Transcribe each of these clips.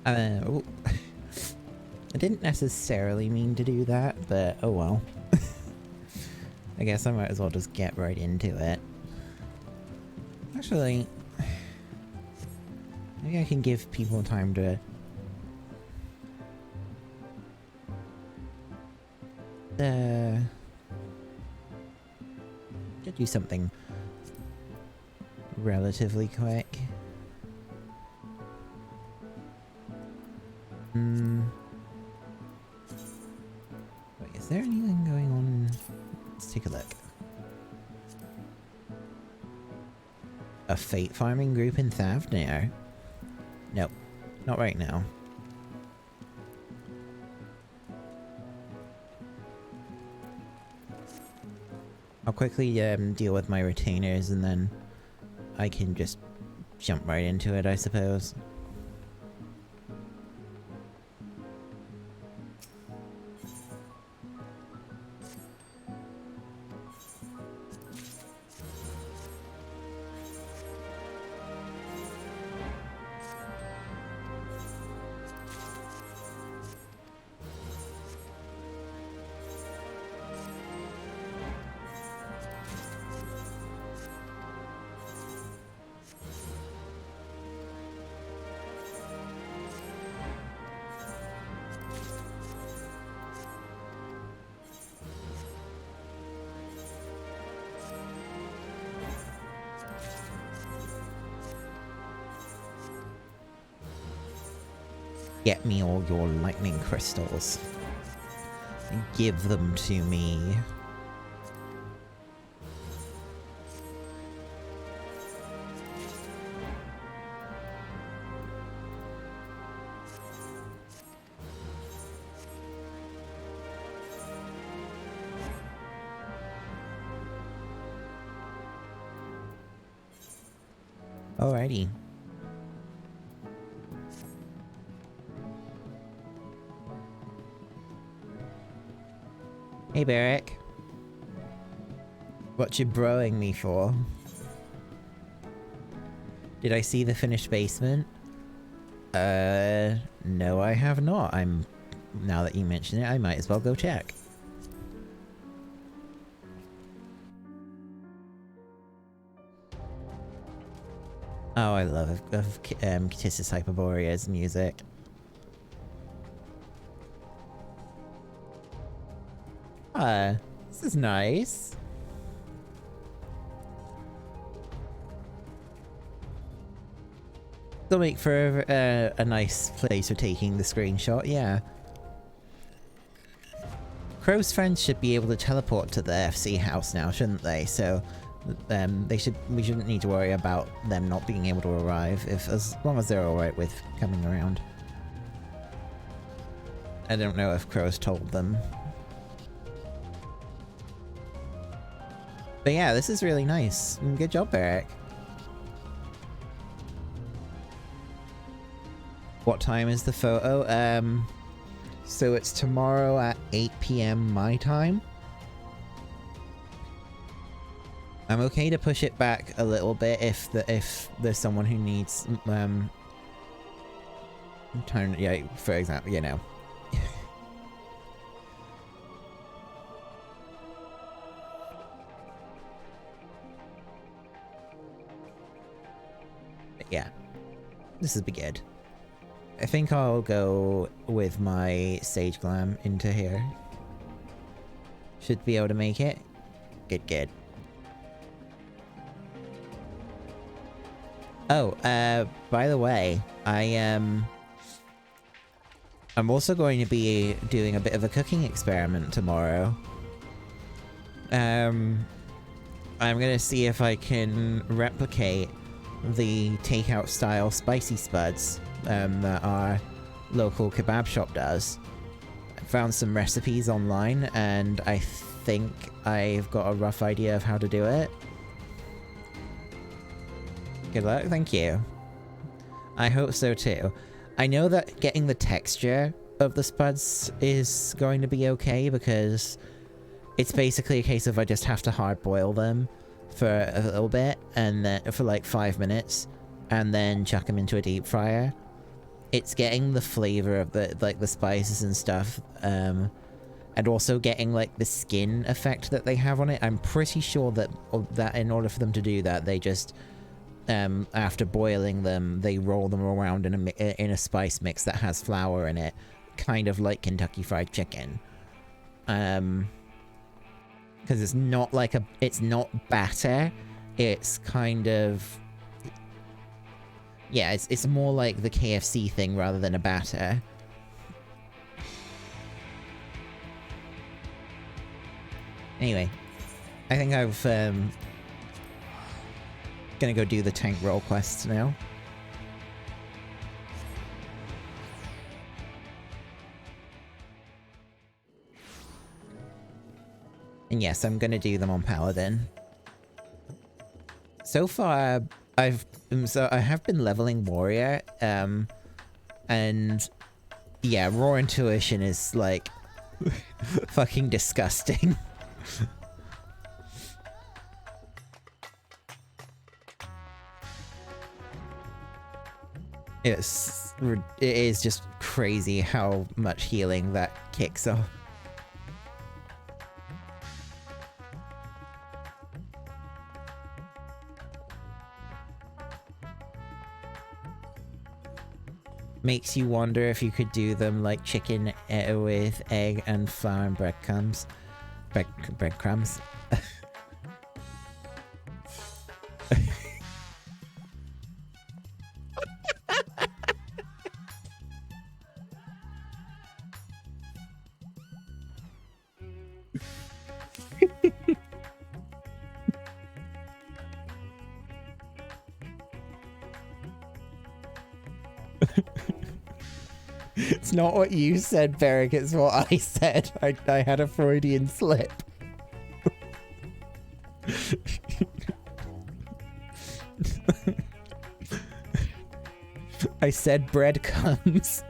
Oh. I didn't necessarily mean to do that, but oh well. I guess I might as well just get right into it. Actually, maybe I can give people time to... do something relatively quick. Wait, is there anything going on? Let's take a look. A fate farming group in Thavnir? Nope, not right now. I'll quickly deal with my retainers and then I can just jump right into it, I suppose. Get me all your lightning crystals. And give them to me. Alrighty. Hey, Barrick. What you broing me for? Did I see the finished basement? No I have not. Now that you mention it, I might as well go check. Oh, I love Kisses Hyperborea's music. This is nice. It'll make for a nice place for taking the screenshot, yeah. Crow's friends should be able to teleport to the FC house now, shouldn't they? So, we shouldn't need to worry about them not being able to arrive, as long as they're alright with coming around. I don't know if Crow's told them. But yeah, this is really nice. Good job, Barrick. What time is the photo? So it's tomorrow at 8 PM my time. I'm okay to push it back a little bit if there's someone who needs turn, yeah, for example, you know. Yeah, this will be good. I think I'll go with my Sage Glam into here. Should be able to make it. Good, good. Oh, by the way, I'm also going to be doing a bit of a cooking experiment tomorrow. I'm gonna see if I can replicate the takeout style spicy spuds that our local kebab shop does. I found some recipes online and I think I've got a rough idea of how to do it. Good luck, thank you. I hope so too. I know that getting the texture of the spuds is going to be okay because it's basically a case of I just have to hard boil them for a little bit and then for like 5 minutes and then chuck them into a deep fryer. it's getting the flavor of the, like, the spices and stuff, and also getting, like, the skin effect that they have on it. I'm pretty sure that in order for them to do that, they just, after boiling them, they roll them around in a spice mix that has flour in it, kind of like Kentucky Fried Chicken. Because it's not like it's not batter, it's kind of, yeah, it's more like the KFC thing rather than a batter. Anyway, I think I've gonna go do the tank roll quests now. And yes, I'm gonna do them on Paladin. So far, I have been leveling Warrior, and yeah, Raw Intuition is like fucking disgusting. It is just crazy how much healing that kicks off. Makes you wonder if you could do them like chicken with egg and flour and breadcrumbs. Breadcrumbs. It's not what you said, Beric, it's what I said. I had a Freudian slip. I said breadcrumbs.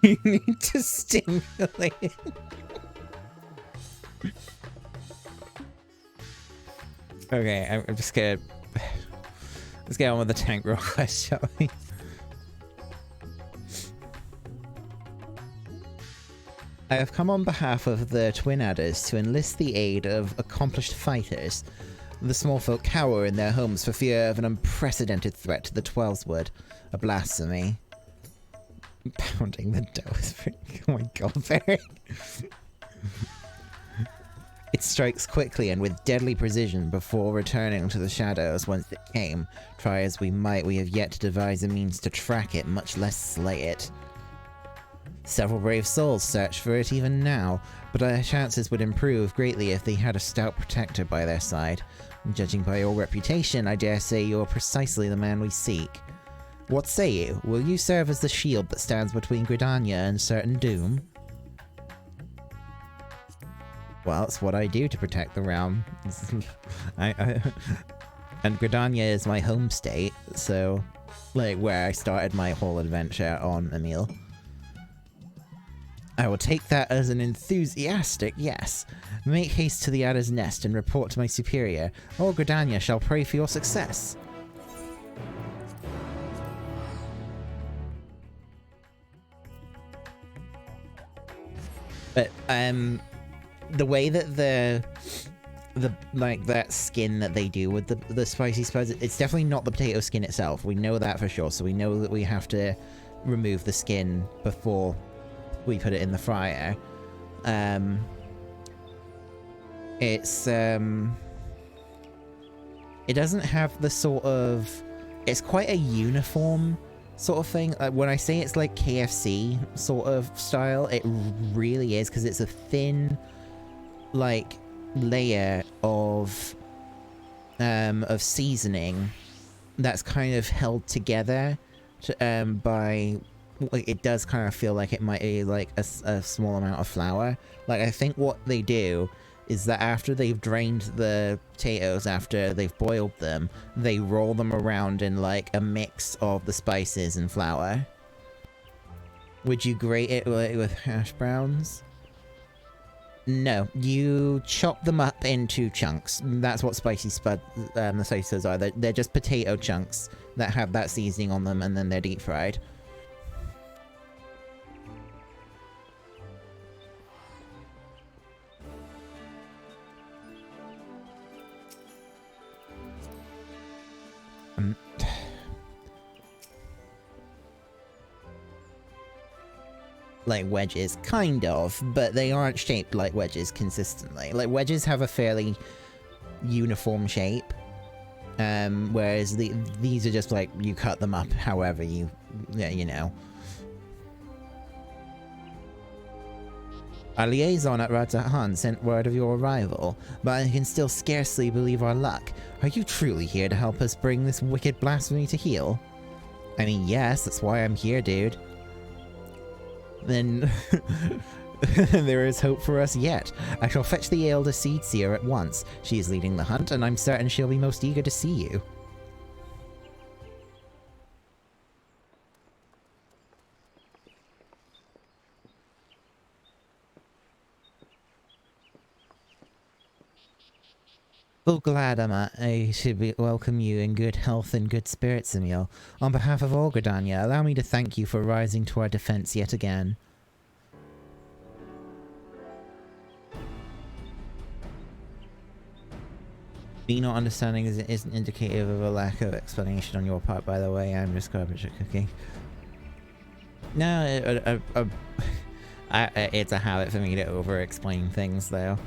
You need to stimulate it. Okay, I'm just gonna... Let's get on with the tank real quick, shall we? I have come on behalf of the Twin Adders to enlist the aid of accomplished fighters. The small folk cower in their homes for fear of an unprecedented threat to the Twelveswood. A blasphemy. Pounding the dough is pretty... Oh my god, Barry. It strikes quickly and with deadly precision before returning to the shadows whence it came. Try as we might, we have yet to devise a means to track it, much less slay it. Several brave souls search for it even now, but our chances would improve greatly if they had a stout protector by their side. Judging by your reputation, I dare say you're precisely the man we seek. What say you? Will you serve as the shield that stands between Gridania and certain doom? Well, it's what I do to protect the realm. And Gridania is my home state, so... like, where I started my whole adventure on Emil. I will take that as an enthusiastic yes. Make haste to the Adder's Nest and report to my superior. All Gridania shall pray for your success. But, the way that the like, that skin that they do with the spicy spuds, it's definitely not the potato skin itself. We know that for sure, so we know that we have to remove the skin before we put it in the fryer. It doesn't have the sort of... It's quite a uniform sort of thing. When I say it's like KFC sort of style, it really is, because it's a thin, like, layer of seasoning that's kind of held together by... Like, it does kind of feel like it might be like a small amount of flour. Like, I think what they do is that after they've drained the potatoes, after they've boiled them, they roll them around in like a mix of the spices and flour. Would you grate it with hash browns? No, you chop them up into chunks. That's what the spicy spuds are. They're just potato chunks that have that seasoning on them, and then they're deep fried. Like wedges, kind of, but they aren't shaped like wedges consistently. Like wedges have a fairly uniform shape, whereas these are just like you cut them up however you know. Our liaison at Radzahan sent word of your arrival, but I can still scarcely believe our luck. Are you truly here to help us bring this wicked blasphemy to heel? I mean, yes, that's why I'm here, dude. Then there is hope for us yet. I shall fetch the elder seed seer at once. She is leading the hunt, and I'm certain she'll be most eager to see you. Oh, glad I should welcome you in good health and good spirits, Emil. On behalf of all Gridania, allow me to thank you for rising to our defense yet again. Me not understanding isn't indicative of a lack of explanation on your part, by the way. I'm just garbage at cooking. No, it's a habit for me to over-explain things, though.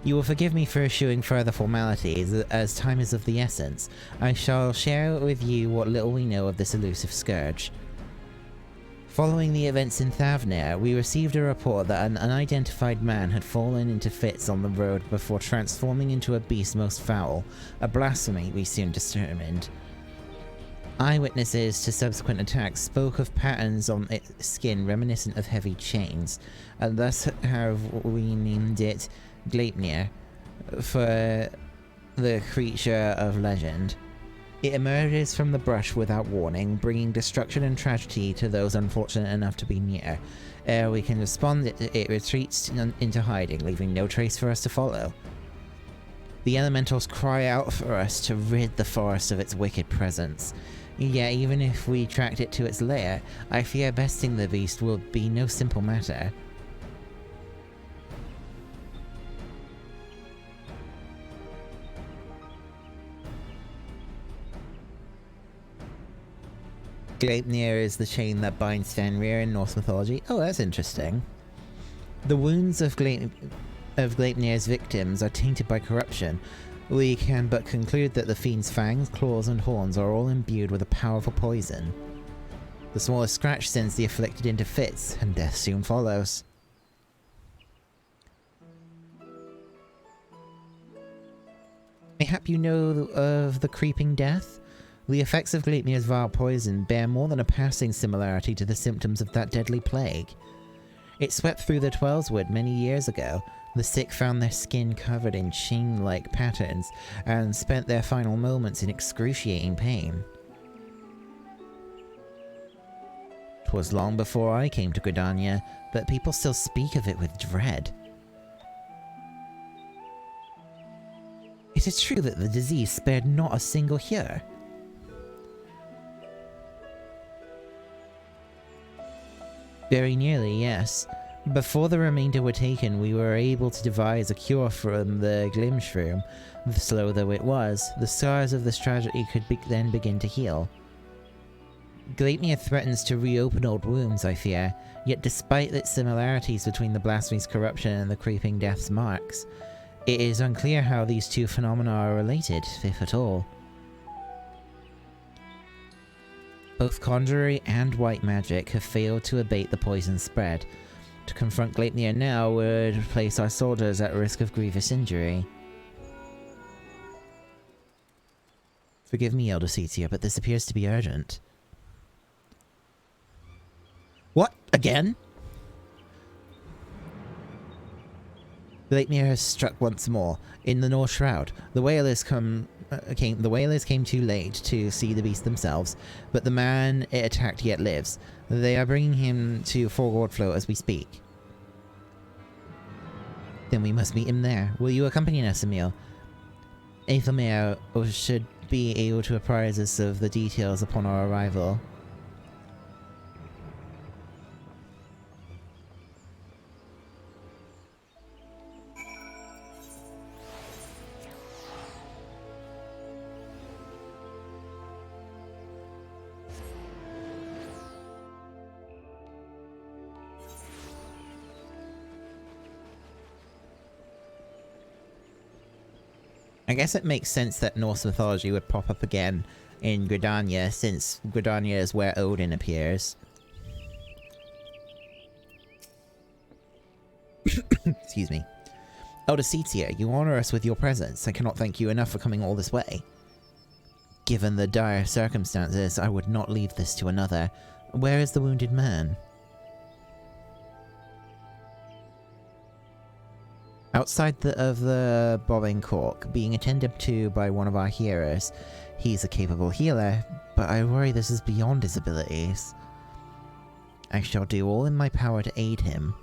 You will forgive me for eschewing further formalities, as time is of the essence. I shall share with you what little we know of this elusive scourge. Following the events in Thavnir, we received a report that an unidentified man had fallen into fits on the road before transforming into a beast most foul, a blasphemy we soon determined. Eyewitnesses to subsequent attacks spoke of patterns on its skin reminiscent of heavy chains, and thus have we named it Gleipnir, for the creature of legend. It emerges from the brush without warning, bringing destruction and tragedy to those unfortunate enough to be near. Ere we can respond, it retreats into hiding, leaving no trace for us to follow. The elementals cry out for us to rid the forest of its wicked presence. Yet even if we tracked it to its lair, I fear besting the beast will be no simple matter. Gleipnir is the chain that binds Fenrir in Norse mythology. Oh, that's interesting. The wounds of Gleipnir's victims are tainted by corruption. We can but conclude that the fiend's fangs, claws, and horns are all imbued with a powerful poison. The smallest scratch sends the afflicted into fits, and death soon follows. Mayhap you know of the creeping death? The effects of Gleipnir's vile poison bear more than a passing similarity to the symptoms of that deadly plague. It swept through the Twelveswood many years ago. The sick found their skin covered in chain-like patterns and spent their final moments in excruciating pain. 'Twas long before I came to Gridania, but people still speak of it with dread. It is true that the disease spared not a single here. Very nearly, yes. Before the remainder were taken, we were able to devise a cure from the Glimshroom. Slow though it was, the scars of this tragedy could then begin to heal. Gleipnir threatens to reopen old wounds, I fear, yet despite its similarities between the blasphemy's corruption and the creeping death's marks, it is unclear how these two phenomena are related, if at all. Both conjury and white magic have failed to abate the poison spread. To confront Gleipnir now would place our soldiers at risk of grievous injury. Forgive me, Elder Setia, but this appears to be urgent. What? Again? The Lake Mirror has struck once more. In the North Shroud, the whalers came too late to see the beast themselves, but the man it attacked yet lives. They are bringing him to Forward Float as we speak. Then we must meet him there. Will you accompany us, Emil? Aethelmere should be able to apprise us of the details upon our arrival. I guess it makes sense that Norse mythology would pop up again in Gridania, since Gridania is where Odin appears. Excuse me. Elder Setia, you honor us with your presence. I cannot thank you enough for coming all this way. Given the dire circumstances, I would not leave this to another. Where is the wounded man? Outside of the bobbing cork, being attended to by one of our heroes. He's a capable healer, but I worry this is beyond his abilities. I shall do all in my power to aid him.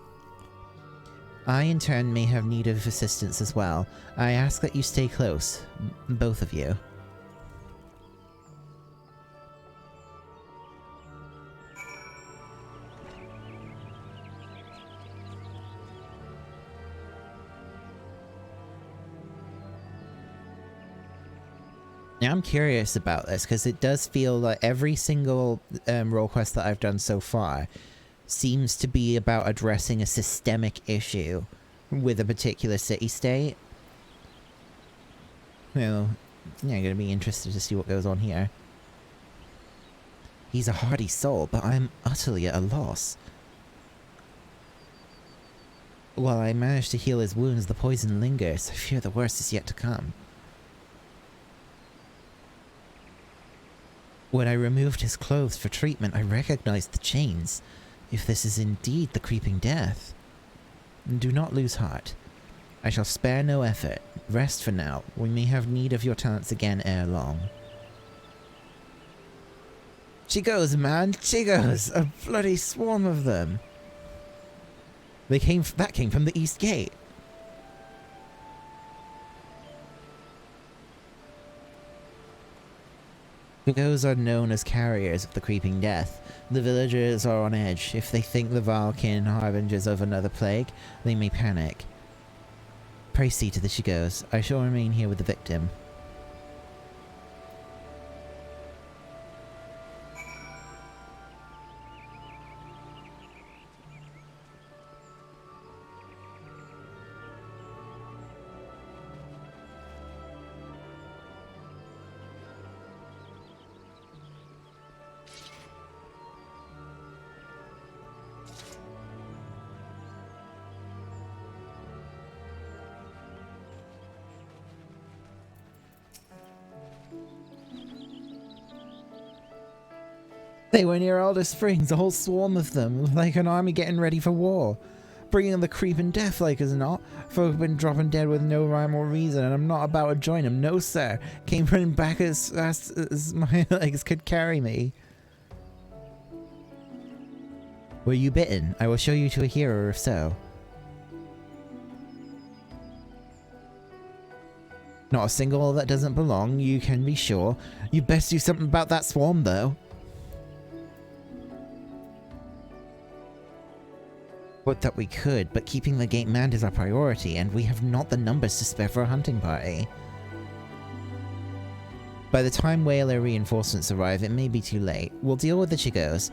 I, in turn, may have need of assistance as well. I ask that you stay close, both of you. Now I'm curious about this, because it does feel like every single role quest that I've done so far seems to be about addressing a systemic issue with a particular city-state. Well, yeah, I'm going to be interested to see what goes on here. He's a hardy soul, but I'm utterly at a loss. While I manage to heal his wounds, the poison lingers. I fear the worst is yet to come. When I removed his clothes for treatment, I recognized the chains. If this is indeed the creeping death. Do not lose heart. I shall spare no effort. Rest for now. We may have need of your talents again ere long. She goes, man! She goes! A bloody swarm of them! That came from the East Gate. Chigos are known as carriers of the creeping death. The villagers are on edge. If they think the Valkin harbingers of another plague, they may panic. Pray see to the Chigos. I shall remain here with the victim. They were near Alder Springs, a whole swarm of them, like an army getting ready for war. Bringing the creeping death like as not. Folk have been dropping dead with no rhyme or reason, and I'm not about to join them, no sir. Came running back as fast as my legs could carry me. Were you bitten? I will show you to a hero if so. Not a single that doesn't belong, you can be sure. You best do something about that swarm though. Would that we could, but keeping the gate manned is our priority, and we have not the numbers to spare for a hunting party. By the time Whaler reinforcements arrive, it may be too late. We'll deal with the Chigos.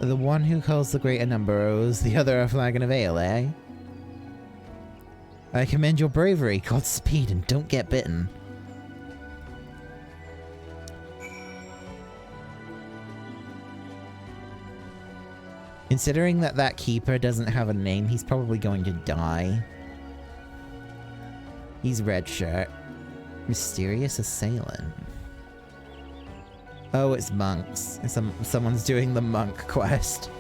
The one who calls the greater number owes the other a flagon of ale, eh? I commend your bravery, Godspeed, and don't get bitten. Considering that keeper doesn't have a name, he's probably going to die. He's red shirt. Mysterious assailant. Oh, it's monks. Someone's doing the monk quest.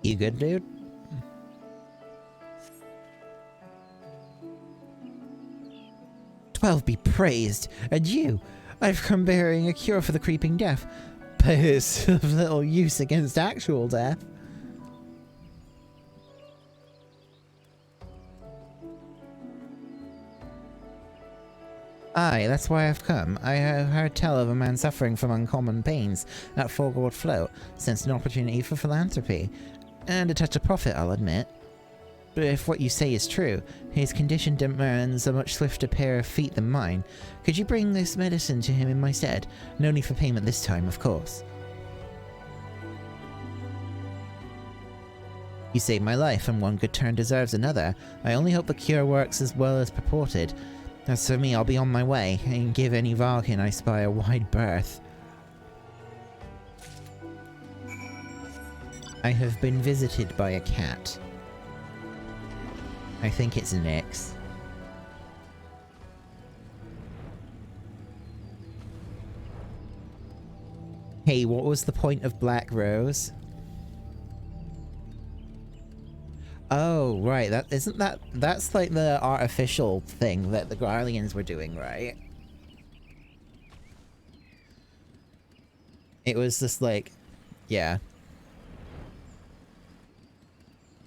You good, dude? "12 be praised, and you! I've come bearing a cure for the creeping death, but it's of little use against actual death." "Aye, that's why I've come. I have heard tell of a man suffering from uncommon pains at Foregoard Float, sensed an opportunity for philanthropy. And a touch of profit, I'll admit. But if what you say is true, his condition demands a much swifter pair of feet than mine. Could you bring this medicine to him in my stead? No need for payment this time, of course." "You saved my life, and one good turn deserves another. I only hope the cure works as well as purported. As for me, I'll be on my way, and give any Valkin I spy a wide berth." "I have been visited by a cat. I think it's Nyx. Hey, what was the point of Black Rose?" Oh, right, that's like the artificial thing that the Garleans were doing, right? It was just like, yeah.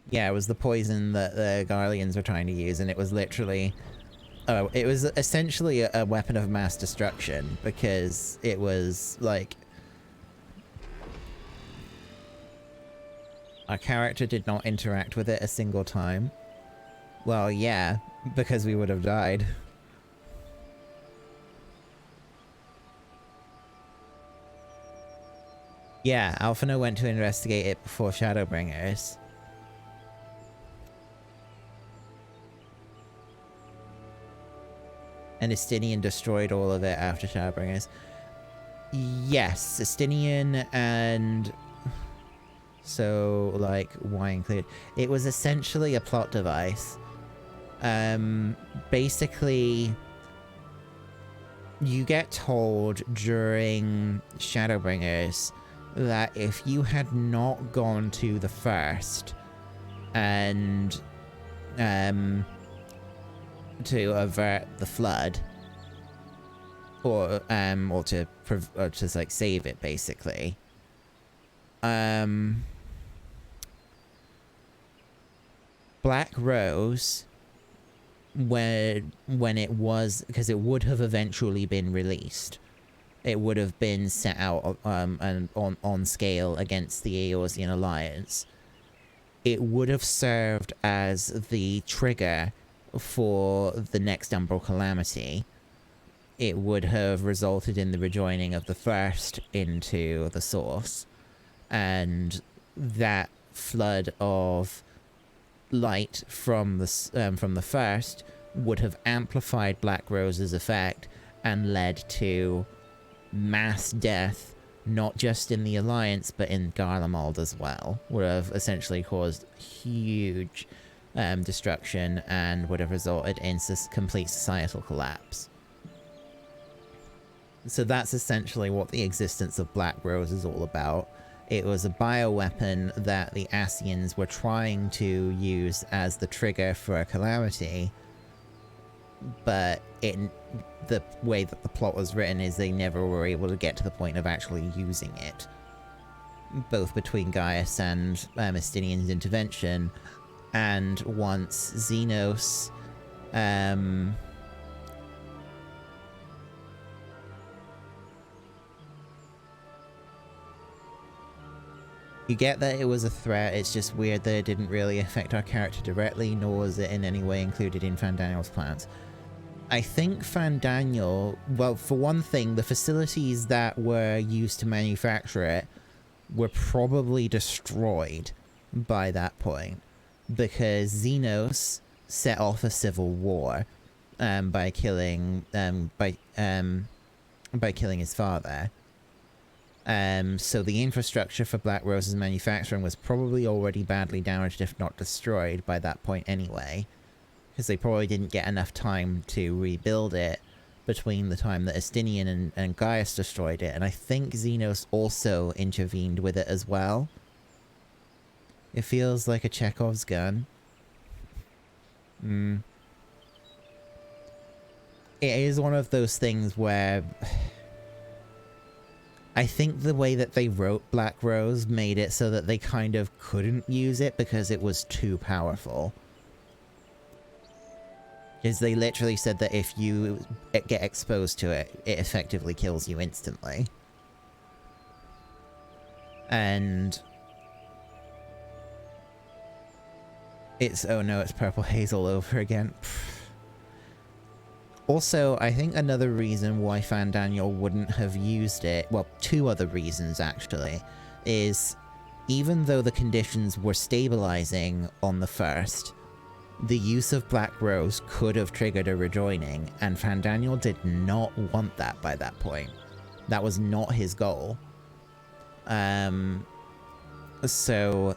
Yeah, it was the poison that the Garleans were trying to use, and it was literally... Oh, it was essentially a weapon of mass destruction, because it was, like... Our character did not interact with it a single time. Well, yeah, because we would have died. Yeah, Alphino went to investigate it before Shadowbringers. And Estinian destroyed all of it after Shadowbringers. Yes, Estinian and... So, like, why include... It was essentially a plot device. Basically... You get told during Shadowbringers that if you had not gone to the first and to avert the flood, or to like save it, basically, Black Rose, when it was, because it would have eventually been released, it would have been set out and on scale against the Eorzean Alliance. It would have served as the trigger for the next Umbral Calamity. It would have resulted in the rejoining of the first into the source, and that flood of light from the first would have amplified Black Rose's effect and led to mass death, not just in the Alliance but in Garlemald as well. Would have essentially caused huge destruction and would have resulted in complete societal collapse. So that's essentially what the existence of Black Rose is all about. It was a bioweapon that the Ascians were trying to use as the trigger for a calamity, but the way that the plot was written is they never were able to get to the point of actually using it. Both between Gaius and Estinian's intervention, and once Xenos you get that it was a threat, it's just weird that it didn't really affect our character directly, nor was it in any way included in Fandaniel's plans. I think Fandaniel, well, for one thing, the facilities that were used to manufacture it were probably destroyed by that point, because Xenos set off a civil war by killing his father. So the infrastructure for Black Rose's manufacturing was probably already badly damaged, if not destroyed, by that point anyway, because they probably didn't get enough time to rebuild it between the time that Estinian and Gaius destroyed it, and I think Xenos also intervened with it as well. It feels like a Chekhov's gun. It is one of those things where I think the way that they wrote Black Rose made it so that they kind of couldn't use it because it was too powerful. Because they literally said that if you get exposed to it, it effectively kills you instantly. And it's, oh no, it's Purple Haze all over again. Also, I think another reason why Fandaniel wouldn't have used it, well, two other reasons actually, is even though the conditions were stabilizing on the first, the use of Black Rose could have triggered a rejoining, and Fandaniel did not want that by that point. That was not his goal. So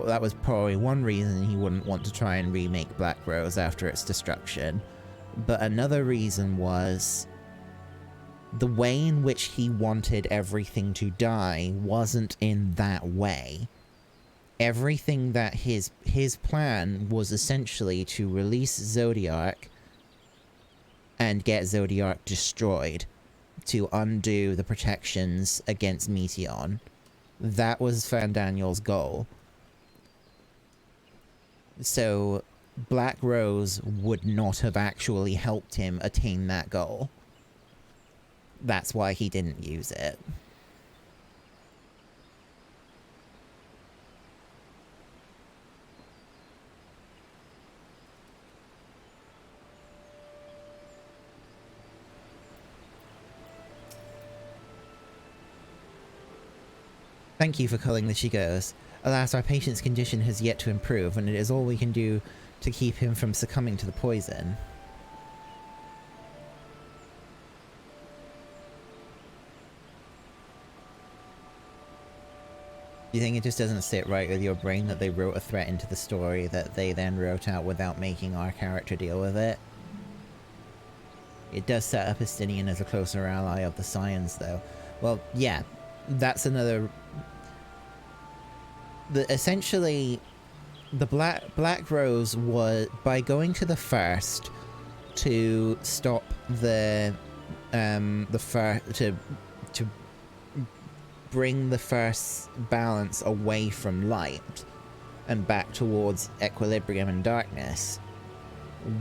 that was probably one reason he wouldn't want to try and remake Black Rose after its destruction. But another reason was the way in which he wanted everything to die wasn't in that way. Everything that his plan was essentially to release Zodiark and get Zodiark destroyed to undo the protections against Meteion. That was Fandaniel's goal. So Black Rose would not have actually helped him attain that goal. That's why he didn't use it. Thank you for calling the Chigos. Alas, our patient's condition has yet to improve, and it is all we can do to keep him from succumbing to the poison. Do you think it just doesn't sit right with your brain that they wrote a threat into the story that they then wrote out without making our character deal with it? It does set up Estinian as a closer ally of the Scions, though. Well, yeah, that's another... essentially, the Black Rose was, by going to the first to stop to bring the first balance away from light and back towards equilibrium and darkness,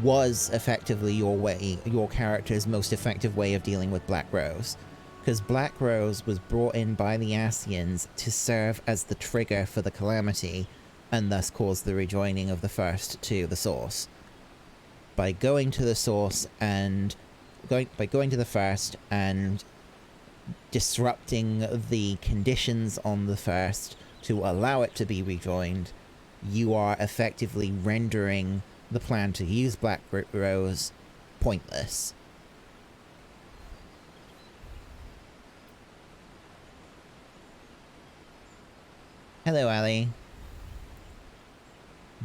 was effectively your character's most effective way of dealing with Black Rose. Because Black Rose was brought in by the Ascians to serve as the trigger for the calamity, and thus cause the rejoining of the first to the source. By going to the source and by going to the first and disrupting the conditions on the first to allow it to be rejoined, you are effectively rendering the plan to use Black Rose pointless. Hello, Ali.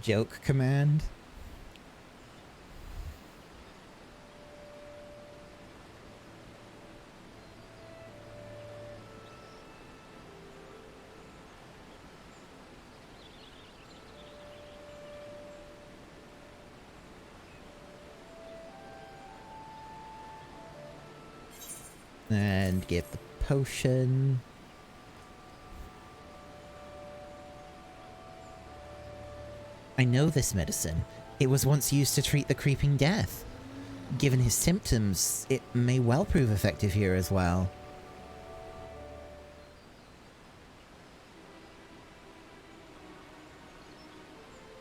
Joke command? And give the potion. I know this medicine. It was once used to treat the creeping death. Given his symptoms, it may well prove effective here as well.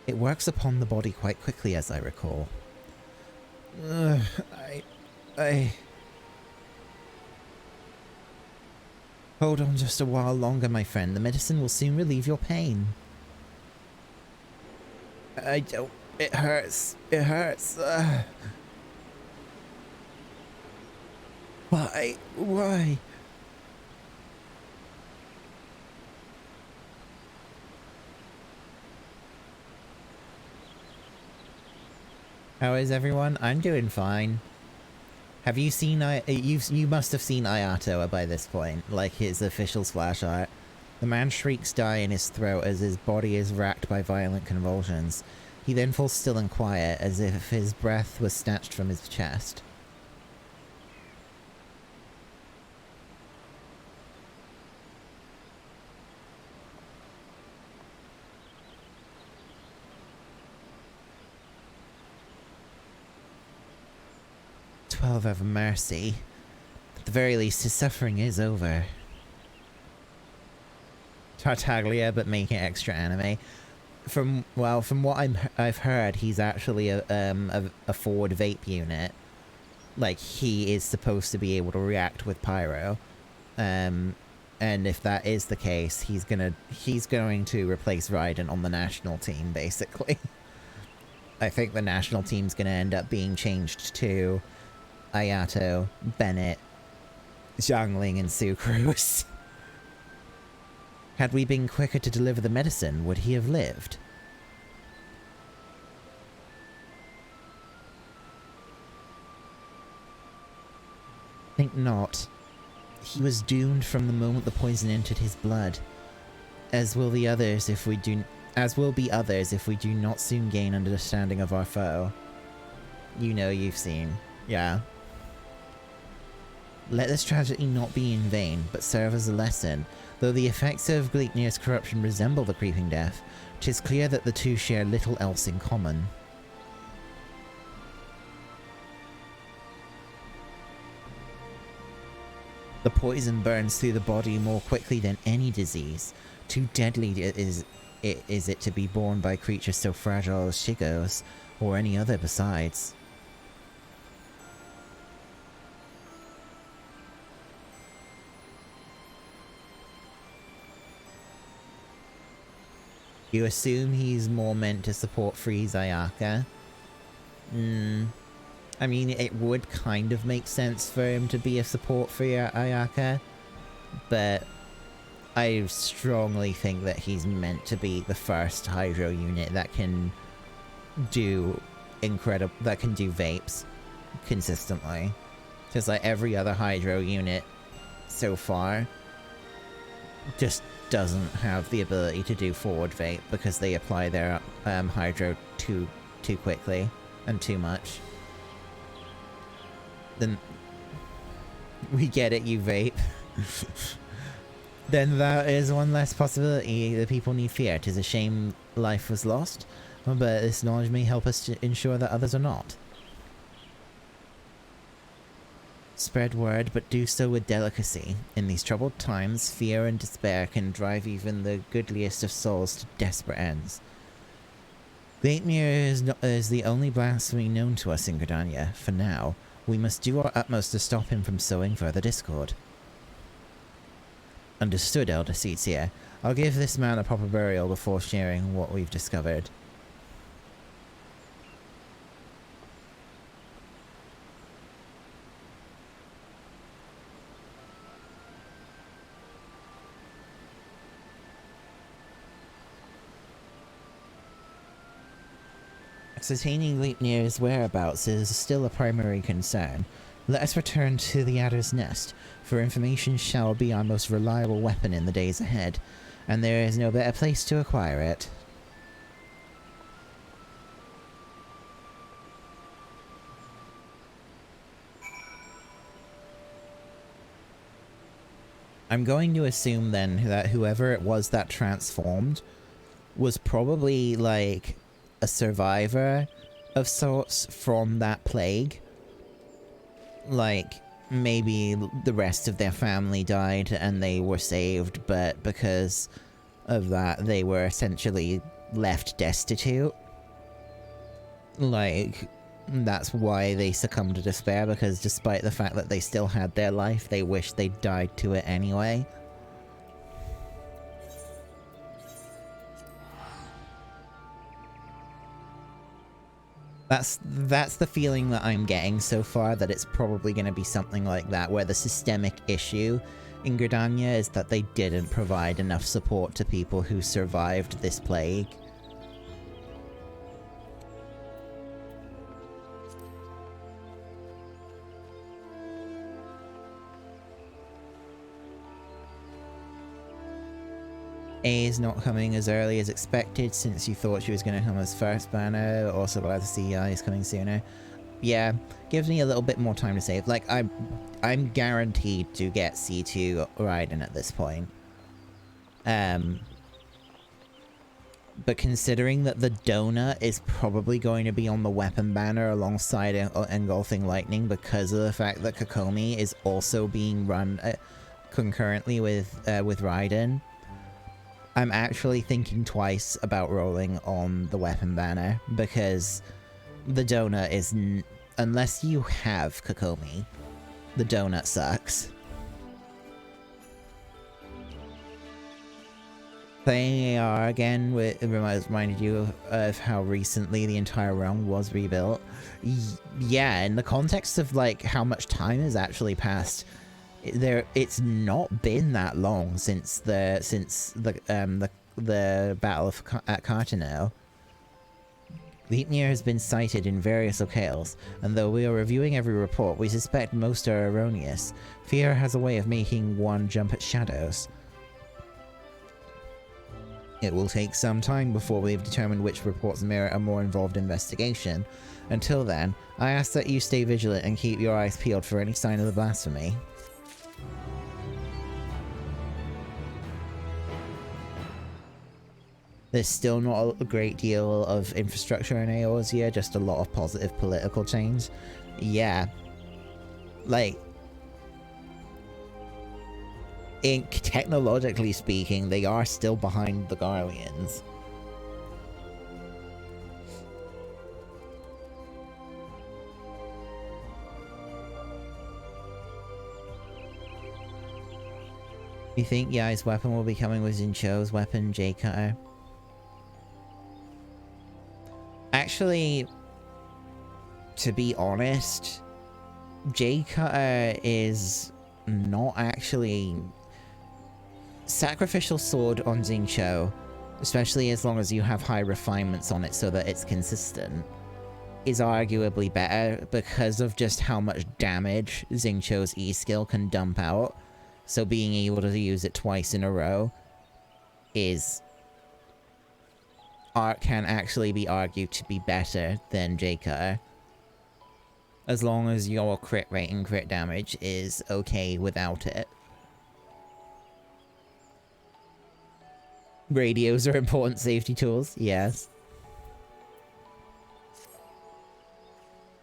It works upon the body quite quickly, as I recall. Hold on just a while longer, my friend. The medicine will soon relieve your pain. I don't... It hurts. It hurts. Why? Why? How is everyone? I'm doing fine. Have you seen... you must have seen Ayato by this point, like his official splash art. The man shrieks die in his throat as his body is racked by violent convulsions. He then falls still and quiet, as if his breath was snatched from his chest. "12 have mercy. At the very least, his suffering is over." Tartaglia, but making it extra anime. From what I've heard, he's actually a forward vape unit. Like, he is supposed to be able to react with pyro. And if that is the case, he's going to replace Raiden on the national team, basically. I think the national team's going to end up being changed to Ayato, Bennett, Xiangling, and Sucrose. Had we been quicker to deliver the medicine, would he have lived? Think not. He was doomed from the moment the poison entered his blood. As will be others if we do not soon gain understanding of our foe. You know, you've seen. Yeah. Let this tragedy not be in vain, but serve as a lesson. Though the effects of Gleipnir's corruption resemble the creeping death, 'tis clear that the two share little else in common. The poison burns through the body more quickly than any disease. Too deadly is it to be borne by creatures so fragile as Shigos, or any other besides. You assume he's more meant to support Freeze Ayaka? I mean, it would kind of make sense for him to be a support for Ayaka, but I strongly think that he's meant to be the first Hydro unit that can do vapes consistently. Because like every other Hydro unit so far just doesn't have the ability to do forward vape because they apply their Hydro too quickly and too much. Then we get it, you vape. Then that is one less possibility that people need fear. 'Tis a shame life was lost, but this knowledge may help us to ensure that others are not. Spread word, but do so with delicacy. In these troubled times, fear and despair can drive even the goodliest of souls to desperate ends. Gleipnir is the only blasphemy known to us in Gridania, for now. We must do our utmost to stop him from sowing further discord. Understood, Elder Seatsier. I'll give this man a proper burial before sharing what we've discovered. Ascertaining Gleipnir's whereabouts is still a primary concern. Let us return to the Adder's Nest, for information shall be our most reliable weapon in the days ahead, and there is no better place to acquire it. I'm going to assume then that whoever it was that transformed was probably like a survivor of sorts from that plague. Like, maybe the rest of their family died and they were saved, but because of that they were essentially left destitute. Like, that's why they succumbed to despair, because despite the fact that they still had their life, they wished they died to it anyway. That's the feeling that I'm getting so far, that it's probably going to be something like that, where the systemic issue in Gridania is that they didn't provide enough support to people who survived this plague. A is not coming as early as expected since you thought she was going to come as first banner. Also glad to see I is coming sooner. Yeah, gives me a little bit more time to save. Like, I'm guaranteed to get C2 Raiden at this point. But considering that the donut is probably going to be on the weapon banner alongside Engulfing Lightning because of the fact that Kokomi is also being run concurrently with Raiden, I'm actually thinking twice about rolling on the weapon banner because the donut is... unless you have Kokomi, the donut sucks. Playing AR again reminded you of how recently the entire realm was rebuilt. Yeah, in the context of like how much time has actually passed, it's not been that long since the battle at Cartano. Leapnir has been cited in various locales, and though we are reviewing every report, we suspect most are erroneous. Fear has a way of making one jump at shadows. It will take some time before we've determined which reports merit a more involved investigation. Until then, I ask that you stay vigilant and keep your eyes peeled for any sign of the blasphemy. There's still not a great deal of infrastructure in Eorzea, just a lot of positive political change. Yeah. Like, technologically speaking, they are still behind the Garleans. You think Yai's weapon will be coming with Xingqiu's weapon, J-Cutter? Actually, to be honest, J-Cutter is not actually... Sacrificial Sword on Xingqiu, especially as long as you have high refinements on it so that it's consistent, is arguably better because of just how much damage Xingqiu's E-skill can dump out. So being able to use it twice in a row can actually be argued to be better than J-Cutter. As long as your crit rate and crit damage is okay without it. Radios are important safety tools, yes.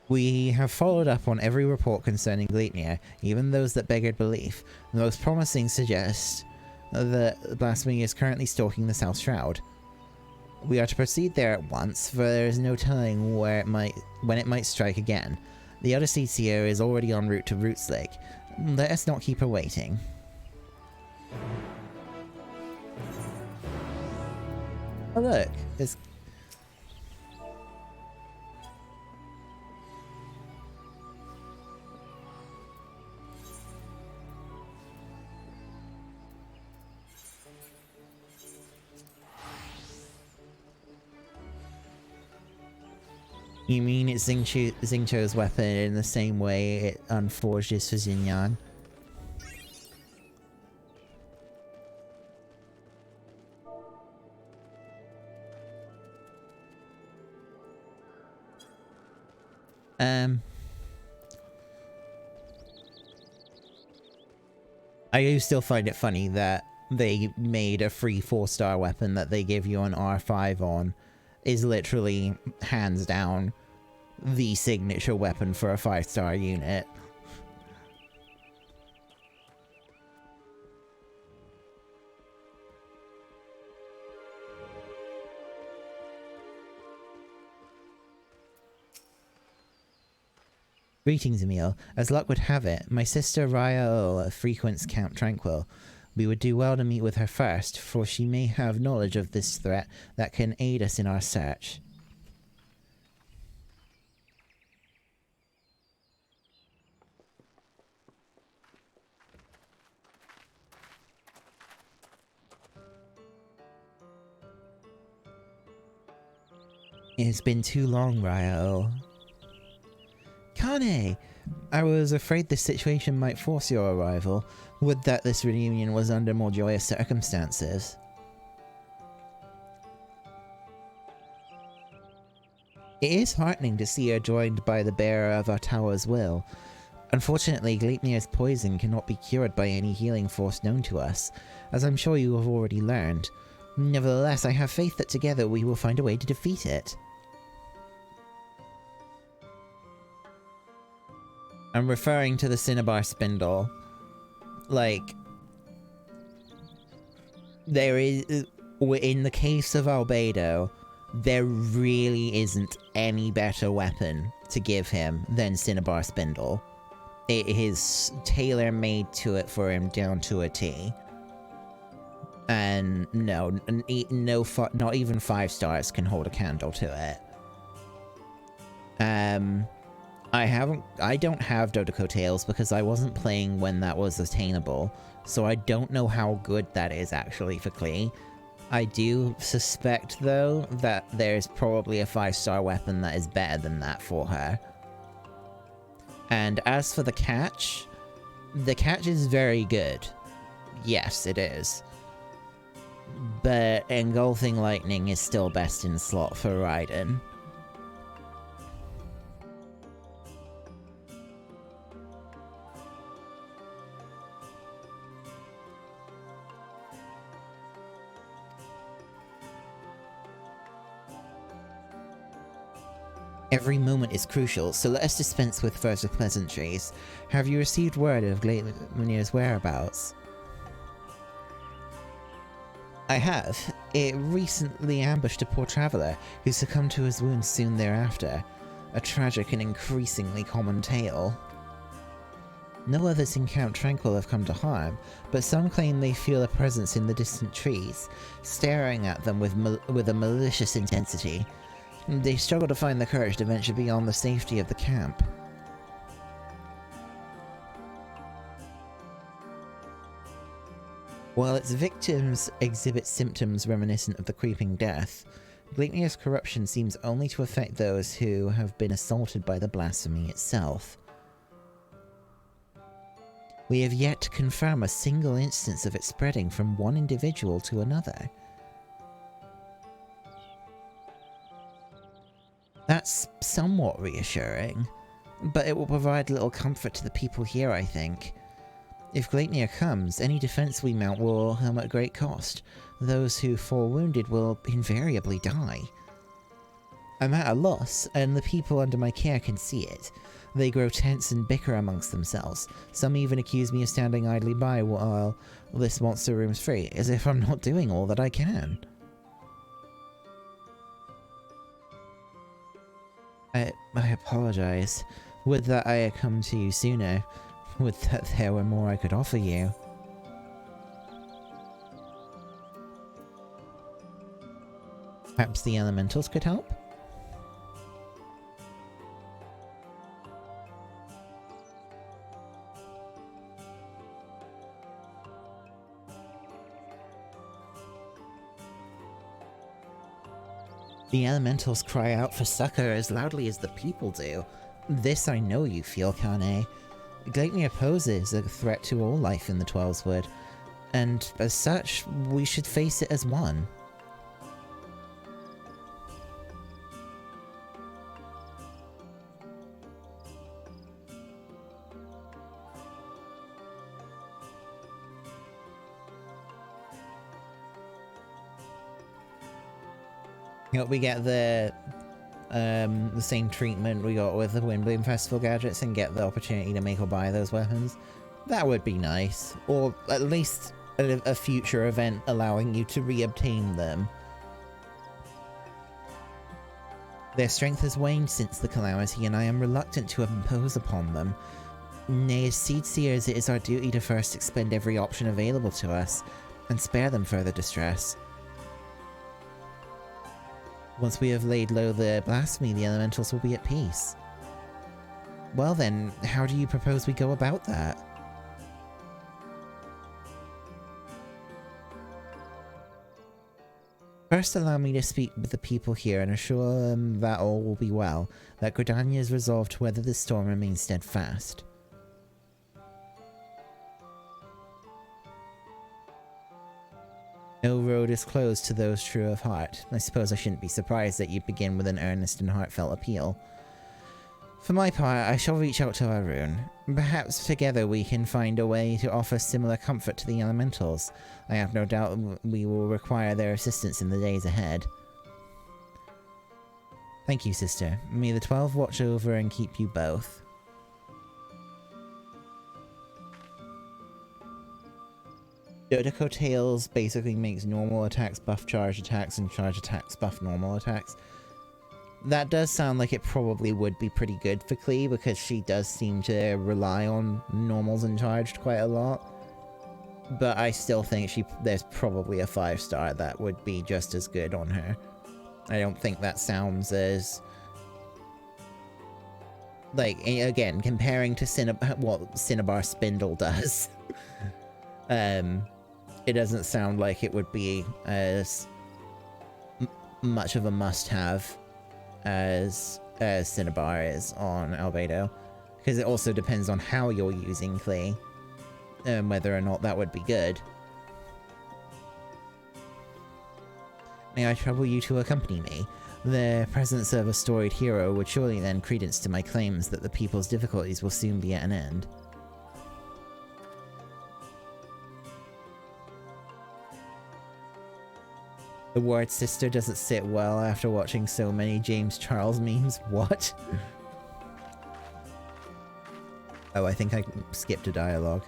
We have followed up on every report concerning Gleipnir, even those that beggared belief. The most promising suggest that blasphemy is currently stalking the South Shroud. We are to proceed there at once, for there is no telling when it might strike again. The other CCO is already en route to Roots Lake. Let us not keep her waiting. Oh look, it's... You mean it's Xingqiu's weapon in the same way it unforged is for Xinyan? I do still find it funny that they made a free 4-star weapon that they give you an R5 on is literally, hands down, the signature weapon for a 5-star unit. Greetings, Emil. As luck would have it, my sister Raya frequents Camp Tranquil. We would do well to meet with her first, for she may have knowledge of this threat that can aid us in our search. It's been too long, Raya. Kane! I was afraid this situation might force your arrival. Would that this reunion was under more joyous circumstances. It is heartening to see her joined by the bearer of our tower's will. Unfortunately, Gleipnir's poison cannot be cured by any healing force known to us, as I'm sure you have already learned. Nevertheless, I have faith that together we will find a way to defeat it. I'm referring to the Cinnabar Spindle. Like, there is, in the case of Albedo, there really isn't any better weapon to give him than Cinnabar Spindle. It is tailor-made to it for him down to a T. And no, not even 5 stars can hold a candle to it. I don't have Dodoco Tails because I wasn't playing when that was attainable, so I don't know how good that is actually for Klee. I do suspect, though, that there's probably a 5-star weapon that is better than that for her. And as for the catch is very good. Yes, it is. But Engulfing Lightning is still best in slot for Raiden. Every moment is crucial, so let us dispense with further pleasantries. Have you received word of Gleipnir's whereabouts? I have. It recently ambushed a poor traveller, who succumbed to his wounds soon thereafter. A tragic and increasingly common tale. No others in Camp Tranquil have come to harm, but some claim they feel a presence in the distant trees, staring at them with a malicious intensity. They struggle to find the courage to venture beyond the safety of the camp. While its victims exhibit symptoms reminiscent of the creeping death, Gleipnir's corruption seems only to affect those who have been assaulted by the blasphemy itself. We have yet to confirm a single instance of it spreading from one individual to another. That's somewhat reassuring, but it will provide little comfort to the people here, I think. If Gleipnir comes, any defense we mount will come at great cost. Those who fall wounded will invariably die. I'm at a loss, and the people under my care can see it. They grow tense and bicker amongst themselves. Some even accuse me of standing idly by while this monster room's free, as if I'm not doing all that I can. I apologize. Would that I had come to you sooner. Would that there were more I could offer you. Perhaps the elementals could help? The elementals cry out for succor as loudly as the people do. This I know you feel, Kane. Gleipnir poses a threat to all life in the Twelveswood, and as such, we should face it as one. We get the same treatment we got with the Windbloom Festival gadgets and get the opportunity to make or buy those weapons. That would be nice. Or at least a future event allowing you to re-obtain them. Their strength has waned since the calamity, and I am reluctant to impose upon them. Nay, as Seedseers, it is our duty to first expend every option available to us, and spare them further distress. Once we have laid low the blasphemy, the elementals will be at peace. Well then, how do you propose we go about that? First, allow me to speak with the people here and assure them that all will be well, that Gridania is resolved to weather the storm and remain steadfast. No road is closed to those true of heart. I suppose I shouldn't be surprised that you begin with an earnest and heartfelt appeal. For my part, I shall reach out to Arun. Perhaps together we can find a way to offer similar comfort to the elementals. I have no doubt we will require their assistance in the days ahead. Thank you, sister. May the 12 watch over and keep you both. Dodeko Tails basically makes normal attacks buff charge attacks and charge attacks buff normal attacks. That does sound like it probably would be pretty good for Klee, because she does seem to rely on normals and charged quite a lot. But I still think there's probably a 5-star that would be just as good on her. I don't think that sounds as... like, again, comparing to what Cinnabar Spindle does. It doesn't sound like it would be as much of a must-have as Cinnabar is on Albedo, because it also depends on how you're using Klee, and whether or not that would be good. May I trouble you to accompany me? The presence of a storied hero would surely lend credence to my claims that the people's difficulties will soon be at an end. The word sister doesn't sit well after watching so many James Charles memes. What? Oh, I think I skipped a dialogue.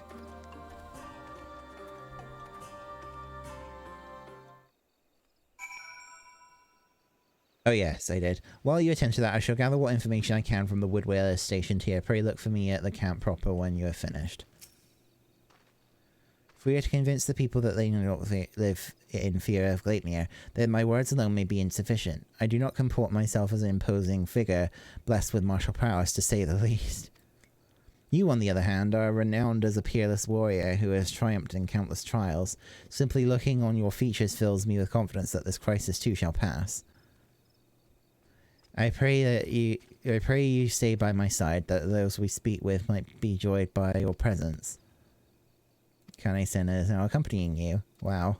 Oh yes, I did. While you attend to that, I shall gather what information I can from the Woodwhaler stationed here. Pray look for me at the camp proper when you are finished. If we are to convince the people that they do not live in fear of Gleipnir, then my words alone may be insufficient. I do not comport myself as an imposing figure, blessed with martial prowess, to say the least. You, on the other hand, are renowned as a peerless warrior who has triumphed in countless trials. Simply looking on your features fills me with confidence that this crisis too shall pass. I pray you stay by my side, that those we speak with might be joyed by your presence. Kane-sen is now accompanying you. Wow.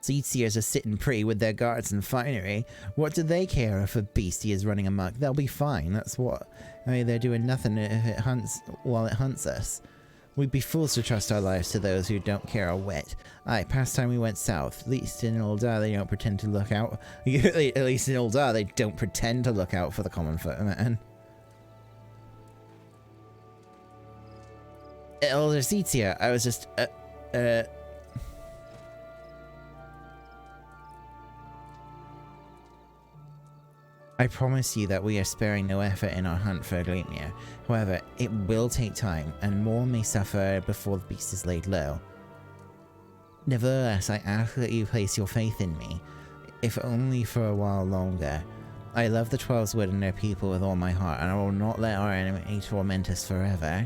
Seedseers are sitting pretty with their guards and finery. What do they care if a beastie is running amok? They'll be fine. That's what... I mean, they're doing nothing if it hunts while it hunts us. We'd be fools to trust our lives to those who don't care a whit. Aye, past time we went south. At least in Uldar they don't pretend to look out. At least in Uldar they don't pretend to look out for the common footman. Elder Seedseer, I was just... I promise you that we are sparing no effort in our hunt for Gleipnir. However, it will take time, and more may suffer before the beast is laid low. Nevertheless, I ask that you place your faith in me, if only for a while longer. I love the Twelveswood and their people with all my heart, and I will not let our enemy torment us forever.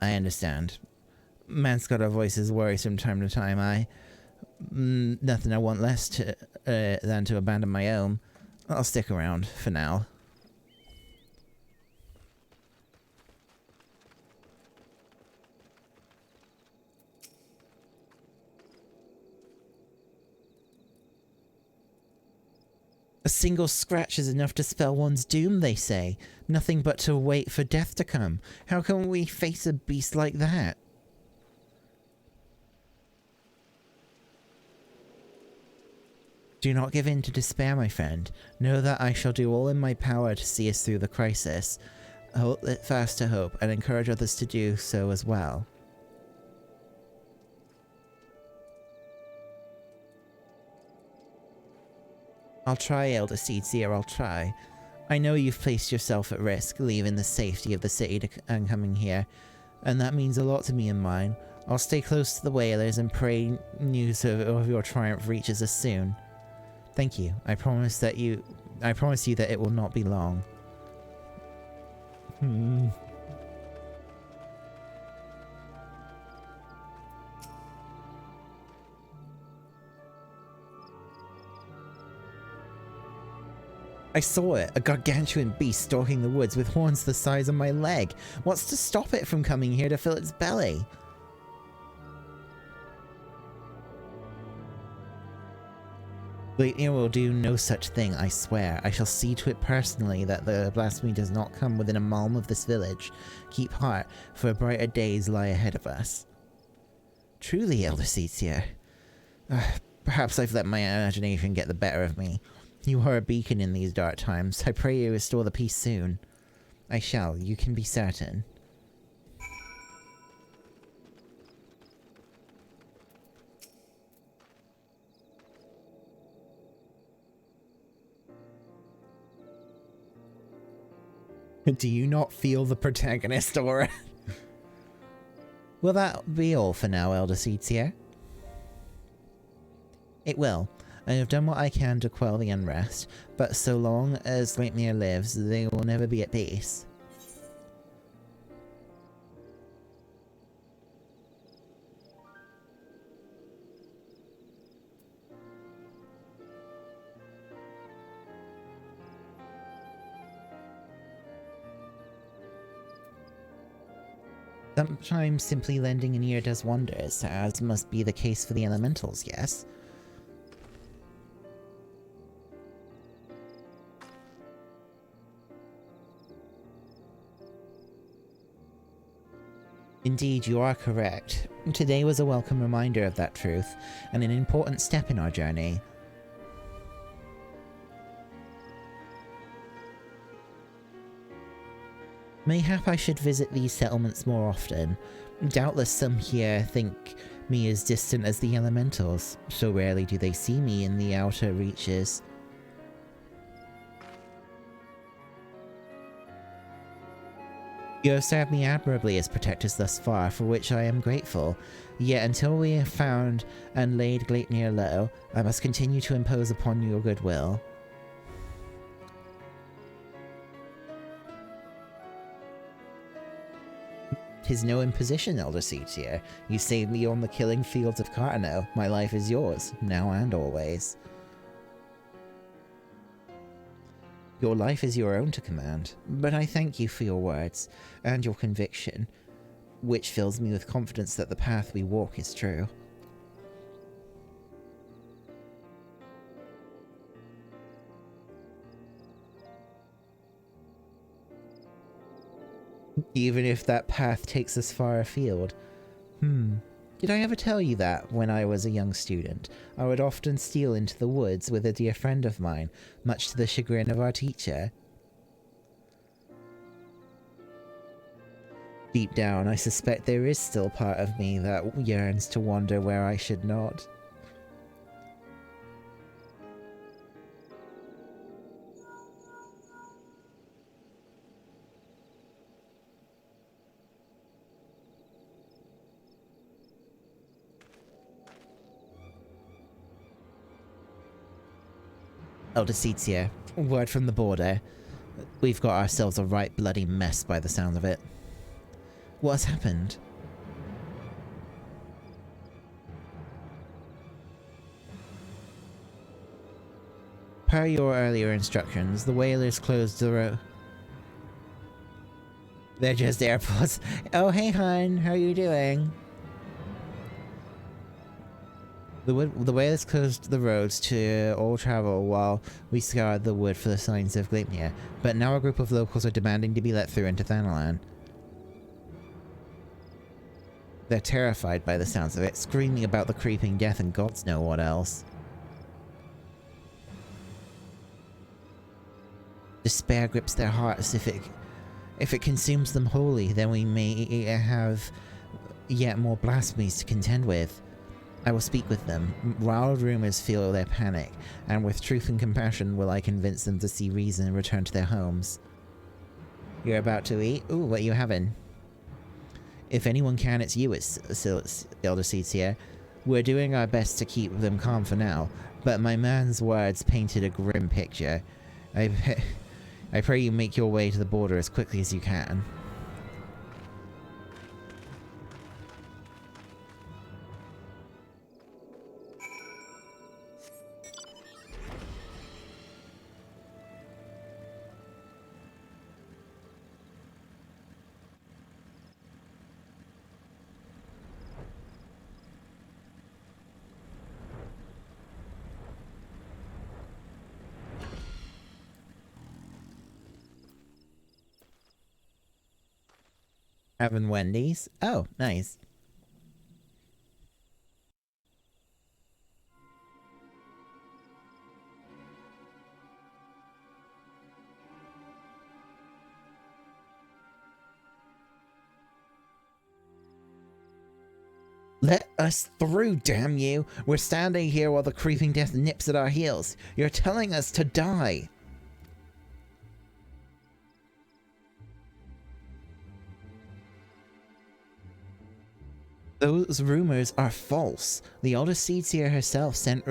I understand. Man's got a voices worries from time to time. Nothing I want less than to abandon my own. I'll stick around for now. A single scratch is enough to spell one's doom, they say. Nothing but to wait for death to come. How can we face a beast like that? Do not give in to despair, my friend. Know that I shall do all in my power to see us through the crisis. Hold fast to hope, and encourage others to do so as well. I'll try, Elder Seedseer, I'll try. I know you've placed yourself at risk, leaving the safety of the city and coming here, and that means a lot to me and mine. I'll stay close to the whalers and pray news of your triumph reaches us soon. Thank you. I promise you that it will not be long. I saw it, a gargantuan beast stalking the woods with horns the size of my leg. What's to stop it from coming here to fill its belly? Gleipnir will do no such thing, I swear. I shall see to it personally that the blasphemy does not come within a malm of this village. Keep heart, for brighter days lie ahead of us. Truly, Elder Seatsier. Perhaps I've let my imagination get the better of me. You are a beacon in these dark times. I pray you restore the peace soon. I shall, you can be certain. Do you not feel the protagonist aura? Will that be all for now, Elder Seatsier? It will. I have done what I can to quell the unrest, but so long as Gleipnir lives, they will never be at peace. Sometimes simply lending an ear does wonders, as must be the case for the elementals, yes? Indeed, you are correct. Today was a welcome reminder of that truth, and an important step in our journey. Mayhap I should visit these settlements more often. Doubtless some here think me as distant as the elementals, so rarely do they see me in the outer reaches. You have served me admirably as protectors thus far, for which I am grateful. Yet until we have found and laid Gleipnir low, I must continue to impose upon your goodwill. 'Tis no imposition, Elder Seatsier. You saved me on the killing fields of Cartano. My life is yours, now and always. Your life is your own to command, but I thank you for your words, and your conviction, which fills me with confidence that the path we walk is true. Even if that path takes us far afield. Did I ever tell you that, when I was a young student, I would often steal into the woods with a dear friend of mine, much to the chagrin of our teacher? Deep down, I suspect there is still part of me that yearns to wander where I should not. Elder Seatsier, word from the border. We've got ourselves a right bloody mess by the sound of it. What has happened? Per your earlier instructions, the whalers closed the road. They're just airports. Oh, hey, hon, how are you doing? The whalers closed the roads to all travel while we scoured the wood for the signs of Gleipnir, but now a group of locals are demanding to be let through into Thanalan. They're terrified by the sounds of it, screaming about the creeping death and gods know what else. Despair grips their hearts. If it consumes them wholly, then we may have yet more blasphemies to contend with. I will speak with them. Wild rumors fuel their panic, and with truth and compassion will I convince them to see reason and return to their homes. You're about to eat? Ooh, what are you having? If anyone can, it's you, Elder Seatsier. We're doing our best to keep them calm for now, but my man's words painted a grim picture. I pray you make your way to the border as quickly as you can. Having Wendy's? Oh, nice. Let us through, damn you! We're standing here while the creeping death nips at our heels. You're telling us to die! Those rumors are false. The Elder Seedseer herself sent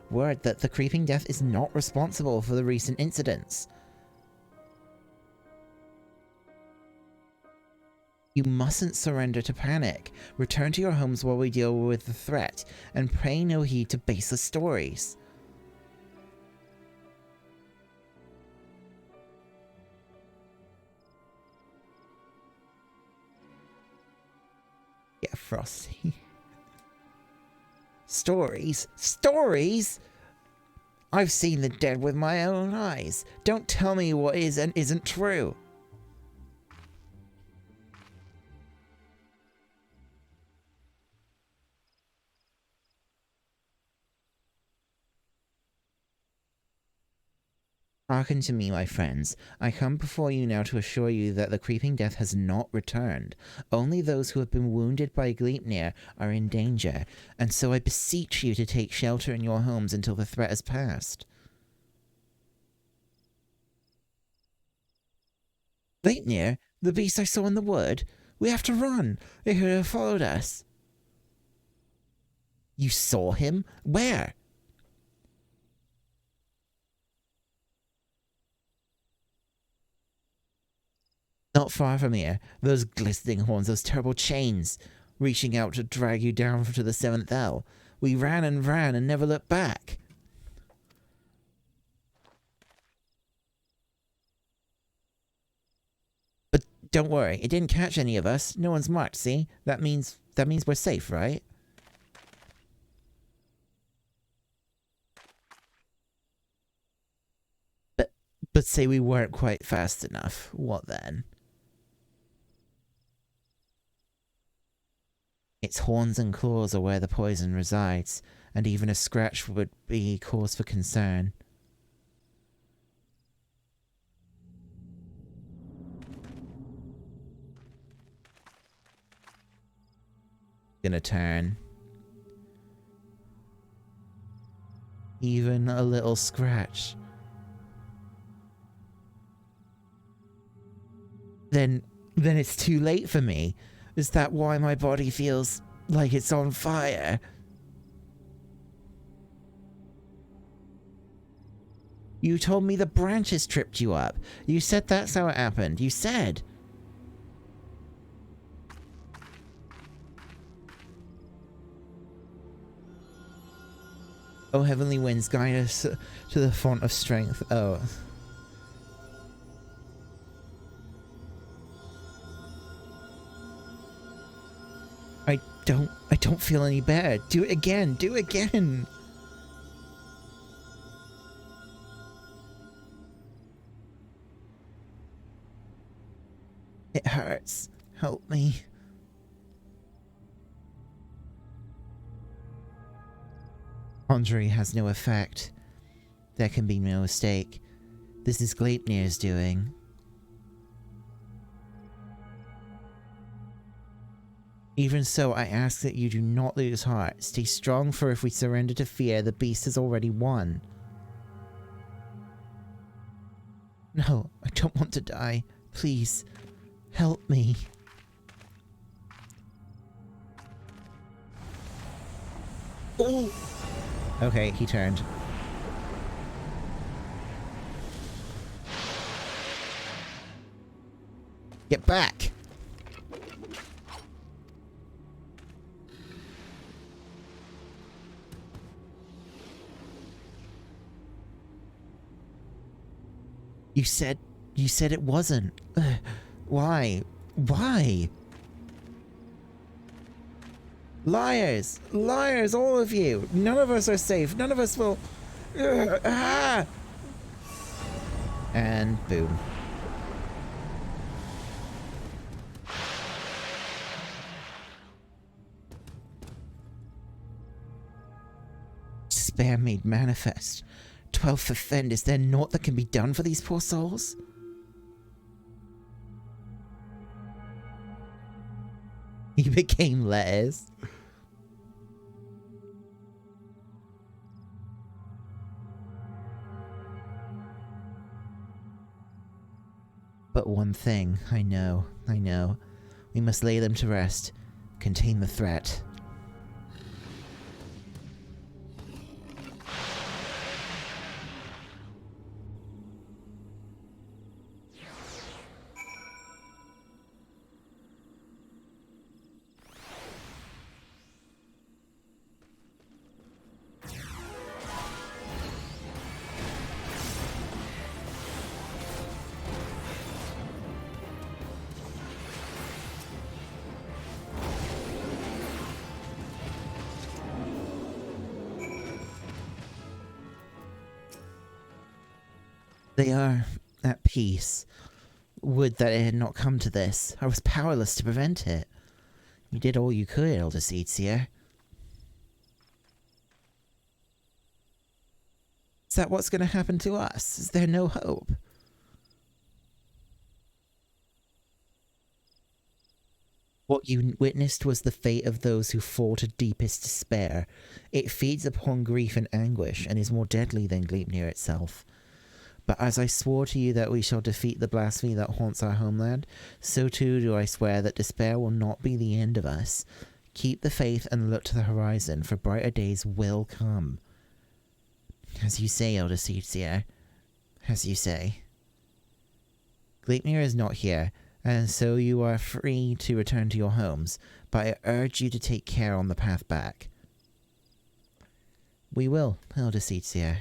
word that the creeping death is not responsible for the recent incidents. You mustn't surrender to panic. Return to your homes while we deal with the threat, and pay no heed to baseless stories. Yeah, Frosty. Stories? Stories? I've seen the dead with my own eyes. Don't tell me what is and isn't true. Hearken to me, my friends. I come before you now to assure you that the creeping death has not returned. Only those who have been wounded by Gleipnir are in danger, and so I beseech you to take shelter in your homes until the threat has passed. Gleipnir? The beast I saw in the wood? We have to run! They could have followed us. You saw him? Where? Not far from here. Those glistening horns, those terrible chains, reaching out to drag you down to the 7th L. We ran and ran and never looked back. But don't worry, it didn't catch any of us. No one's marked, see? That means we're safe, right? But say we weren't quite fast enough. What then? Its horns and claws are where the poison resides, and even a scratch would be cause for concern. Gonna turn. Even a little scratch. Then it's too late for me. Is that why my body feels like it's on fire? You told me the branches tripped you up. You said that's how it happened. You said. Oh, heavenly winds, guide us to the font of strength. Oh. I don't feel any better. Do it again. Do it again. It hurts. Help me. Conjuring has no effect. There can be no mistake. This is Gleipnir's doing. Even so, I ask that you do not lose heart. Stay strong, for if we surrender to fear, the beast has already won. No, I don't want to die. Please, help me. Oh! Okay, he turned. Get back! You said it wasn't. Why? Why? Liars! Liars, all of you! None of us are safe. None of us will... Ah! And boom. despair made manifest. 12th offend, is there naught that can be done for these poor souls? He became letters. But one thing, I know. We must lay them to rest. Contain the threat. They are at peace. Would that it had not come to this. I was powerless to prevent it. You did all you could, Elder Seedseer. Is that what's going to happen to us? Is there no hope? What you witnessed was the fate of those who fall to deepest despair. It feeds upon grief and anguish, and is more deadly than Gleipnir itself. But as I swore to you that we shall defeat the blasphemy that haunts our homeland, so too do I swear that despair will not be the end of us. Keep the faith and look to the horizon, for brighter days will come. As you say, Elder Seedseer. As you say. Gleipnir is not here, and so you are free to return to your homes, but I urge you to take care on the path back. We will, Elder Seedseer.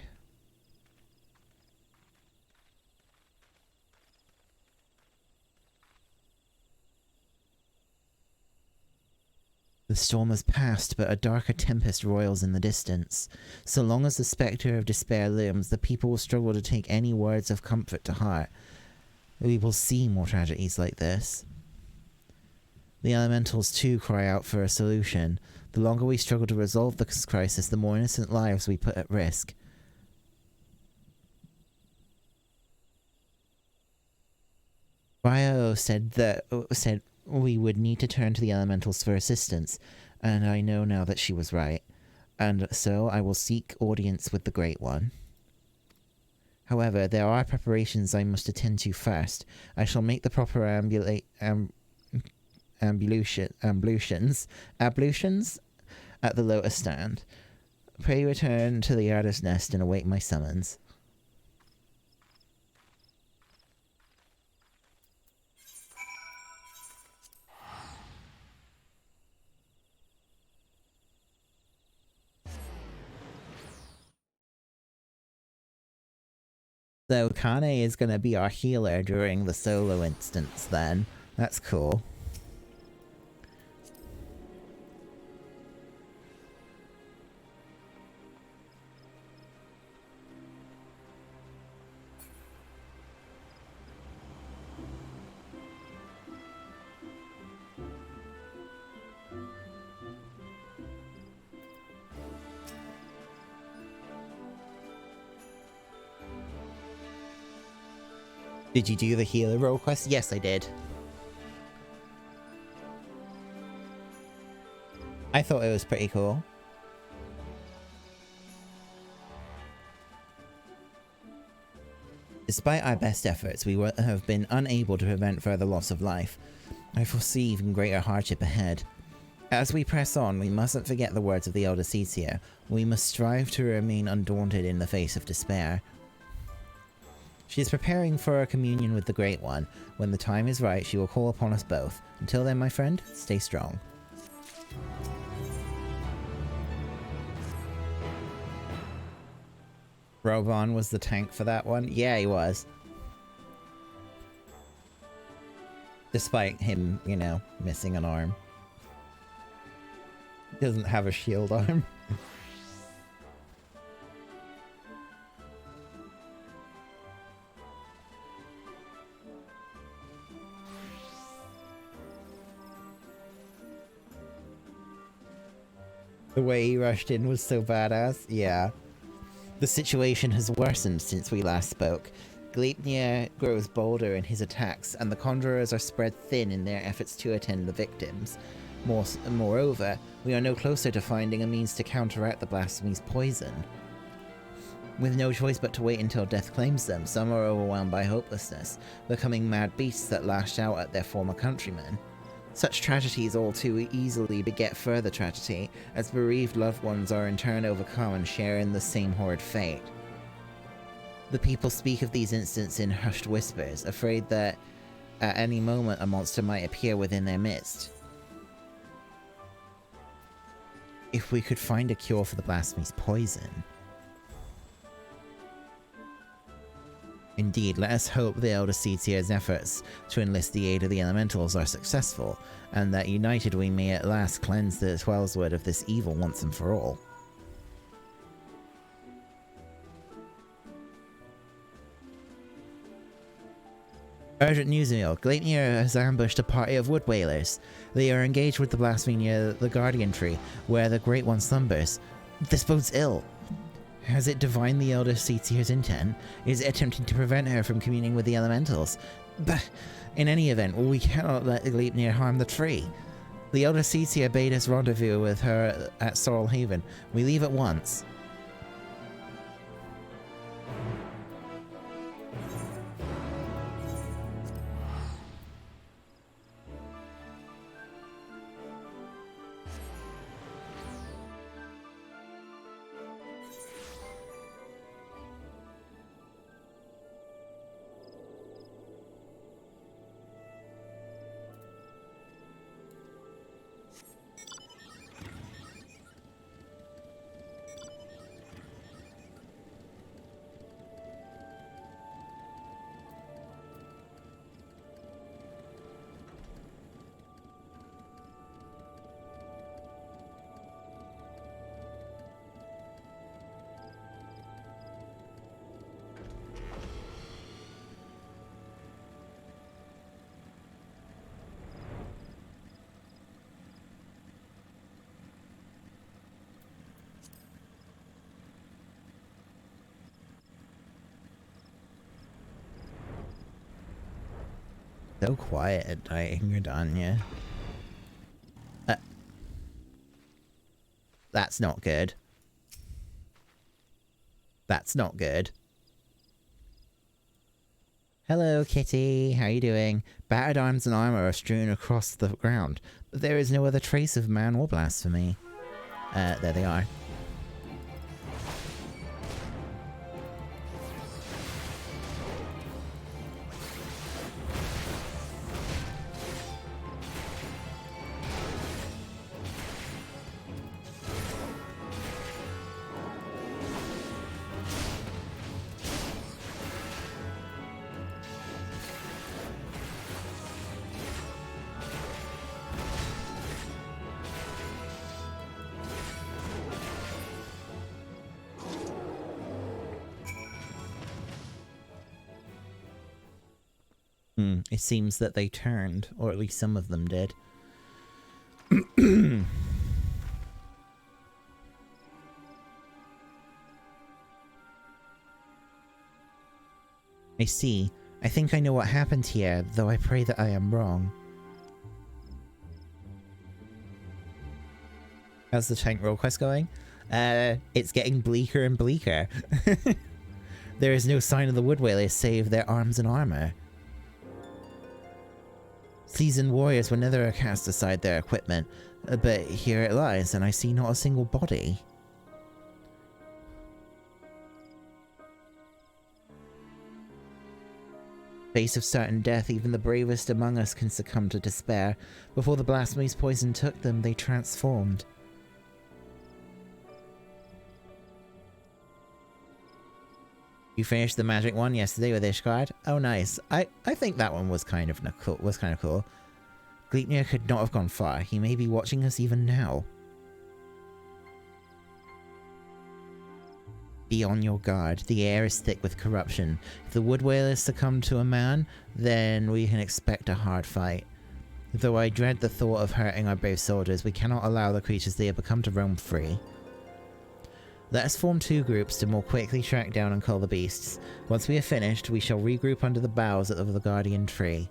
The storm has passed, but a darker tempest roils in the distance. So long as the spectre of despair looms, the people will struggle to take any words of comfort to heart. We will see more tragedies like this. The elementals too cry out for a solution. The longer we struggle to resolve this crisis, the more innocent lives we put at risk. Bio said we would need to turn to the elementals for assistance, and I know now that she was right, and so I will seek audience with the Great One. However, there are preparations I must attend to first. I shall make the proper ablutions at the Lotus Stand. Pray return to the Artist's Nest and await my summons. So Kane is going to be our healer during the solo instance then. That's cool. Did you do the healer role quest? Yes, I did. I thought it was pretty cool. Despite our best efforts, we have been unable to prevent further loss of life. I foresee even greater hardship ahead. As we press on, we mustn't forget the words of the Elder Seedseer. We must strive to remain undaunted in the face of despair. She is preparing for a communion with the Great One. When the time is right, she will call upon us both. Until then, my friend, stay strong. Roban was the tank for that one? Yeah, he was. Despite him, you know, missing an arm. He doesn't have a shield arm. The way he rushed in was so badass. Yeah. The situation has worsened since we last spoke. Gleipnir grows bolder in his attacks, and the Conjurers are spread thin in their efforts to attend the victims. Moreover, we are no closer to finding a means to counteract the blasphemy's poison. With no choice but to wait until death claims them, some are overwhelmed by hopelessness, becoming mad beasts that lash out at their former countrymen. Such tragedies all too easily beget further tragedy, as bereaved loved ones are in turn overcome and share in the same horrid fate. The people speak of these incidents in hushed whispers, afraid that at any moment a monster might appear within their midst. If we could find a cure for the blasphemy's poison... Indeed, let us hope the Elder Seedseer's efforts to enlist the aid of the elementals are successful, and that united we may at last cleanse the Twellswood of this evil once and for all. Urgent news mail. Gleipnir has ambushed a party of wood whalers. They are engaged with the blasphemy near the Guardian Tree, where the Great One slumbers. This bodes ill. Has it divined the Elder Seedseer's intent? Is it attempting to prevent her from communing with the elementals? But in any event, we cannot let Gleipnir harm the tree. The Elder Seedseer bade us rendezvous with her at Sorrel Haven. We leave at once. So quiet at night, Ingridania. That's not good. That's not good. Hello, Kitty. How you doing? Battered arms and armor are strewn across the ground, but there is no other trace of man or blasphemy. There they are. It seems that they turned, or at least some of them did. I see. I think I know what happened here, though I pray that I am wrong. How's the tank roll quest going? It's getting bleaker and bleaker. There is no sign of the wood whalers save their arms and armor. Seasoned warriors will never cast aside their equipment, but here it lies, and I see not a single body. Face of certain death, even the bravest among us can succumb to despair. Before the blasphemy's poison took them, they transformed. You finished the magic one yesterday with Ishgard? Oh, nice. I think that one was kind of cool. Gleipnir could not have gone far. He may be watching us even now. Be on your guard. The air is thick with corruption. If the wood whalers succumb to a man, then we can expect a hard fight. Though I dread the thought of hurting our brave soldiers, we cannot allow the creatures they have become to roam free. Let us form 2 groups to more quickly track down and cull the beasts. Once we are finished, we shall regroup under the boughs of the guardian tree.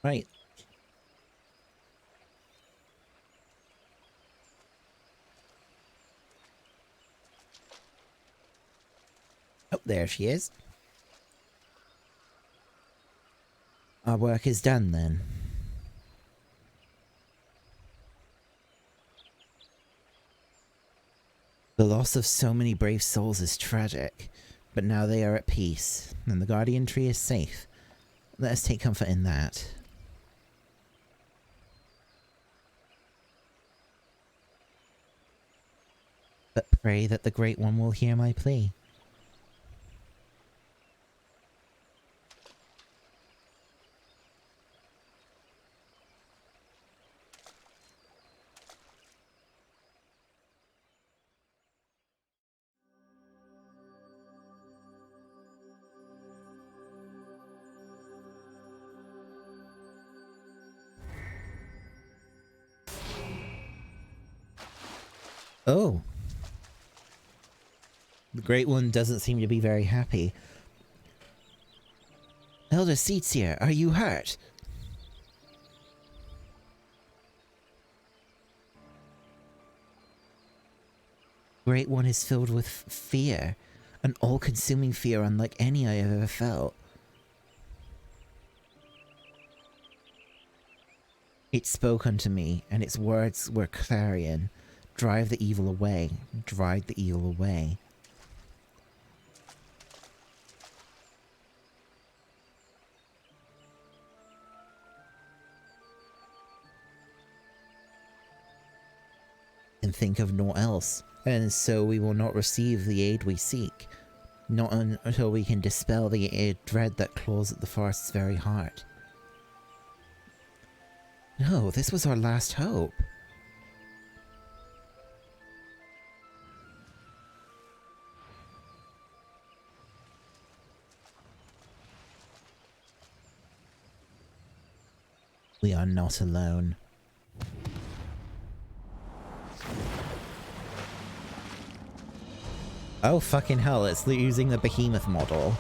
Right. Oh, there she is. Our work is done then. The loss of so many brave souls is tragic, but now they are at peace, and the guardian tree is safe. Let us take comfort in that. But pray that the Great One will hear my plea. Oh. The Great One doesn't seem to be very happy. Elder Seetsia, are you hurt? Great One is filled with fear. An all-consuming fear unlike any I have ever felt. It spoke unto me, and its words were clarion. Drive the evil away. Drive the evil away. And think of naught else, and so we will not receive the aid we seek, not until we can dispel the dread that claws at the forest's very heart. No, this was our last hope. We are not alone. Oh fucking hell, it's using the behemoth model.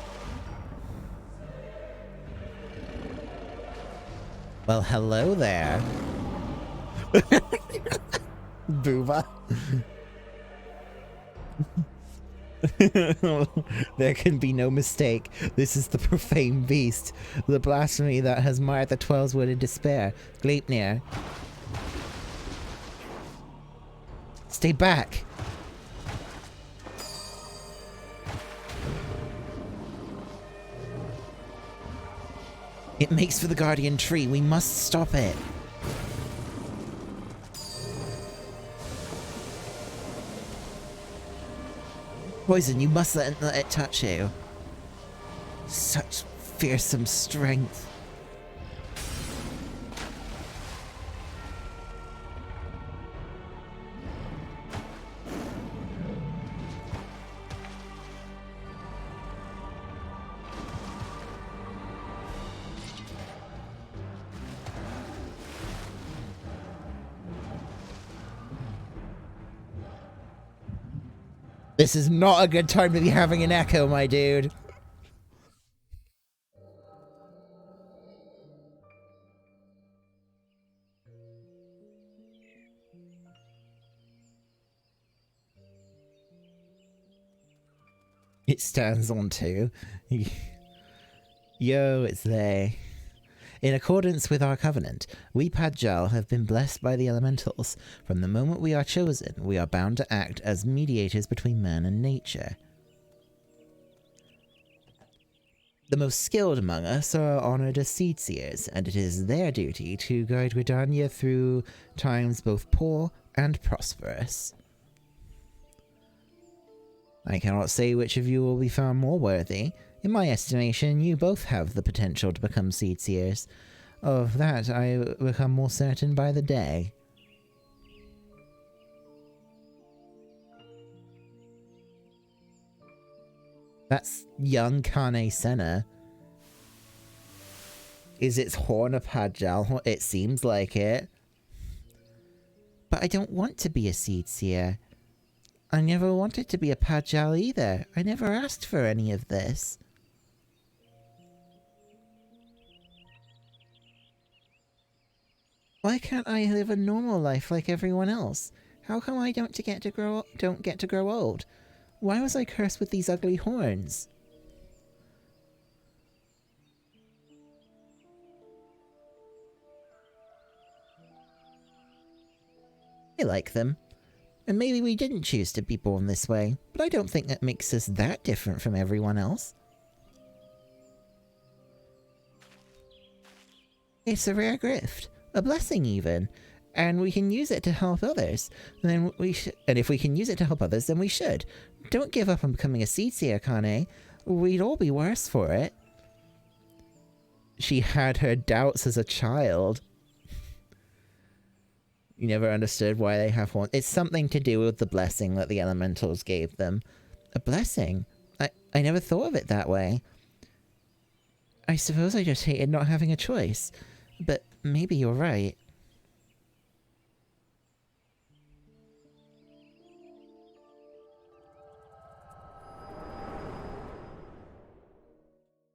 Well, hello there. Booba. There can be no mistake. This is the profane beast. The blasphemy that has marred the 12's wood in despair. Gleipnir. Stay back. It makes for the guardian tree. We must stop it. Poison, you must let it touch you. Such fearsome strength. This is not a good time to be having an echo, my dude. It stands on two. Yo, it's they. In accordance with our covenant, we Padjal have been blessed by the elementals. From the moment we are chosen, we are bound to act as mediators between man and nature. The most skilled among us are honoured as seed seers, and it is their duty to guide Gridania through times both poor and prosperous. I cannot say which of you will be found more worthy. In my estimation, you both have the potential to become seed seers. Of that, I become more certain by the day. That's young Kane Senna. Is its horn a Padjal? It seems like it. But I don't want to be a seed seer. I never wanted to be a Padjal either. I never asked for any of this. Why can't I live a normal life like everyone else? How come I don't get to grow old? Why was I cursed with these ugly horns? I like them. And maybe we didn't choose to be born this way, but I don't think that makes us that different from everyone else. It's a rare gift. A blessing even, and we can use it to help others. And if we can use it to help others, then we should. Don't give up on becoming a seed seer, Kane. We'd all be worse for it. She had her doubts as a child. You never understood why they have one. It's something to do with the blessing that the elementals gave them. A blessing? I never thought of it that way. I suppose I just hated not having a choice. But maybe you're right.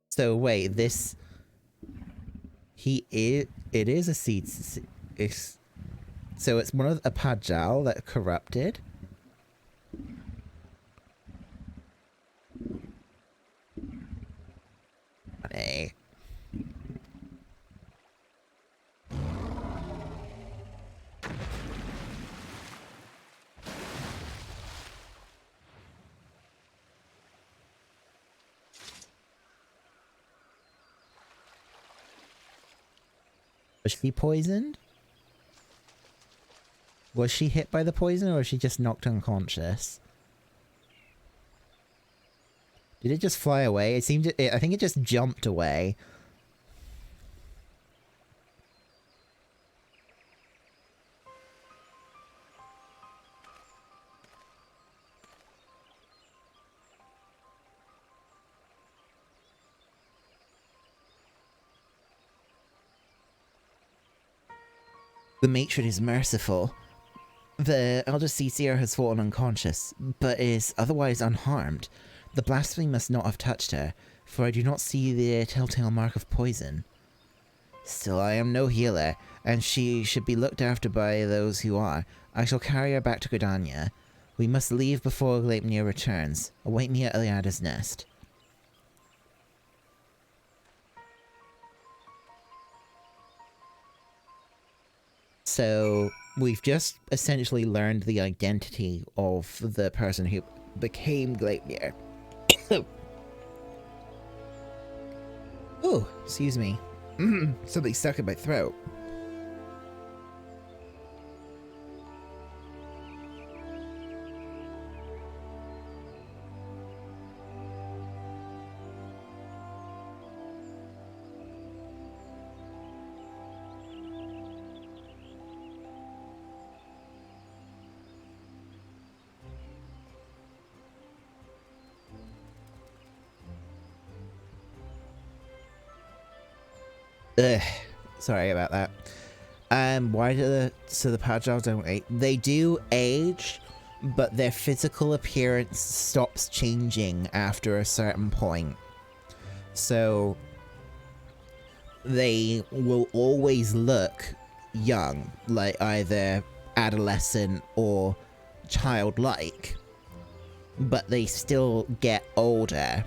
So wait, this... It is a seed... So it's one of a Padjal that corrupted? Hey. Was she poisoned? Was she hit by the poison, or was she just knocked unconscious? Did it just fly away? It seemed I think it just jumped away. The matron is merciful. The elder seer has fallen unconscious, but is otherwise unharmed. The blasphemy must not have touched her, for I do not see the telltale mark of poison. Still, I am no healer, and she should be looked after by those who are. I shall carry her back to Gridania. We must leave before Gleipnir returns. Await me at Iliada's Nest. So, we've just essentially learned the identity of the person who became Gleipnir. Oh, excuse me. Something stuck in my throat. Ugh, sorry about that. Why do the Padjals don't age? They do age, but their physical appearance stops changing after a certain point. So they will always look young, like either adolescent or childlike, but they still get older.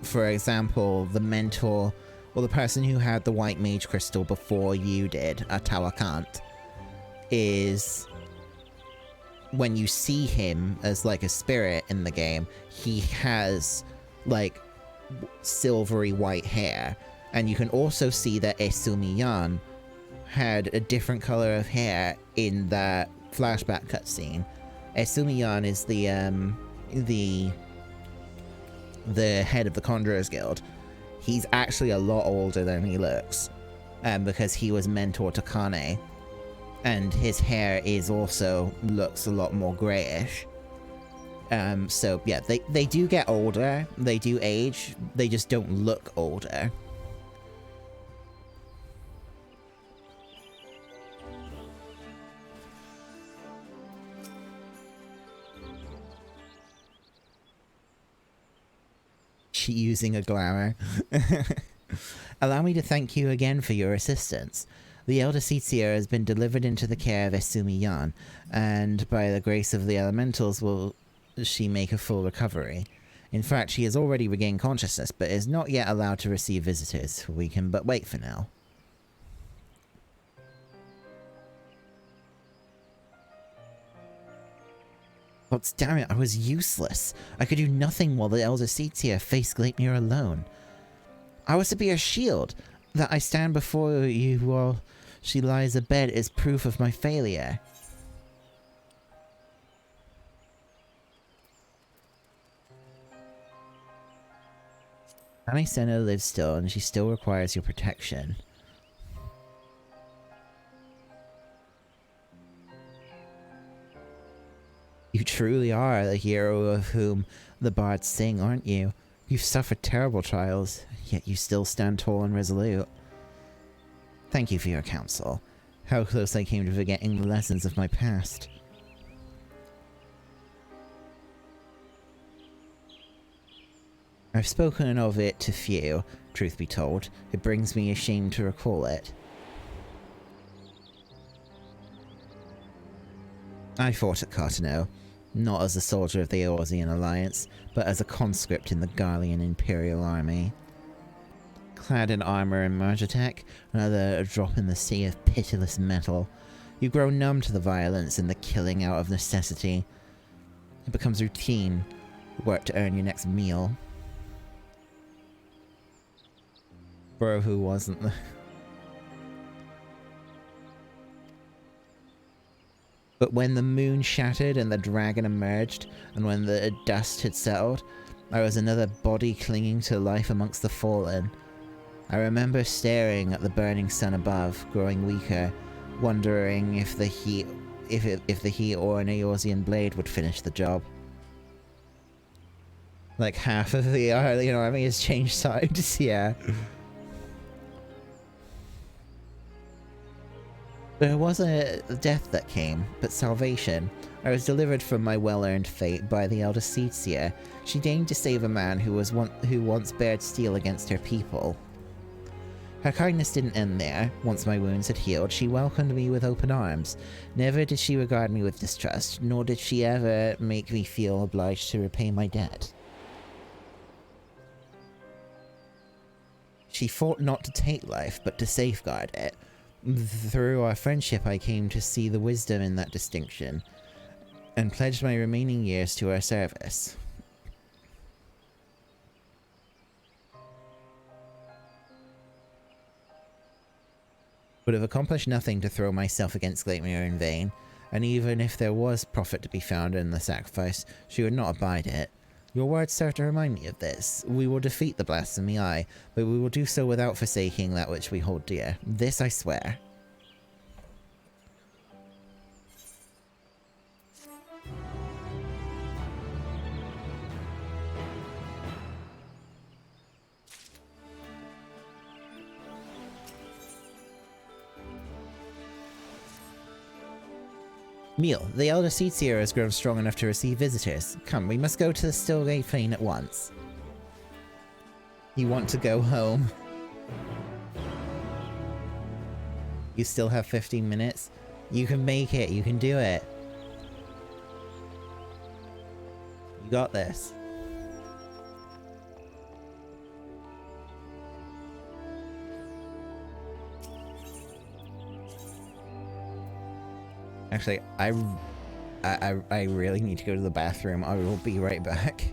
For example, the mentor, well, the person who had the white mage crystal before you did, Tawakant, is, when you see him as like a spirit in the game, he has like silvery white hair. And you can also see that Esumiyan had a different color of hair in that flashback cutscene. Esumiyan is the head of the Conjurers Guild. He's actually a lot older than he looks, because he was mentor to Kane, and his hair is also looks a lot more grayish. So yeah, they do get older, they do age, they just don't look older. Using a glamour. Allow me to thank you again for your assistance. The elder Seatsier has been delivered into the care of Esumiyan, and by the grace of the elementals will she make a full recovery. In fact, she has already regained consciousness, but is not yet allowed to receive visitors. We can but wait for now. But damn it, I was useless. I could do nothing while the elder Seatsier faced Gleipnir alone. I was to be her shield. That I stand before you while she lies abed is proof of my failure. Anisena lives still, and she still requires your protection. You truly are the hero of whom the bards sing, aren't you? You've suffered terrible trials, yet you still stand tall and resolute. Thank you for your counsel. How close I came to forgetting the lessons of my past. I've spoken of it to few, truth be told. It brings me a shame to recall it. I fought at Cartano, not as a soldier of the Eorzean Alliance, but as a conscript in the Garlean Imperial Army. Clad in armor and Margitech, another drop in the sea of pitiless metal, you grow numb to the violence and the killing out of necessity. It becomes routine, work to earn your next meal. Bro, who wasn't the... But when the moon shattered and the dragon emerged, and when the dust had settled, I was another body clinging to life amongst the fallen. I remember staring at the burning sun above, growing weaker, wondering if the heat or an Eorzean blade would finish the job. Like half of the army has changed sides, yeah. There wasn't a death that came, but salvation. I was delivered from my well-earned fate by the elder Seatsier. She deigned to save a man who once bared steel against her people. Her kindness didn't end there. Once my wounds had healed, she welcomed me with open arms. Never did she regard me with distrust, nor did she ever make me feel obliged to repay my debt. She fought not to take life, but to safeguard it. Through our friendship, I came to see the wisdom in that distinction, and pledged my remaining years to her service. Would have accomplished nothing to throw myself against Gleipnir in vain, and even if there was profit to be found in the sacrifice, she would not abide it. Your words serve to remind me of this. We will defeat the blasphemy, aye, but we will do so without forsaking that which we hold dear. This I swear. Meal, the elder Seatsier has grown strong enough to receive visitors. Come, we must go to the Stillgate Plain at once. You want to go home? You still have 15 minutes? You can make it, you can do it. You got this. Actually, I really need to go to the bathroom. I will be right back.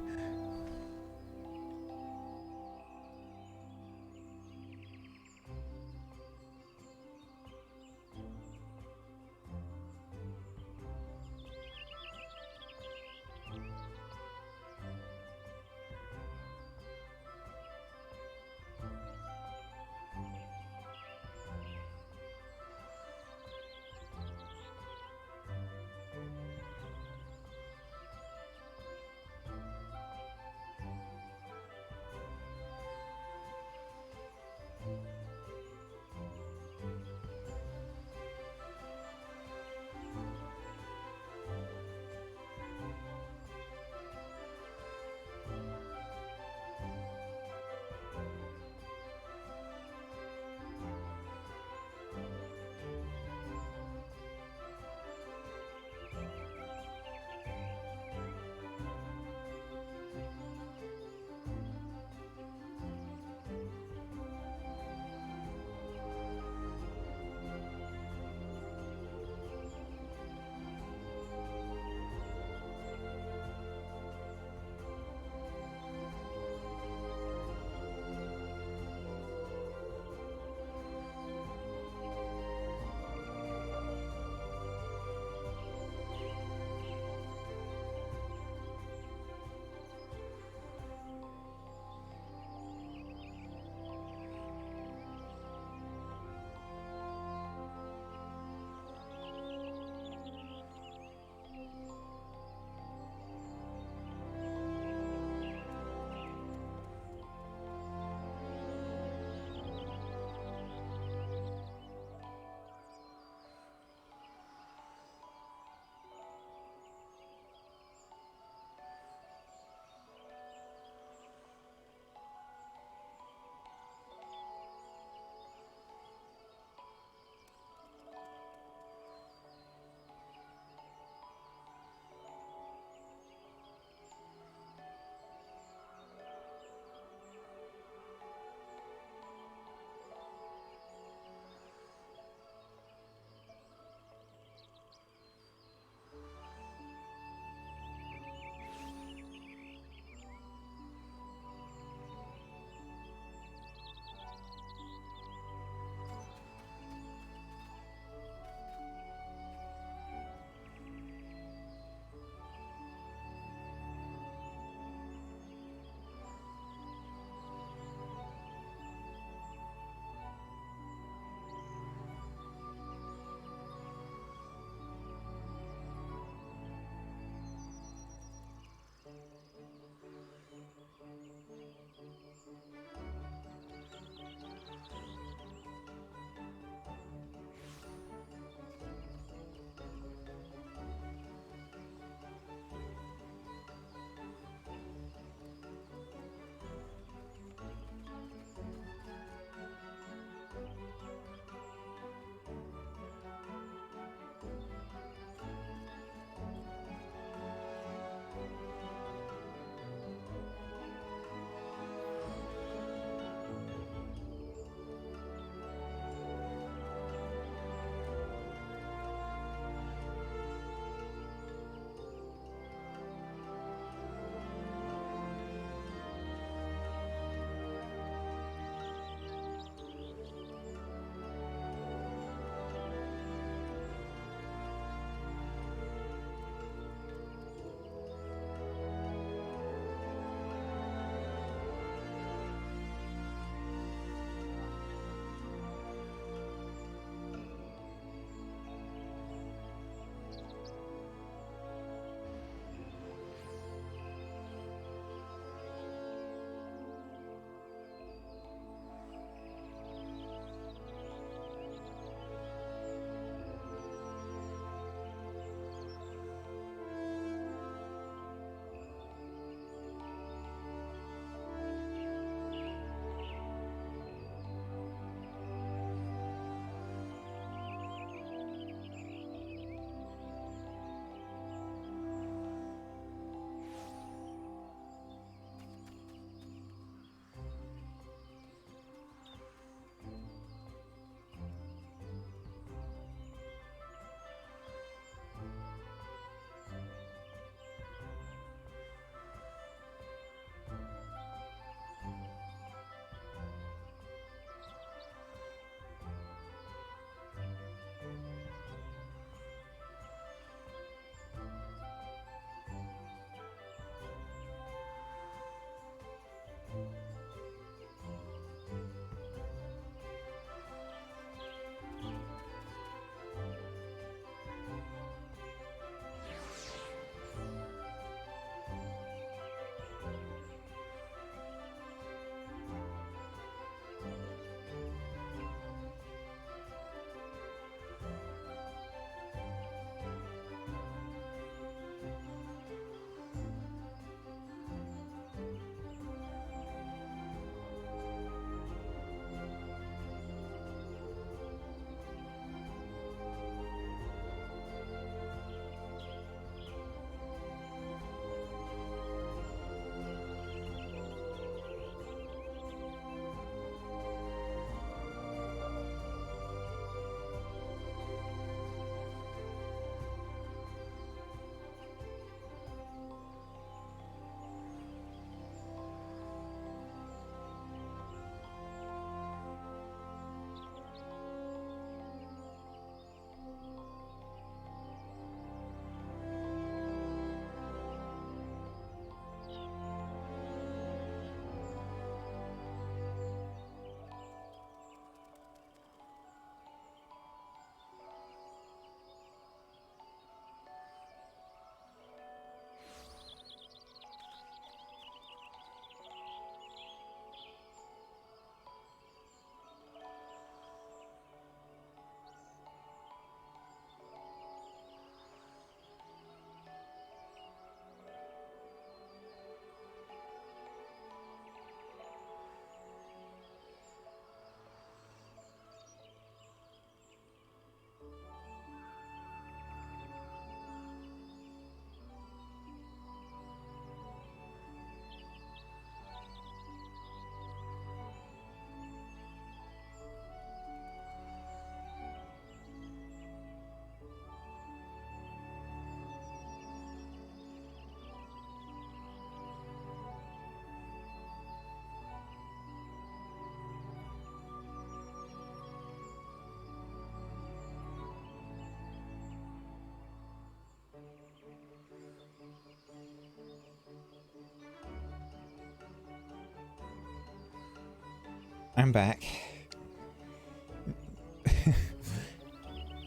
I'm back.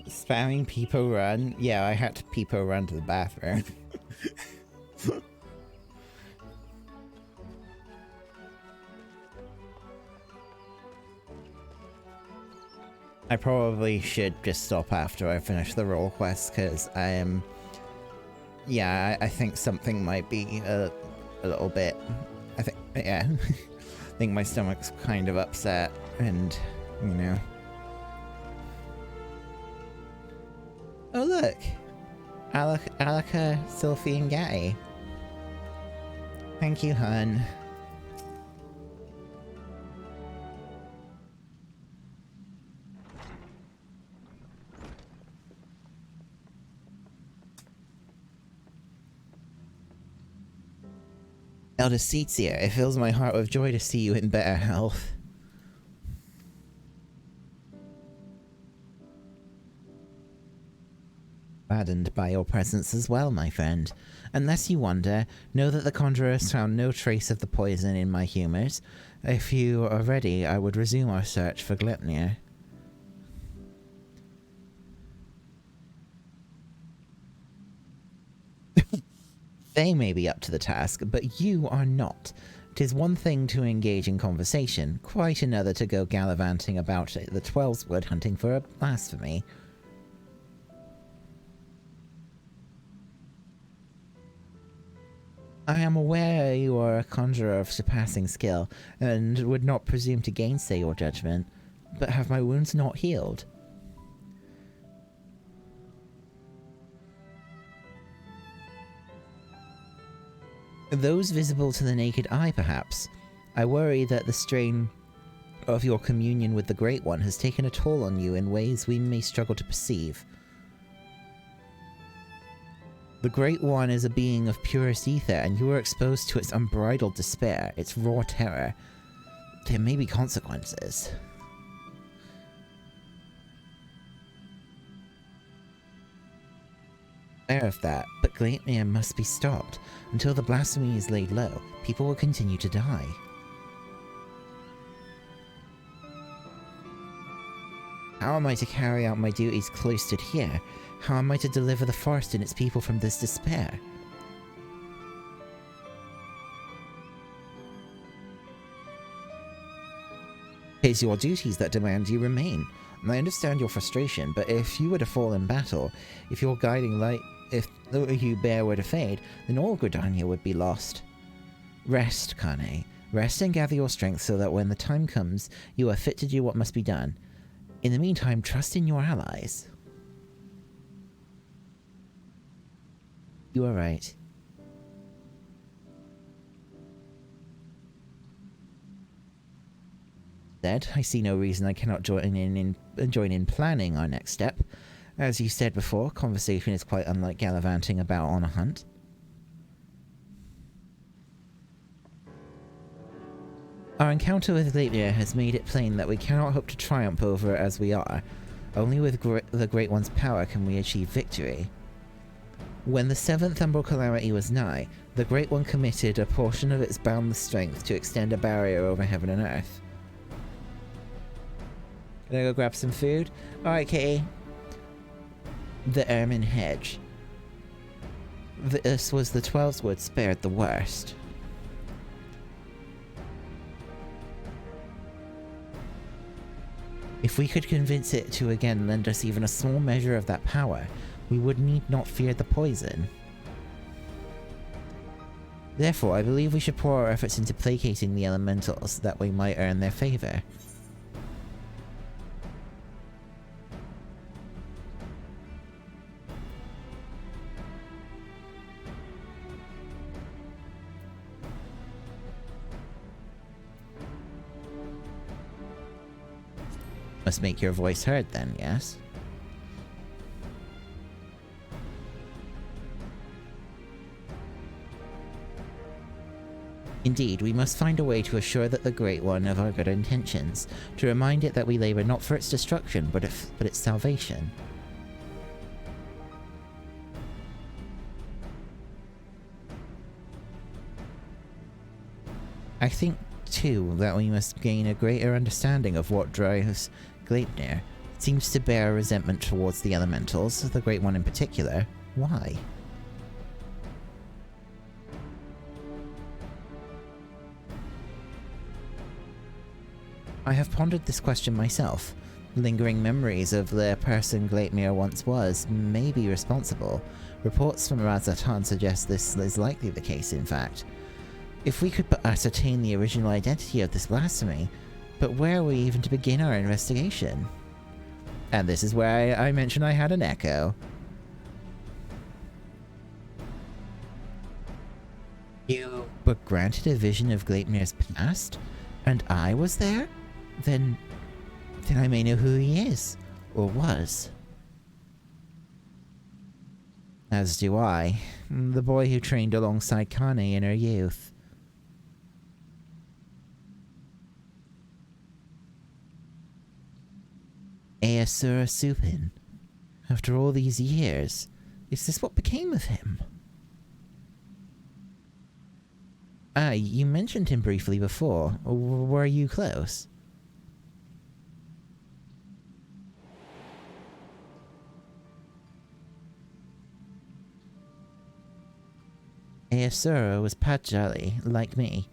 Spamming peepo run? Yeah, I had to peepo run to the bathroom. I probably should just stop after I finish the role quest, because I am... Yeah, I think something might be a little bit... I think, yeah. I think my stomach's kind of upset, and, you know... Oh look! Alaka, Sylphie, and Gatty. Thank you, hun. Elder Seetsia, it fills my heart with joy to see you in better health. Saddened by your presence as well, my friend. Unless you wonder, know that the Conjurers found no trace of the poison in my humours. If you are ready, I would resume our search for Gleipnir. They may be up to the task, but you are not. 'Tis one thing to engage in conversation, quite another to go gallivanting about the Twelveswood hunting for a blasphemy. I am aware you are a conjurer of surpassing skill, and would not presume to gainsay your judgment, but have my wounds not healed? Those visible to the naked eye, perhaps. I worry that the strain of your communion with the Great One has taken a toll on you in ways we may struggle to perceive. The Great One is a being of purest ether, and you are exposed to its unbridled despair, its raw terror. There may be consequences. Aware of that, but Gleipnir must be stopped. Until the blasphemy is laid low, people will continue to die. How am I to carry out my duties cloistered here? How am I to deliver the forest and its people from this despair? It is your duties that demand you remain. I understand your frustration, but if you were to fall in battle, if your guiding light, if you bear were to fade, then all Gridania would be lost. Rest, Kane. Rest and gather your strength so that when the time comes, you are fit to do what must be done. In the meantime, trust in your allies. You are right. Instead, I see no reason I cannot join in planning our next step. As you said before, conversation is quite unlike gallivanting about on a hunt. Our encounter with Gleipnir has made it plain that we cannot hope to triumph over it as we are. Only with the Great One's power can we achieve victory. When the 7th Umbral Calamity was nigh, the Great One committed a portion of its boundless strength to extend a barrier over heaven and earth. Can I go grab some food? Alright, Kitty. The Ermine Hedge. This was the Twelveswood spared the worst. If we could convince it to again lend us even a small measure of that power, we would need not fear the poison. Therefore, I believe we should pour our efforts into placating the elementals, that we might earn their favor. Must make your voice heard then, yes? Indeed, we must find a way to assure that the Great One of our good intentions, to remind it that we labor not for its destruction, but its salvation. I think too, that we must gain a greater understanding of what drives Gleipnir. It seems to bear resentment towards the elementals, the Great One in particular. Why? I have pondered this question myself. Lingering memories of the person Gleipnir once was may be responsible. Reports from Razatan suggest this is likely the case, in fact. If we could but ascertain the original identity of this blasphemy, but where are we even to begin our investigation? And this is where I mentioned I had an echo. You were granted a vision of Gleipnir's past? And I was there? Then I may know who he is, or was. As do I, the boy who trained alongside Kane in her youth. Aesura Supin. After all these years, is this what became of him? You mentioned him briefly before. Were you close? Aesura was Padjali, like me,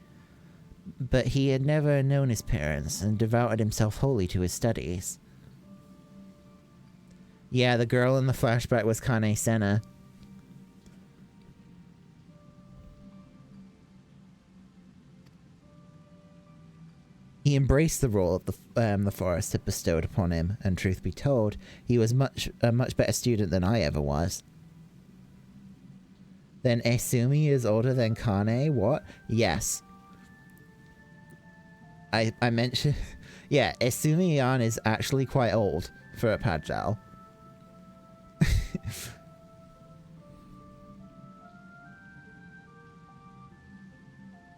but he had never known his parents and devoted himself wholly to his studies. Yeah, the girl in the flashback was Kane Senna. He embraced the role of the forest had bestowed upon him, and truth be told, he was a much better student than I ever was. Then Esumi is older than Kane? What? Yes. I mentioned... Yeah, Esumi-yan is actually quite old for a Padjal.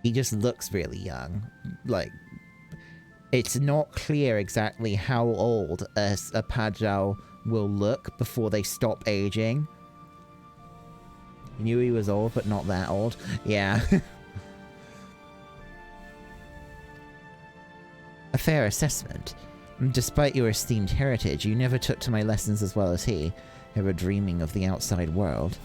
He just looks really young. Like, it's not clear exactly how old a Padjal will look before they stop aging. You knew he was old, but not that old. Yeah. A fair assessment. Despite your esteemed heritage, you never took to my lessons as well as he, ever dreaming of the outside world.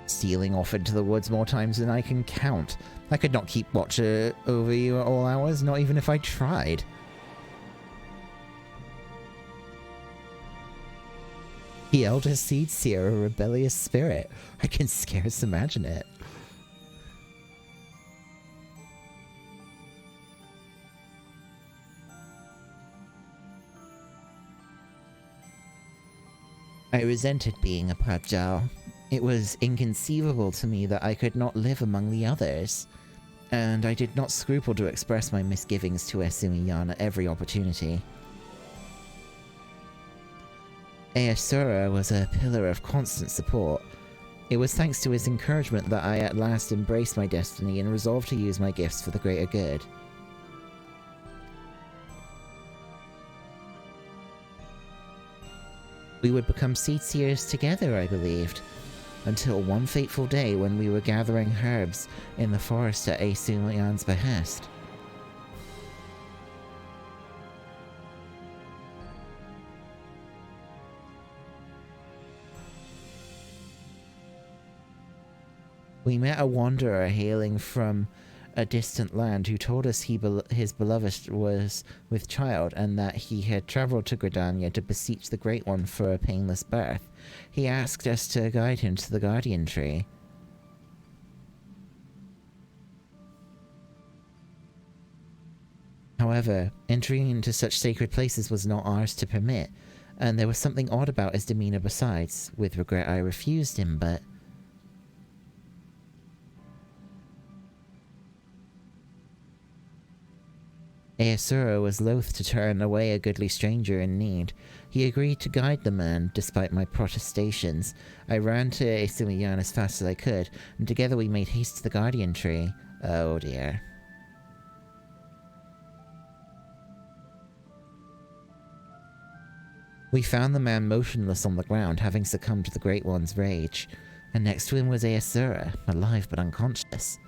Stealing off into the woods more times than I can count. I could not keep watch over you at all hours, not even if I tried. The elder seeds seer a rebellious spirit. I can scarce imagine it. I resented being a Padjal. It was inconceivable to me that I could not live among the others, and I did not scruple to express my misgivings to Esumi-yan at every opportunity. Aesura was a pillar of constant support. It was thanks to his encouragement that I at last embraced my destiny and resolved to use my gifts for the greater good. We would become seed seers together, I believed, until one fateful day when we were gathering herbs in the forest at Esumi-yan's behest. We met a wanderer hailing from a distant land who told us his beloved was with child and that he had travelled to Gridania to beseech the Great One for a painless birth. He asked us to guide him to the Guardian Tree. However, entering into such sacred places was not ours to permit, and there was something odd about his demeanour besides. With regret I refused him, but... Aesura was loath to turn away a goodly stranger in need. He agreed to guide the man, despite my protestations. I ran to Esumi-yan as fast as I could, and together we made haste to the Guardian Tree. Oh dear. We found the man motionless on the ground, having succumbed to the Great One's rage. And next to him was Aesura, alive but unconscious.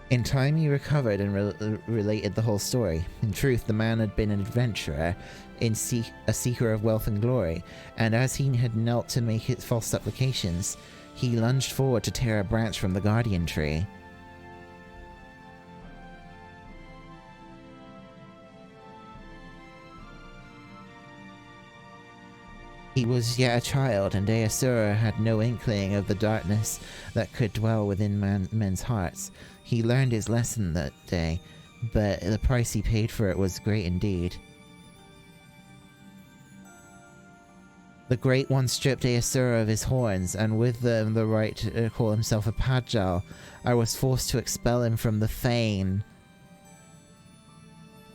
In time he recovered and related the whole story. In truth, the man had been an adventurer, a seeker of wealth and glory, and as he had knelt to make his false supplications, he lunged forward to tear a branch from the guardian tree. He was yet a child, and Aesura had no inkling of the darkness that could dwell within men's hearts. He learned his lesson that day, but the price he paid for it was great indeed. The Great One stripped Aesura of his horns, and with them the right to call himself a Padjal. I was forced to expel him from the Fane.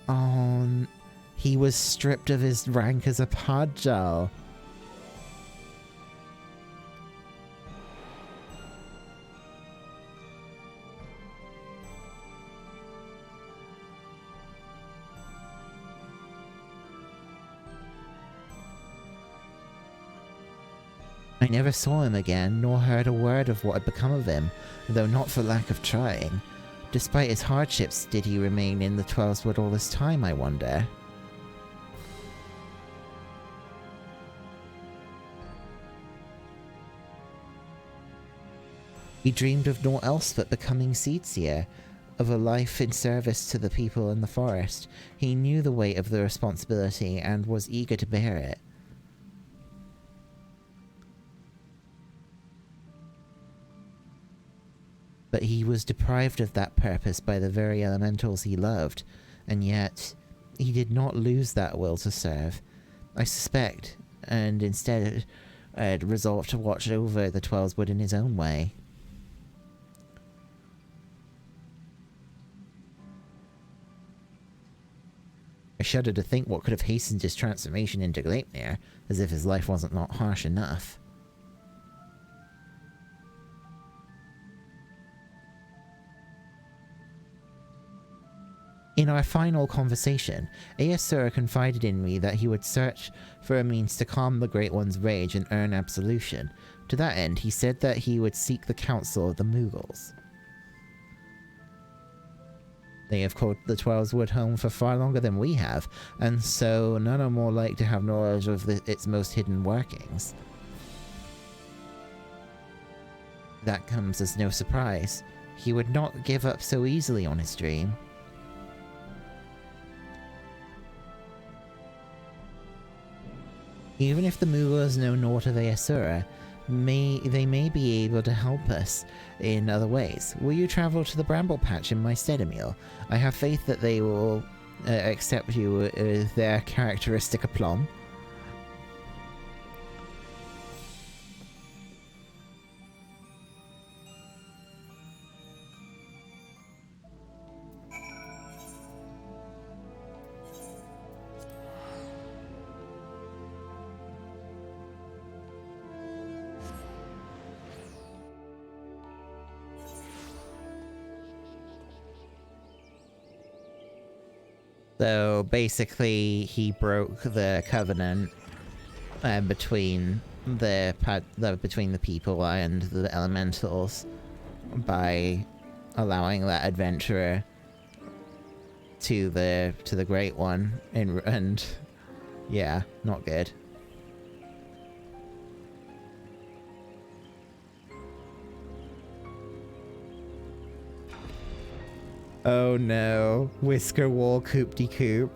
Oh, he was stripped of his rank as a Padjal. I never saw him again, nor heard a word of what had become of him, though not for lack of trying. Despite his hardships, did he remain in the Twelveswood all this time, I wonder? He dreamed of naught else but becoming Seedseer, of a life in service to the people in the forest. He knew the weight of the responsibility and was eager to bear it. But he was deprived of that purpose by the very elementals he loved, and yet he did not lose that will to serve, I suspect, and instead resolved to watch over the Twelveswood in his own way. I shudder to think what could have hastened his transformation into Gleipnir, as if his life wasn't not harsh enough. In our final conversation, Aesura confided in me that he would search for a means to calm the Great One's rage and earn absolution. To that end, he said that he would seek the counsel of the Mughals. They have called the Twelveswood home for far longer than we have, and so none are more like to have knowledge of its most hidden workings. That comes as no surprise. He would not give up so easily on his dream. Even if the Mughals know naught of Aesura, they may be able to help us in other ways. Will you travel to the Bramble Patch in my stead, Emil? I have faith that they will accept you with their characteristic aplomb. So basically, he broke the covenant between the people and the elementals by allowing that adventurer to the Great One, and yeah, not good. Oh no, Whisker Wall Coop-de-Coop.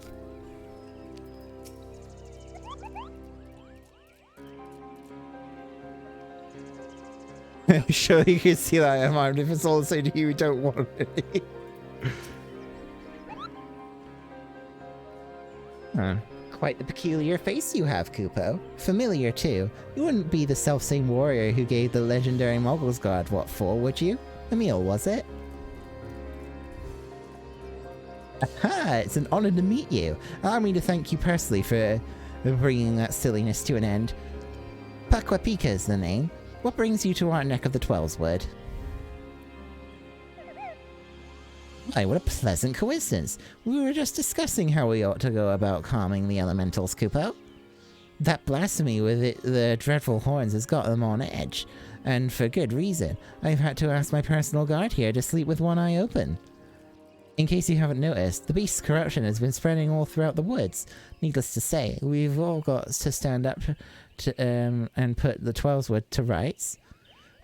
I'm sure you can see that in mind if it's also to you don't want it. Huh. Quite the peculiar face you have, Kupo. Familiar too. You wouldn't be the selfsame warrior who gave the legendary Moggles Guard what for, would you? Emil, was it? Aha! It's an honor to meet you. Allow me to thank you personally for bringing that silliness to an end. Paquapika is the name. What brings you to our neck of the Twelveswood? Why, what a pleasant coincidence. We were just discussing how we ought to go about calming the elementals, Kupo. That blasphemy with the dreadful horns has got them on edge, and for good reason. I've had to ask my personal guard here to sleep with one eye open. In case you haven't noticed, the beast's corruption has been spreading all throughout the woods. Needless to say, we've all got to stand up and put the Twelveswood to rights.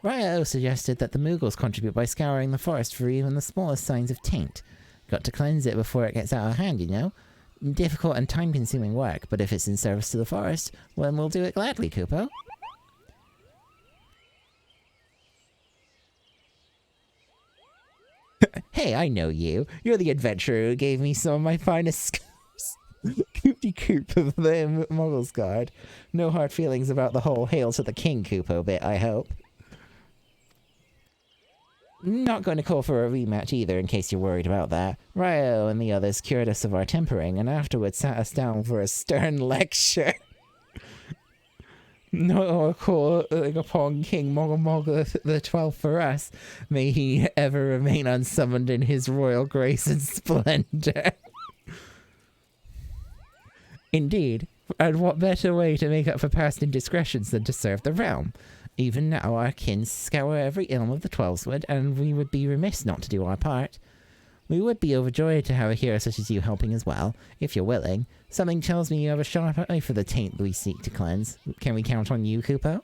Ryo suggested that the Moogles contribute by scouring the forest for even the smallest signs of taint. Got to cleanse it before it gets out of hand, you know? Difficult and time-consuming work, but if it's in service to the forest, well, we'll do it gladly, Kupo. Hey, I know you. You're the adventurer who gave me some of my finest scars. Coop-de-coop of the Muggle's Guard. No hard feelings about the whole Hail to the King Kupo bit, I hope. Not going to call for a rematch either, in case you're worried about that. Ryo and the others cured us of our tempering, and afterwards sat us down for a stern lecture. No call upon King Moggle the 12th for us. May he ever remain unsummoned in his royal grace and splendor. Indeed, and what better way to make up for past indiscretions than to serve the realm? Even now our kin scour every elm of the Twelveswood, and we would be remiss not to do our part. We would be overjoyed to have a hero such as you helping as well, if you're willing. Something tells me you have a sharp eye for the taint we seek to cleanse. Can we count on you, Kupo?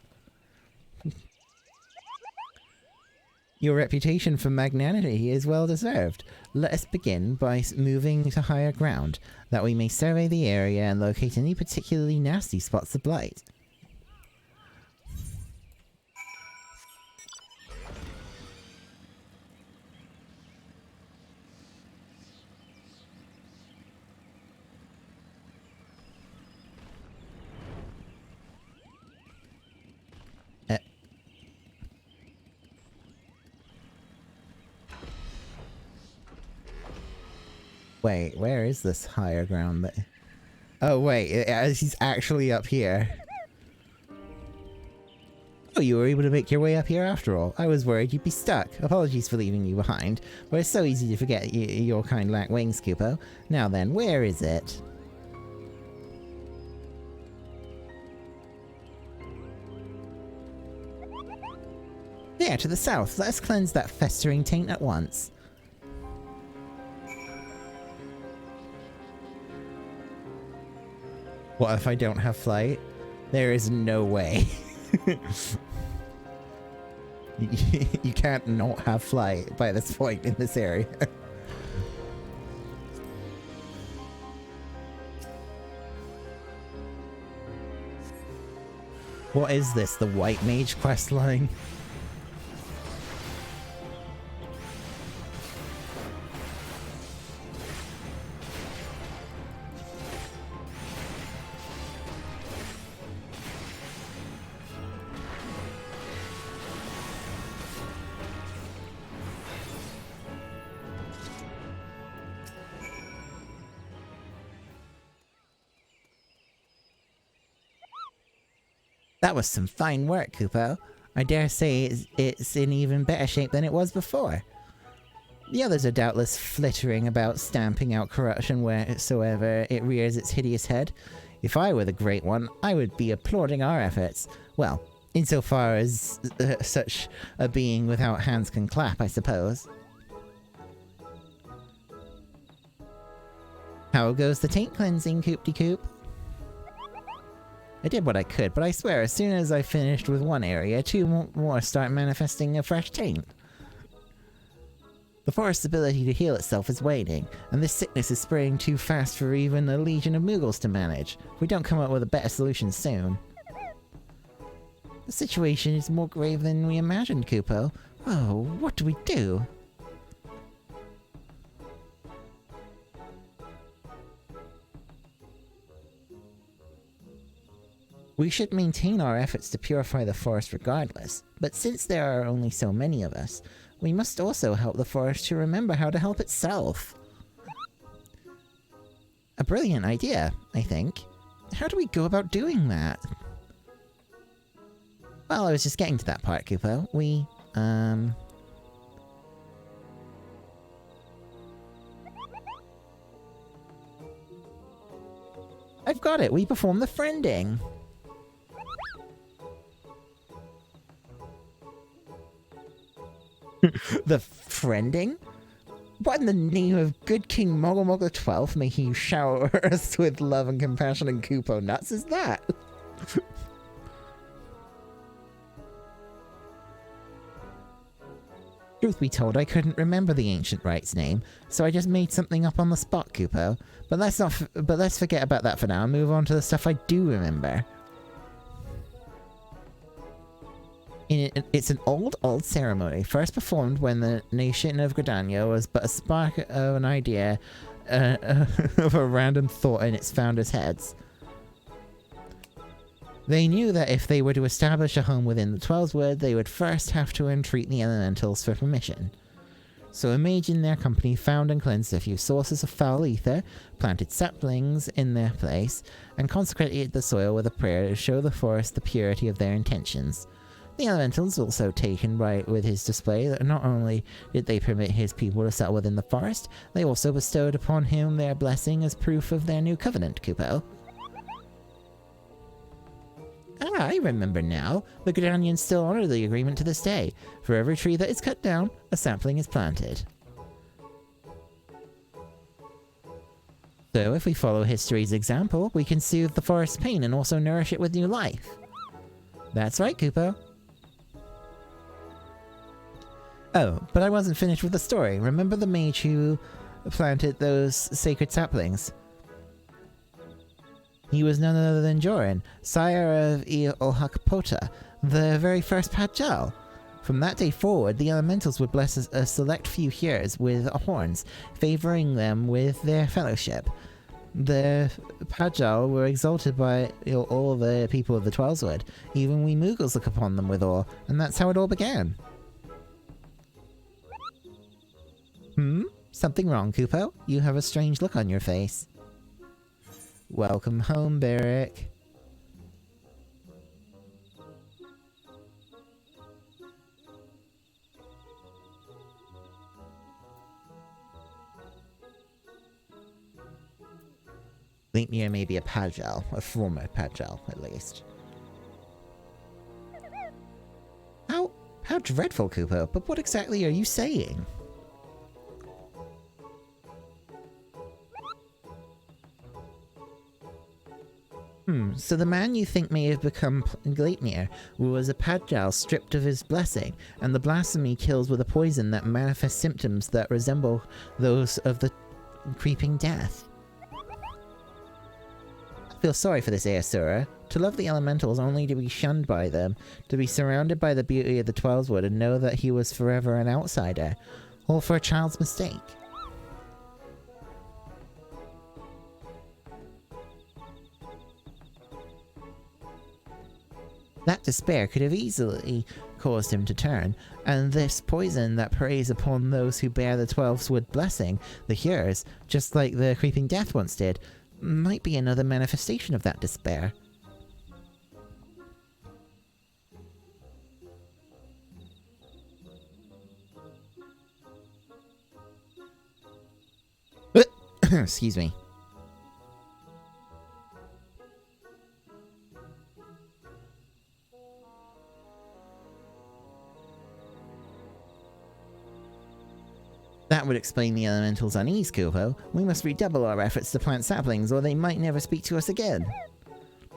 Your reputation for magnanimity is well deserved. Let us begin by moving to higher ground, that we may survey the area and locate any particularly nasty spots of blight. Wait, where is this higher ground that... Oh wait, he's actually up here. Oh, you were able to make your way up here after all. I was worried you'd be stuck. Apologies for leaving you behind, but it's so easy to forget your kind lack wings, Kupo. Now then, where is it? There, to the south. Let us cleanse that festering taint at once. What if I don't have flight? There is no way. You can't not have flight by this point in this area. What is this? The White Mage questline? That was some fine work, Kupo. I dare say it's in even better shape than it was before. The others are doubtless flittering about, stamping out corruption wheresoever it rears its hideous head. If I were the Great One, I would be applauding our efforts. Well, insofar as such a being without hands can clap, I suppose. How goes the taint cleansing, Coop-de-Coop? I did what I could, but I swear as soon as I finished with one area, two more start manifesting a fresh taint. The forest's ability to heal itself is waning, and this sickness is spreading too fast for even a legion of Moogles to manage, if we don't come up with a better solution soon. The situation is more grave than we imagined, Kupo. Oh, what do we do? We should maintain our efforts to purify the forest regardless, but since there are only so many of us, we must also help the forest to remember how to help itself. A brilliant idea, I think. How do we go about doing that? Well, I was just getting to that part, got it! We performed the friending! The friending? What in the name of good King Moggle Moggle 12 making you shower us with love and compassion and Kupo nuts is that? Truth be told, I couldn't remember the ancient rite's name, so I just made something up on the spot, Kupo. But let's forget about that for now and move on to the stuff I do remember. It's an old ceremony, first performed when the nation of Gridania was but a spark of an idea of a random thought in its founders' heads. They knew that if they were to establish a home within the Twelveswood, they would first have to entreat the elementals for permission. So a mage in their company found and cleansed a few sources of foul ether, planted saplings in their place, and consecrated the soil with a prayer to show the forest the purity of their intentions. The elementals also taken right with his display that not only did they permit his people to settle within the forest, they also bestowed upon him their blessing as proof of their new covenant, Kupo. Ah, I remember now. The Gridanians still honor the agreement to this day. For every tree that is cut down, a sapling is planted. So if we follow history's example, we can soothe the forest's pain and also nourish it with new life. That's right, Kupo. Oh, but I wasn't finished with the story. Remember the mage who planted those sacred saplings? He was none other than Joran, sire of Olhakpota, the very first Pajal. From that day forward, the elementals would bless a select few heroes with horns, favoring them with their fellowship. The Pajal were exalted by all the people of the Twelveswood. Even we Moogles look upon them with awe, and that's how it all began. Something wrong, Kupo? You have a strange look on your face. Welcome home, Barrick. Leapnir may be a Pajal, a former Pajal, at least. How dreadful, Kupo, but what exactly are you saying? So the man you think may have become Gleipnir was a Pajal stripped of his blessing, and the blasphemy kills with a poison that manifests symptoms that resemble those of the creeping death. I feel sorry for this Aesura. To love the elementals only to be shunned by them, to be surrounded by the beauty of the Twelveswood and know that he was forever an outsider, all for a child's mistake. That despair could have easily caused him to turn, and this poison that preys upon those who bear the Twelveswood blessing, the Hearers, just like the creeping death once did, might be another manifestation of that despair. Excuse me. That would explain the elemental's unease, Kupo. We must redouble our efforts to plant saplings, or they might never speak to us again.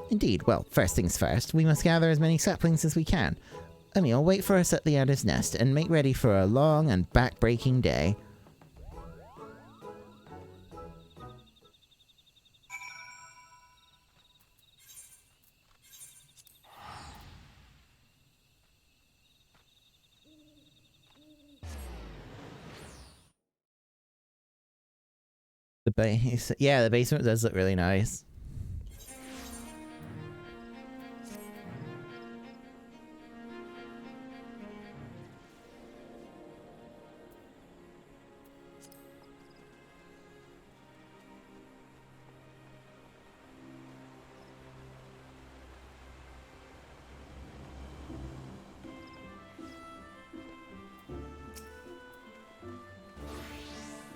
Indeed, well, first things first, we must gather as many saplings as we can. Emil, wait for us at the Adder's Nest, and make ready for a long and back-breaking day. The base, yeah, the basement does look really nice.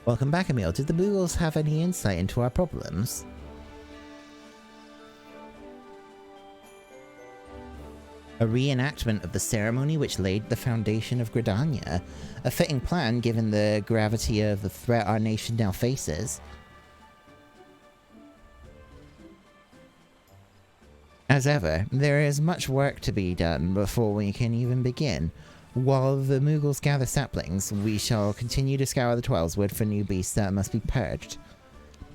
Welcome back, Emil. Did the Moogles have any insight into our problems? A reenactment of the ceremony which laid the foundation of Gridania. A fitting plan given the gravity of the threat our nation now faces. As ever, there is much work to be done before we can even begin. While the Mughals gather saplings, we shall continue to scour the Twelveswood for new beasts that must be purged.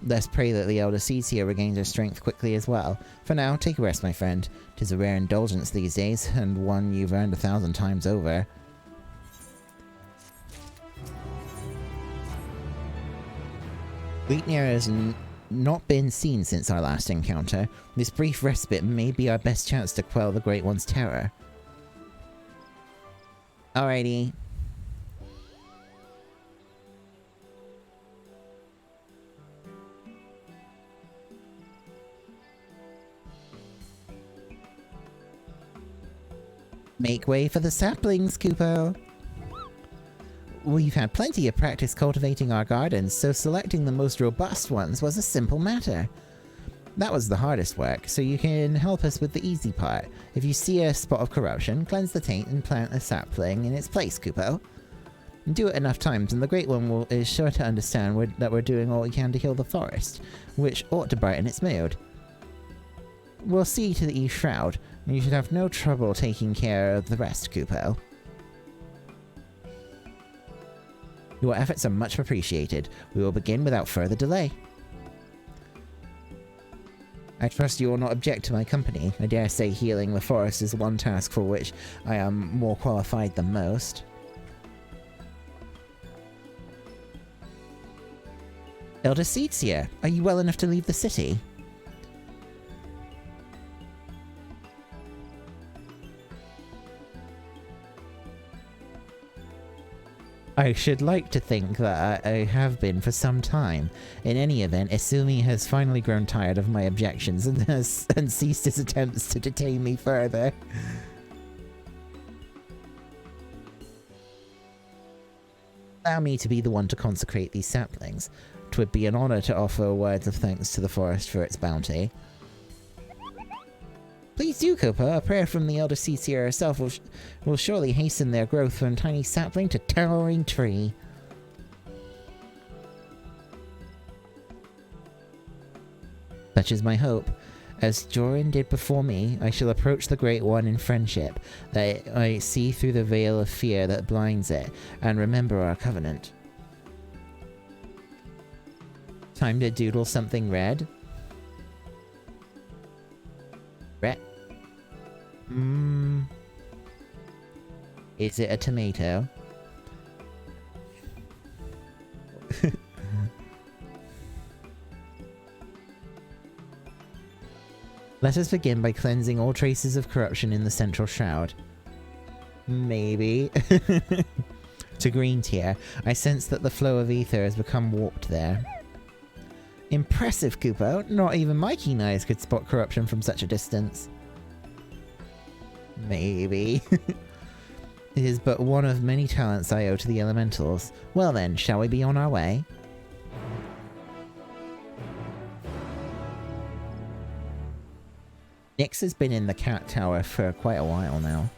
Let's pray that the elder seeds here regains their strength quickly as well. For now, take a rest, my friend. 'Tis a rare indulgence these days, and one you've earned 1,000 times over. Brynhildr has not been seen since our last encounter. This brief respite may be our best chance to quell the Great One's terror. Alrighty. Make way for the saplings, Kupo! We've had plenty of practice cultivating our gardens, so selecting the most robust ones was a simple matter. That was the hardest work, so you can help us with the easy part. If you see a spot of corruption, cleanse the taint and plant a sapling in its place, Kupo. Do it enough times and the Great One is sure to understand that we're doing all we can to heal the forest, which ought to brighten its mood. We'll see to the East Shroud, and you should have no trouble taking care of the rest, Kupo. Your efforts are much appreciated. We will begin without further delay. I trust you will not object to my company. I dare say healing the forest is one task for which I am more qualified than most. Elder Seetsia, are you well enough to leave the city? I should like to think that I have been for some time. In any event, Isumi has finally grown tired of my objections and ceased his attempts to detain me further. Allow me to be the one to consecrate these saplings. 'Twould be an honor to offer words of thanks to the forest for its bounty. Please do, Kupo. A prayer from the Elder Seetsia herself will surely hasten their growth from tiny sapling to towering tree. Such is my hope. As Jorin did before me, I shall approach the Great One in friendship, that I see through the veil of fear that blinds it, and remember our covenant. Time to doodle something red? Red? Is it a tomato? Let us begin by cleansing all traces of corruption in the central shroud. Maybe. To green tier, I sense that the flow of ether has become warped there. Impressive, Kupo. Not even my keen eyes could spot corruption from such a distance. Maybe. It is but one of many talents I owe to the elementals. Well then, shall we be on our way? Nyx has been in the cat tower for quite a while now.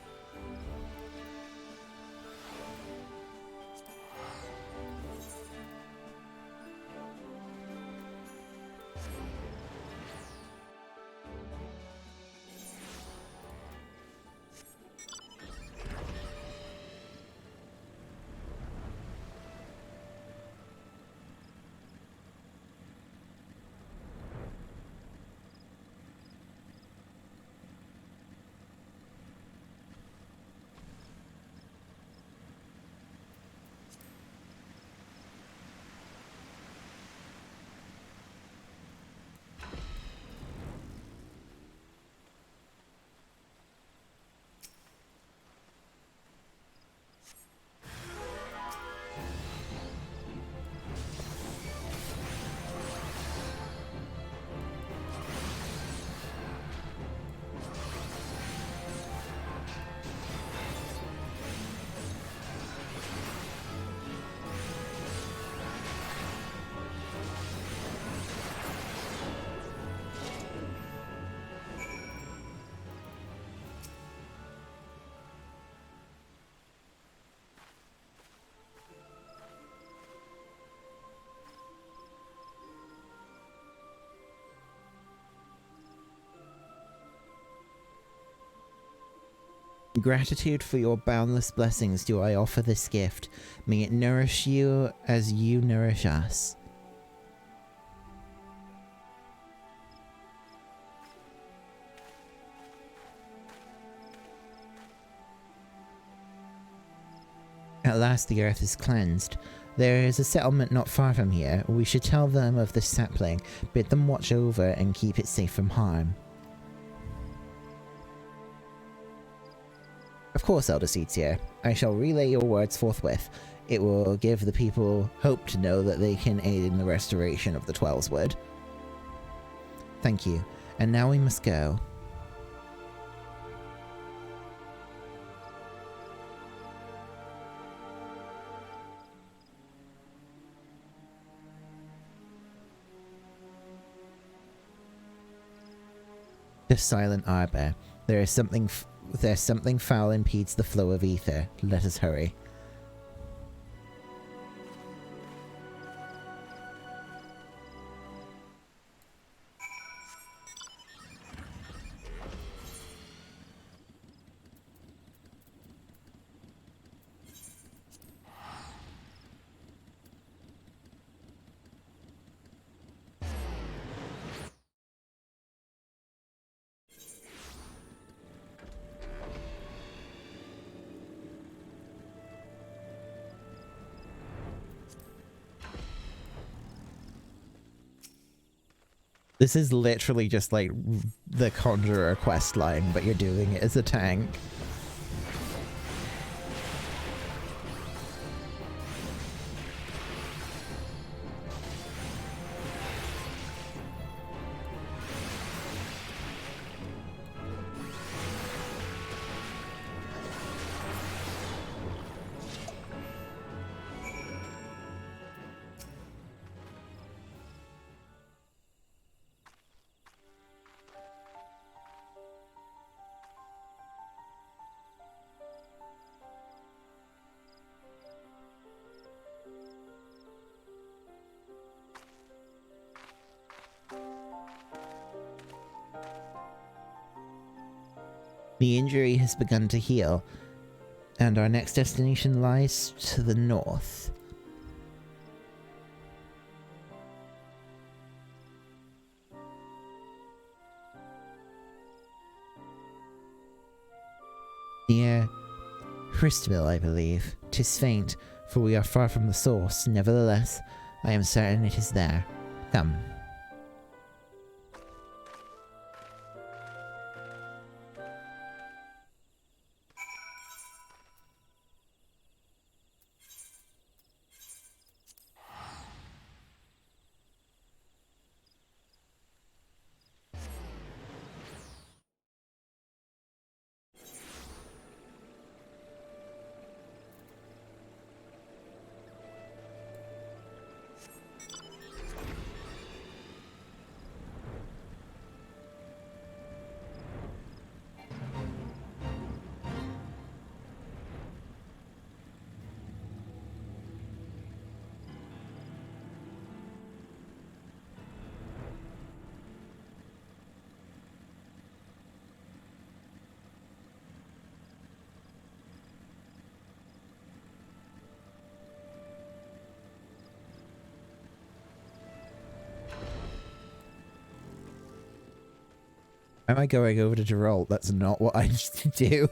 In gratitude for your boundless blessings do I offer this gift. May it nourish you as you nourish us. At last the earth is cleansed. There is a settlement not far from here. We should tell them of this sapling, bid them watch over and keep it safe from harm. Of course, Elder Seedseer. I shall relay your words forthwith. It will give the people hope to know that they can aid in the restoration of the Twelswood. Thank you. And now we must go. The silent arbor. There's something foul impedes the flow of ether. Let us hurry. This is literally just like the Conjurer quest line, but you're doing it as a tank. The injury has begun to heal, and our next destination lies to the north. Near Christville, I believe. 'Tis faint, for we are far from the source. Nevertheless, I am certain it is there. Come. Am I going over to Geralt? That's not what I need to do.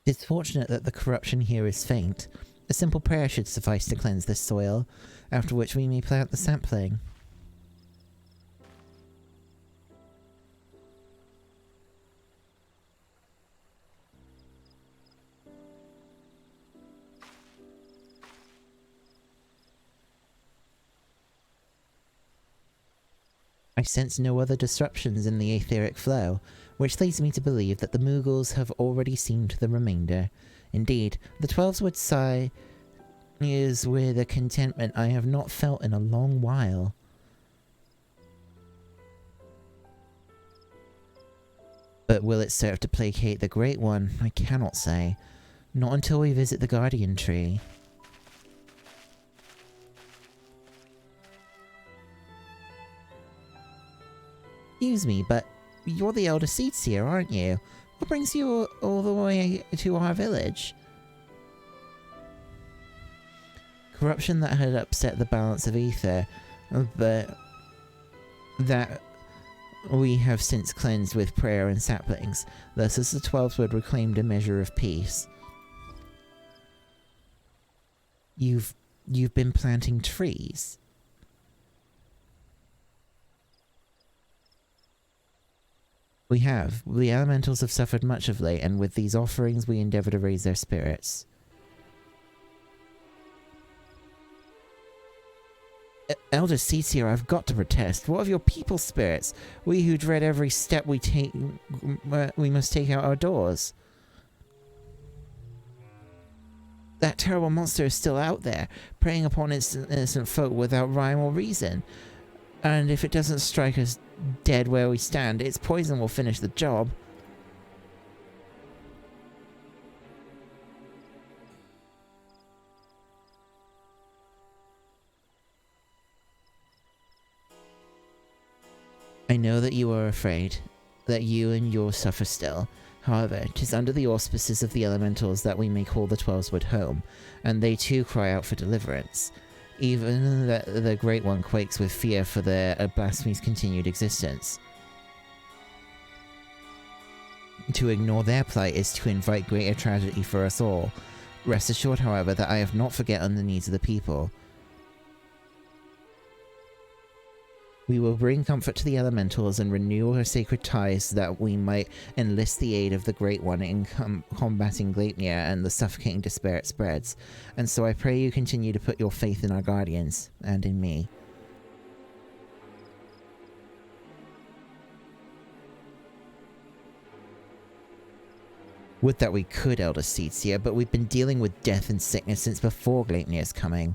It's fortunate that the corruption here is faint. A simple prayer should suffice to cleanse this soil, after which we may plant the sapling. I sense no other disruptions in the etheric flow, which leads me to believe that the Moogles have already seen to the remainder. Indeed, the Twelswood sigh is with a contentment I have not felt in a long while. But will it serve to placate the Great One? I cannot say. Not until we visit the Guardian Tree. Excuse me, but you're the elder Seedseer, aren't you? What brings you all the way to our village? Corruption that had upset the balance of ether, but that we have since cleansed with prayer and saplings. Thus, as the 12 reclaimed a measure of peace. You've been planting trees. We have. The elementals have suffered much of late, and with these offerings we endeavour to raise their spirits. Elder Seedseer, I've got to protest. What of your people's spirits? We who dread every step we take, we must take out our doors. That terrible monster is still out there, preying upon innocent folk without rhyme or reason. And if it doesn't strike us dead where we stand, its poison will finish the job. I know that you are afraid, that you and yours suffer still. However, 'tis under the auspices of the elementals that we may call the 12 home, and they too cry out for deliverance. Even the Great One quakes with fear for their blasphemy's continued existence. To ignore their plight is to invite greater tragedy for us all. Rest assured, however, that I have not forgotten the needs of the people. We will bring comfort to the elementals and renew our sacred ties so that we might enlist the aid of the Great One in combating Gleipnir and the suffocating despair it spreads. And so I pray you continue to put your faith in our guardians, and in me. Would that we could, Elder Seedseer, but we've been dealing with death and sickness since before Gleipnir's coming.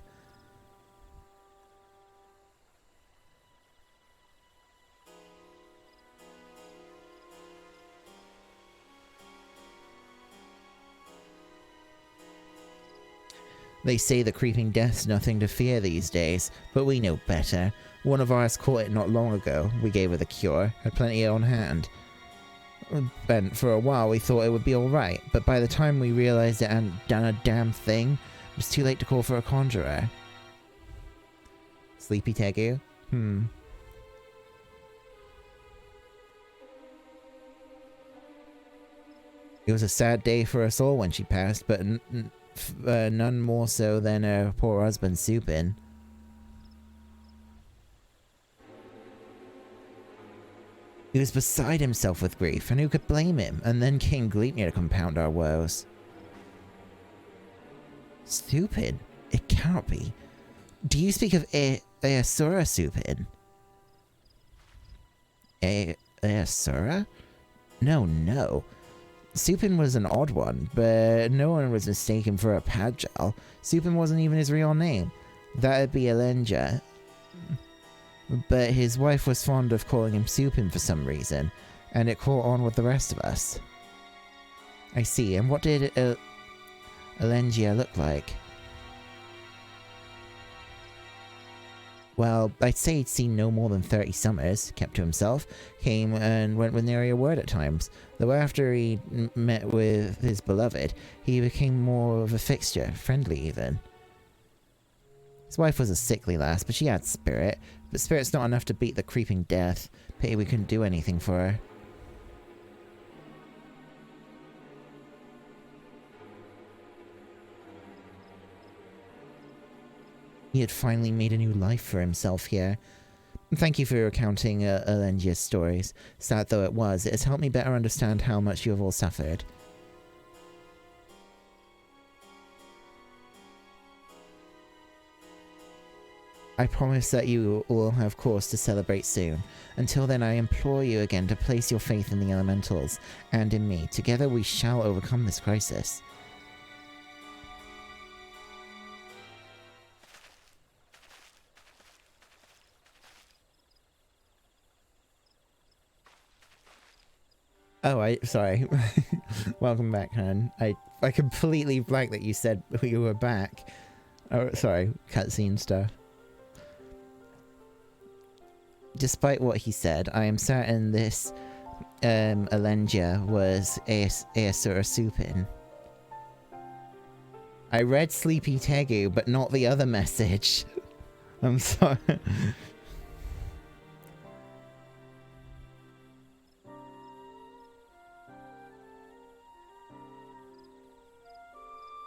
They say the creeping death's nothing to fear these days, but we know better. One of ours caught it not long ago. We gave her the cure, had plenty on hand. And for a while we thought it would be alright, but by the time we realised it hadn't done a damn thing, it was too late to call for a conjurer. Sleepy Tegu? It was a sad day for us all when she passed, but none more so than her poor husband, Supin. He was beside himself with grief, and who could blame him? And then came Gleipnir to compound our woes. Supin? It cannot be. Do you speak of Easura Supin? Easura? No. Supin was an odd one, but no one was mistaken for a Padgel. Supin wasn't even his real name. That'd be Elendja. But his wife was fond of calling him Supin for some reason, and it caught on with the rest of us. I see, and what did Elendja look like? Well, I'd say he'd seen no more than 30 summers, kept to himself, came and went with nary a word at times, though after he met with his beloved, he became more of a fixture, friendly even. His wife was a sickly lass, but she had spirit, but spirit's not enough to beat the creeping death. Pity we couldn't do anything for her. He had finally made a new life for himself here. Thank you for recounting Elendja's stories. Sad though it was, it has helped me better understand how much you have all suffered. I promise that you will have cause to celebrate soon. Until then, I implore you again to place your faith in the elementals, and in me. Together we shall overcome this crisis. Oh, sorry. Welcome back, Han. I completely blanked that you said you were back. Oh, sorry, cutscene stuff. Despite what he said, I am certain this Alendia was Aesir Supin. I read Sleepy Tegu, but not the other message. I'm sorry.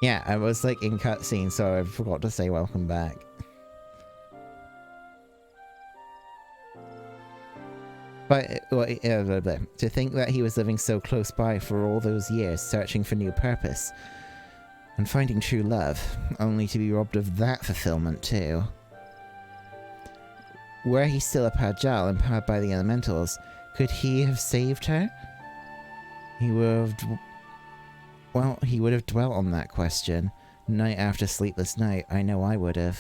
Yeah, I was like in cutscene, so I forgot to say welcome back. But to think that he was living so close by for all those years, searching for new purpose and finding true love, only to be robbed of that fulfillment too. Were he still a Pajal, empowered by the elementals, could he have saved her? He would have... Well, he would have dwelt on that question. Night after sleepless night, I know I would have.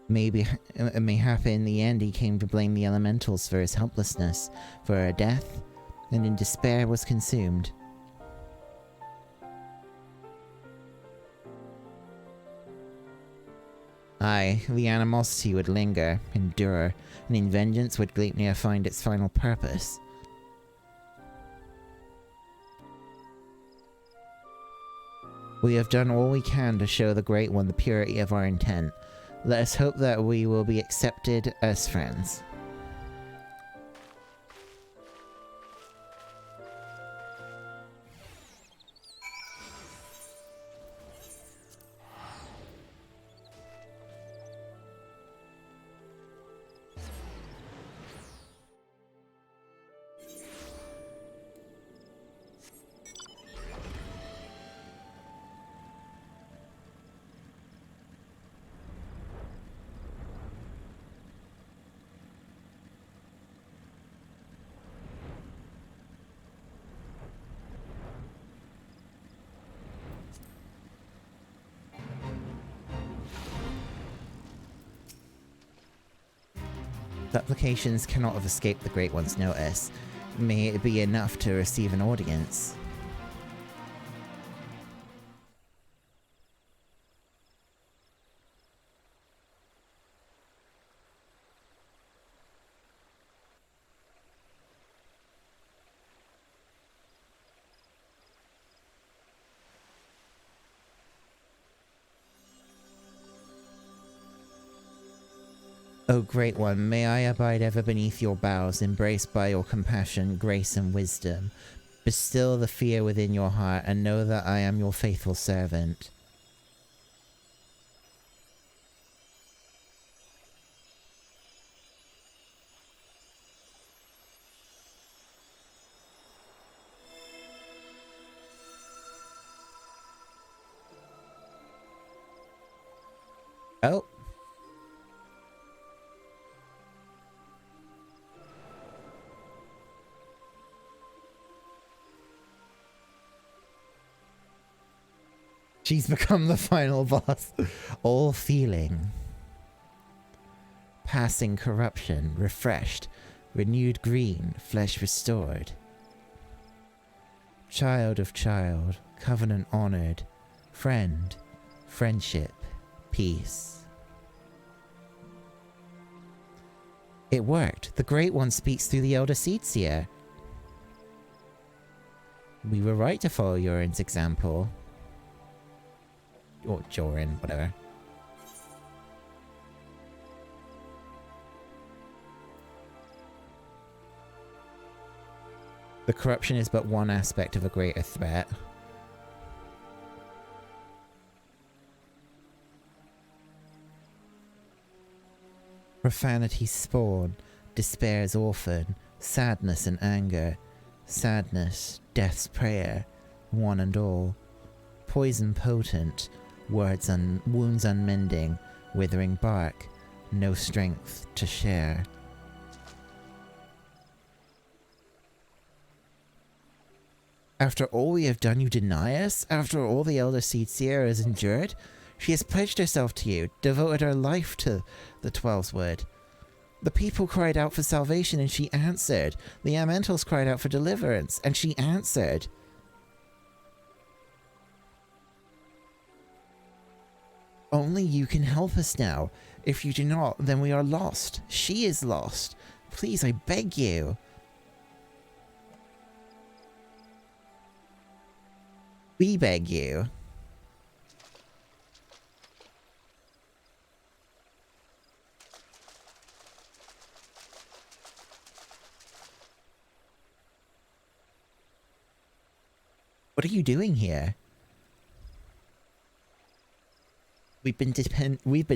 Mayhap in the end he came to blame the elementals for his helplessness, for her death, and in despair was consumed. Aye, the animosity would linger, endure, and in vengeance would Gleipnir find its final purpose. We have done all we can to show the Great One the purity of our intent. Let us hope that we will be accepted as friends. Supplications cannot have escaped the Great One's notice. May it be enough to receive an audience. O Great One, may I abide ever beneath your boughs, embraced by your compassion, grace, and wisdom. Bestill the fear within your heart, and know that I am your faithful servant. Oh. She's become the final boss. All feeling. Passing corruption, refreshed. Renewed green, flesh restored. Child of child, covenant honored. Friend, friendship, peace. It worked. The Great One speaks through the Elder Seedseer. We were right to follow Yoren's example. Or Jorin, whatever. The corruption is but one aspect of a greater threat. Profanity's spawn, despair's orphan, sadness and anger, sadness, death's prayer, one and all. Poison potent, wounds unmending, withering bark, no strength to share. After all we have done, you deny us? After all the Elder Seedseer has endured? She has pledged herself to you, devoted her life to the 12's word. The people cried out for salvation and she answered. The elementals cried out for deliverance and she answered. Only you can help us now. If you do not, then we are lost. She is lost. Please, I beg you. We beg you. What are you doing here? We've been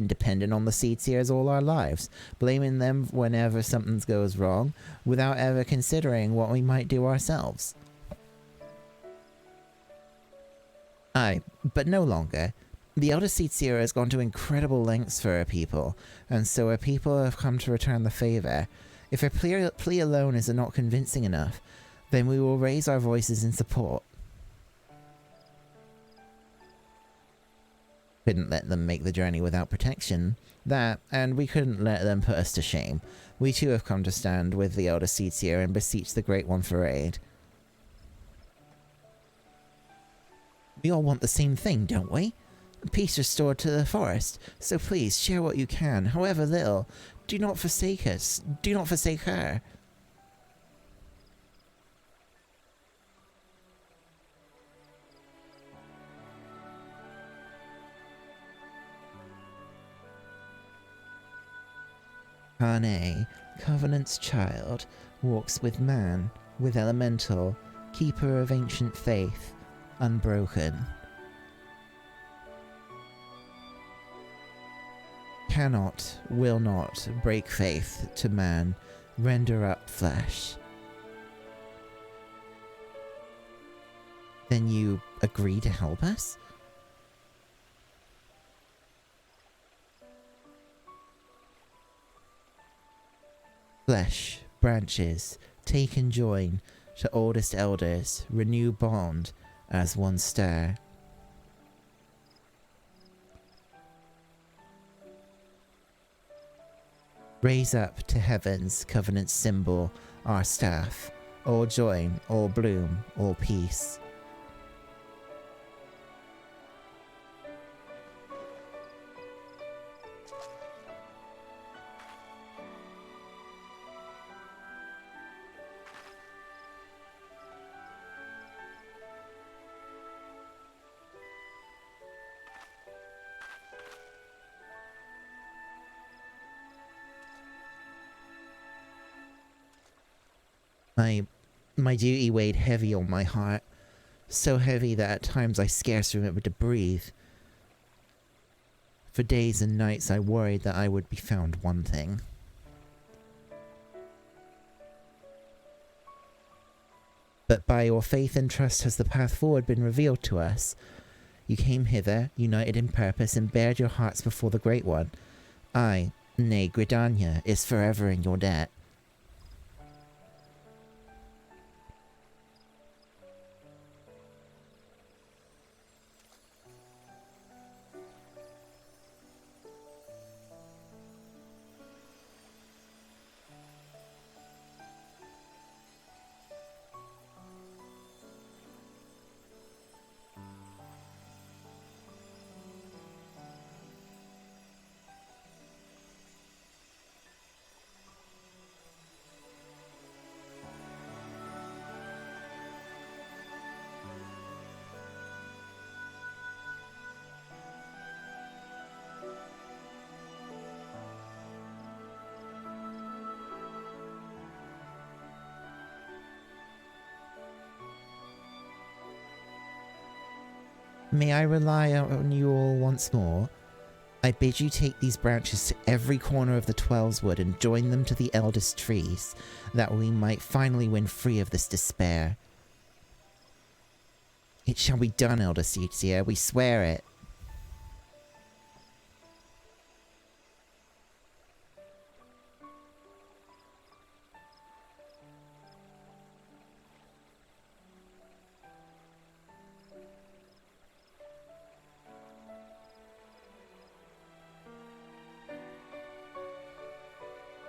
dependent on the seed seers all our lives, blaming them whenever something goes wrong, without ever considering what we might do ourselves. Aye, but no longer. The Elder Seed Seer has gone to incredible lengths for her people, and so her people have come to return the favour. If her plea alone is not convincing enough, then we will raise our voices in support. Couldn't let them make the journey without protection. That, and we couldn't let them put us to shame. We too have come to stand with the Elder Seed Seer and beseech the Great One for aid. We all want the same thing, don't we? Peace restored to the forest, so please share what you can, however little. Do not forsake us. Do not forsake her. Kane, Covenant's child, walks with man, with elemental, keeper of ancient faith, unbroken. Cannot, will not break faith to man, render up flesh. Then you agree to help us? Flesh, branches, take and join, to oldest elders, renew bond, as one stir. Raise up to heaven's covenant symbol, our staff, all join, all bloom, all peace. My duty weighed heavy on my heart, so heavy that at times I scarce remembered to breathe. For days and nights I worried that I would be found wanting. But by your faith and trust has the path forward been revealed to us. You came hither, united in purpose, and bared your hearts before the Great One. I, nay, Gridania, is forever in your debt. May I rely on you all once more? I bid you take these branches to every corner of the Twelveswood and join them to the eldest trees, that we might finally win free of this despair. It shall be done, Elder Seedseer, we swear it.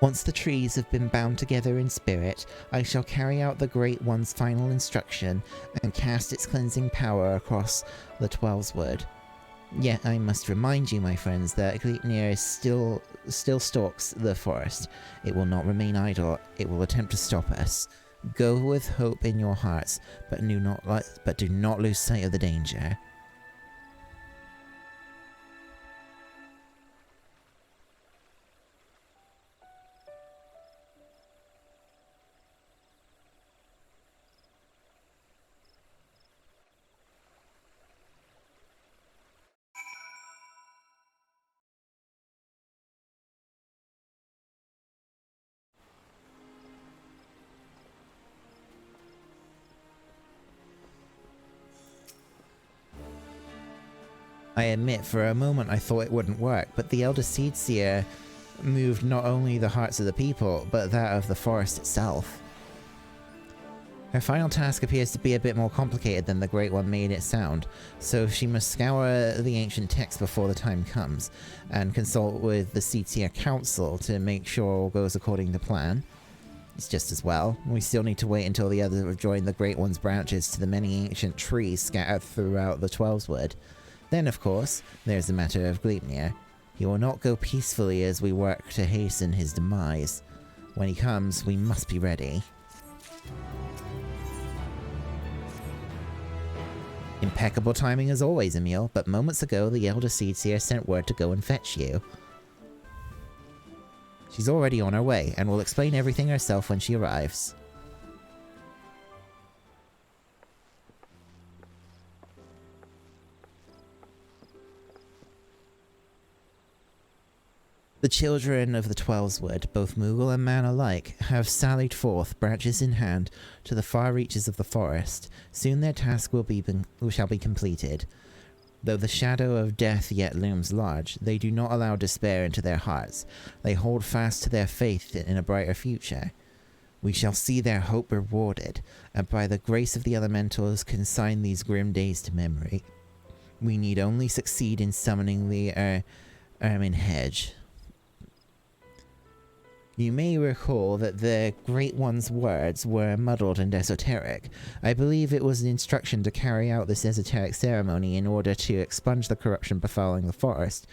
Once the trees have been bound together in spirit, I shall carry out the Great One's final instruction and cast its cleansing power across the Twelveswood. Yet I must remind you, my friends, that Gleipnir still stalks the forest. It will not remain idle. It will attempt to stop us. Go with hope in your hearts, but do not lose sight of the danger. I admit, for a moment I thought it wouldn't work, but the Elder Seedseer moved not only the hearts of the people, but that of the forest itself. Her final task appears to be a bit more complicated than the Great One made it sound, so she must scour the ancient text before the time comes, and consult with the Seedseer Council to make sure all goes according to plan. It's just as well. We still need to wait until the others have joined the Great One's branches to the many ancient trees scattered throughout the Twelveswood. Then, of course, there's the matter of Gleipnir. He will not go peacefully as we work to hasten his demise. When he comes, we must be ready. Impeccable timing as always, Emil, but moments ago the Elder Seedseer sent word to go and fetch you. She's already on her way, and will explain everything herself when she arrives. The children of the Twelveswood, both Moogle and man alike, have sallied forth, branches in hand, to the far reaches of the forest. Soon their task shall be completed. Though the shadow of death yet looms large, they do not allow despair into their hearts. They hold fast to their faith in a brighter future. We shall see their hope rewarded, and by the grace of the elementals consign these grim days to memory. We need only succeed in summoning the ermine hedge. You may recall that the Great One's words were muddled and esoteric. I believe it was an instruction to carry out this esoteric ceremony in order to expunge the corruption befouling the forest,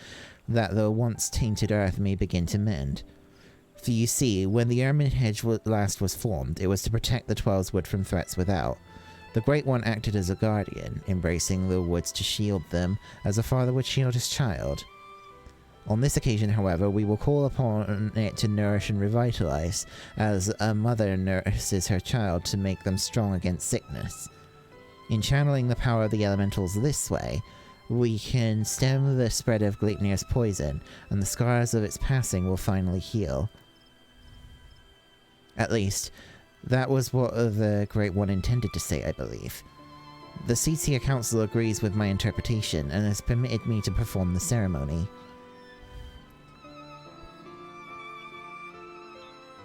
that the once tainted earth may begin to mend. For you see, when the ermine hedge last was formed, it was to protect the Twelveswood from threats without. The Great One acted as a guardian, embracing the woods to shield them, as a father would shield his child. On this occasion, however, we will call upon it to nourish and revitalize, as a mother nurses her child to make them strong against sickness. In channeling the power of the elementals this way, we can stem the spread of Gleipnir's poison, and the scars of its passing will finally heal. At least, that was what the Great One intended to say, I believe. The Seedseer Council agrees with my interpretation, and has permitted me to perform the ceremony.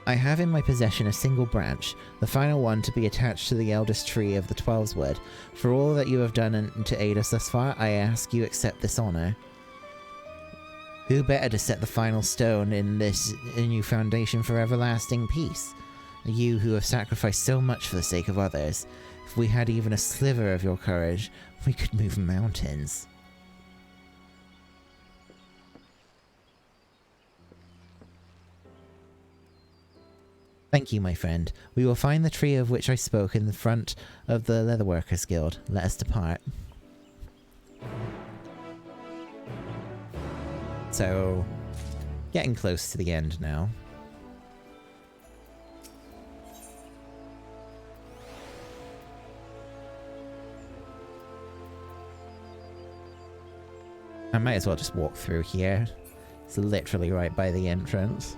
I have in my possession a single branch, the final one to be attached to the eldest tree of the Twelveswood. For all that you have done to aid us thus far, I ask you accept this honour. Who better to set the final stone in this new foundation for everlasting peace? You who have sacrificed so much for the sake of others. If we had even a sliver of your courage, we could move mountains. Thank you, my friend. We will find the tree of which I spoke in the front of the Leatherworkers Guild. Let us depart. So, getting close to the end now. I might as well just walk through here. It's literally right by the entrance.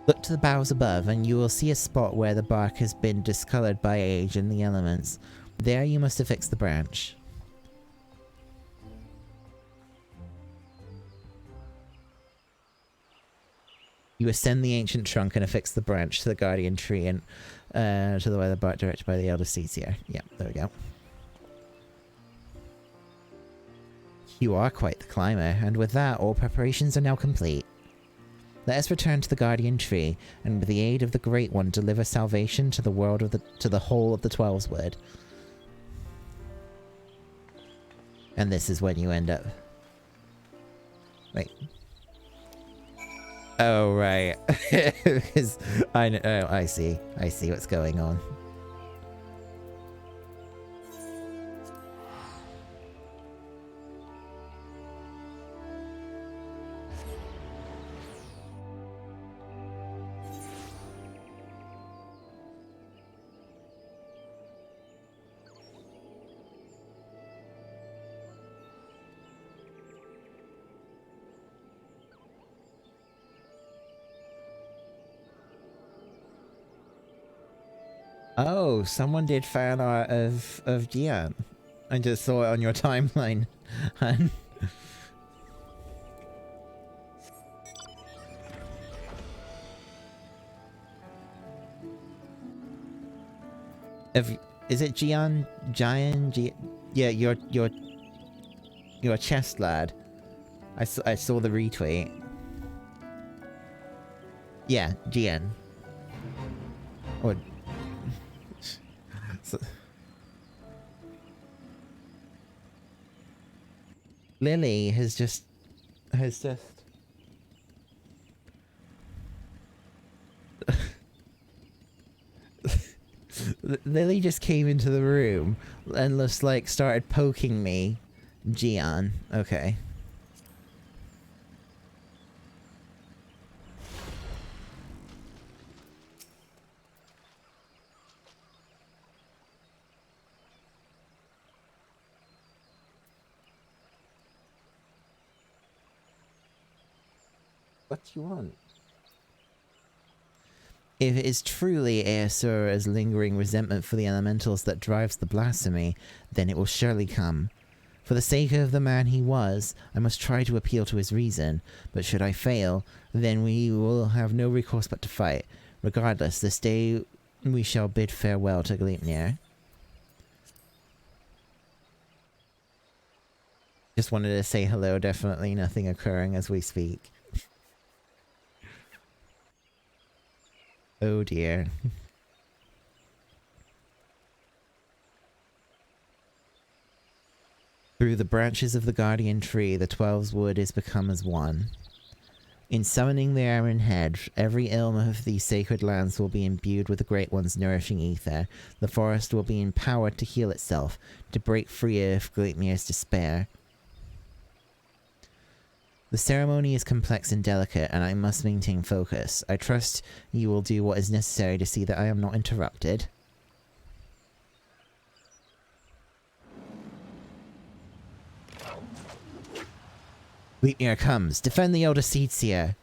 Look to the boughs above, and you will see a spot where the bark has been discolored by age and the elements. There you must affix the branch. You ascend the ancient trunk and affix the branch to the guardian tree and to the weather bark directed by the Elder Seedseer. Yeah, there we go. You are quite the climber, and with that, all preparations are now complete. Let us return to the Guardian Tree, and with the aid of the Great One, deliver salvation to the world of the whole of the Twelveswood. And this is when you end up. Wait. Oh right, because I know. Oh, I see what's going on. Oh, someone did fan art of Gian. I just saw it on your timeline. Is it Gian? Yeah, your chest lad. I saw the retweet. Yeah, Gian. Or Lily has just Lily just came into the room and just like started poking me. Gian. Okay. What do you want? If it is truly Aesura's lingering resentment for the elementals that drives the blasphemy, then it will surely come. For the sake of the man he was, I must try to appeal to his reason, but should I fail, then we will have no recourse but to fight. Regardless, this day we shall bid farewell to Gleipnir. Just wanted to say hello, definitely nothing occurring as we speak. Oh dear. Through the branches of the Guardian Tree, the Twelveswood is become as one. In summoning the Iron Head, every elm of these sacred lands will be imbued with the Great One's nourishing ether. The forest will be empowered to heal itself, to break free of Gleipnir's despair. The ceremony is complex and delicate, and I must maintain focus. I trust you will do what is necessary to see that I am not interrupted. Gleipnir comes. Defend the Elder Seedseer.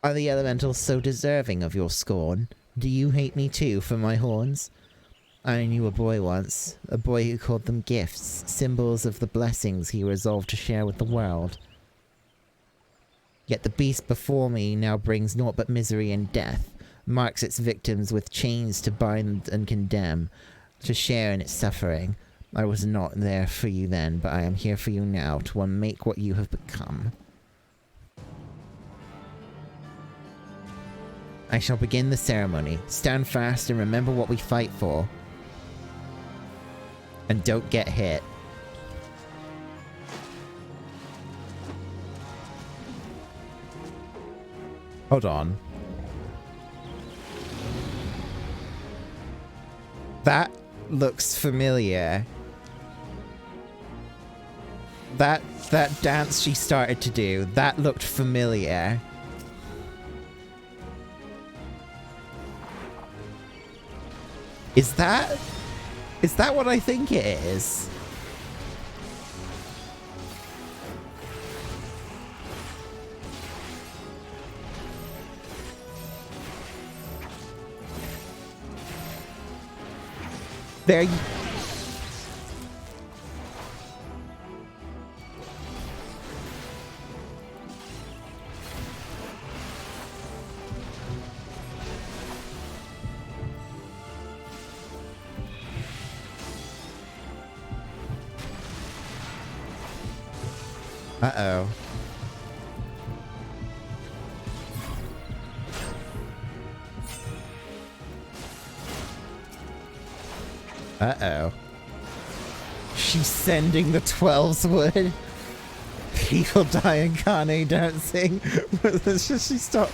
Are the elementals so deserving of your scorn? Do you hate me too for my horns? I knew a boy once, a boy who called them gifts, symbols of the blessings he resolved to share with the world. Yet the beast before me now brings naught but misery and death, marks its victims with chains to bind and condemn, to share in its suffering. I was not there for you then, but I am here for you now, to unmake what you have become. I shall begin the ceremony. Stand fast and remember what we fight for. And don't get hit. Hold on. That looks familiar. That dance she started to do, that looked familiar. Is that what I think it is? There you... Uh-oh. Uh-oh. She's sending the 12s wood. People dying, Kane dancing. She stopped.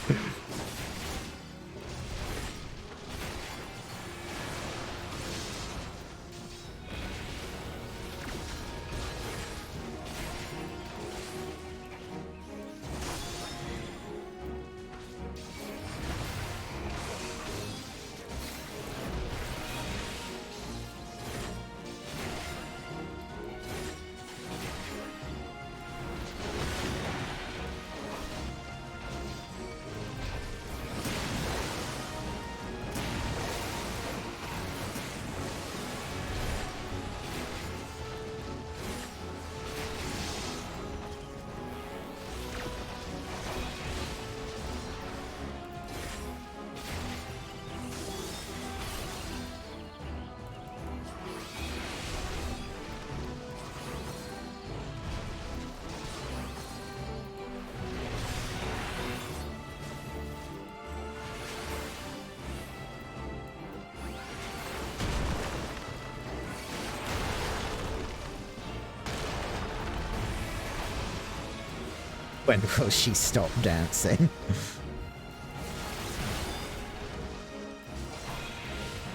When will she stop dancing?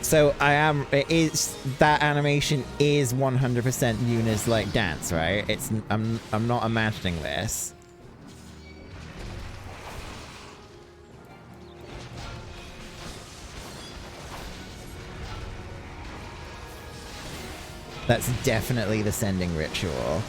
So that animation is 100% Yuna's like dance, right? I'm not imagining this. That's definitely the sending ritual.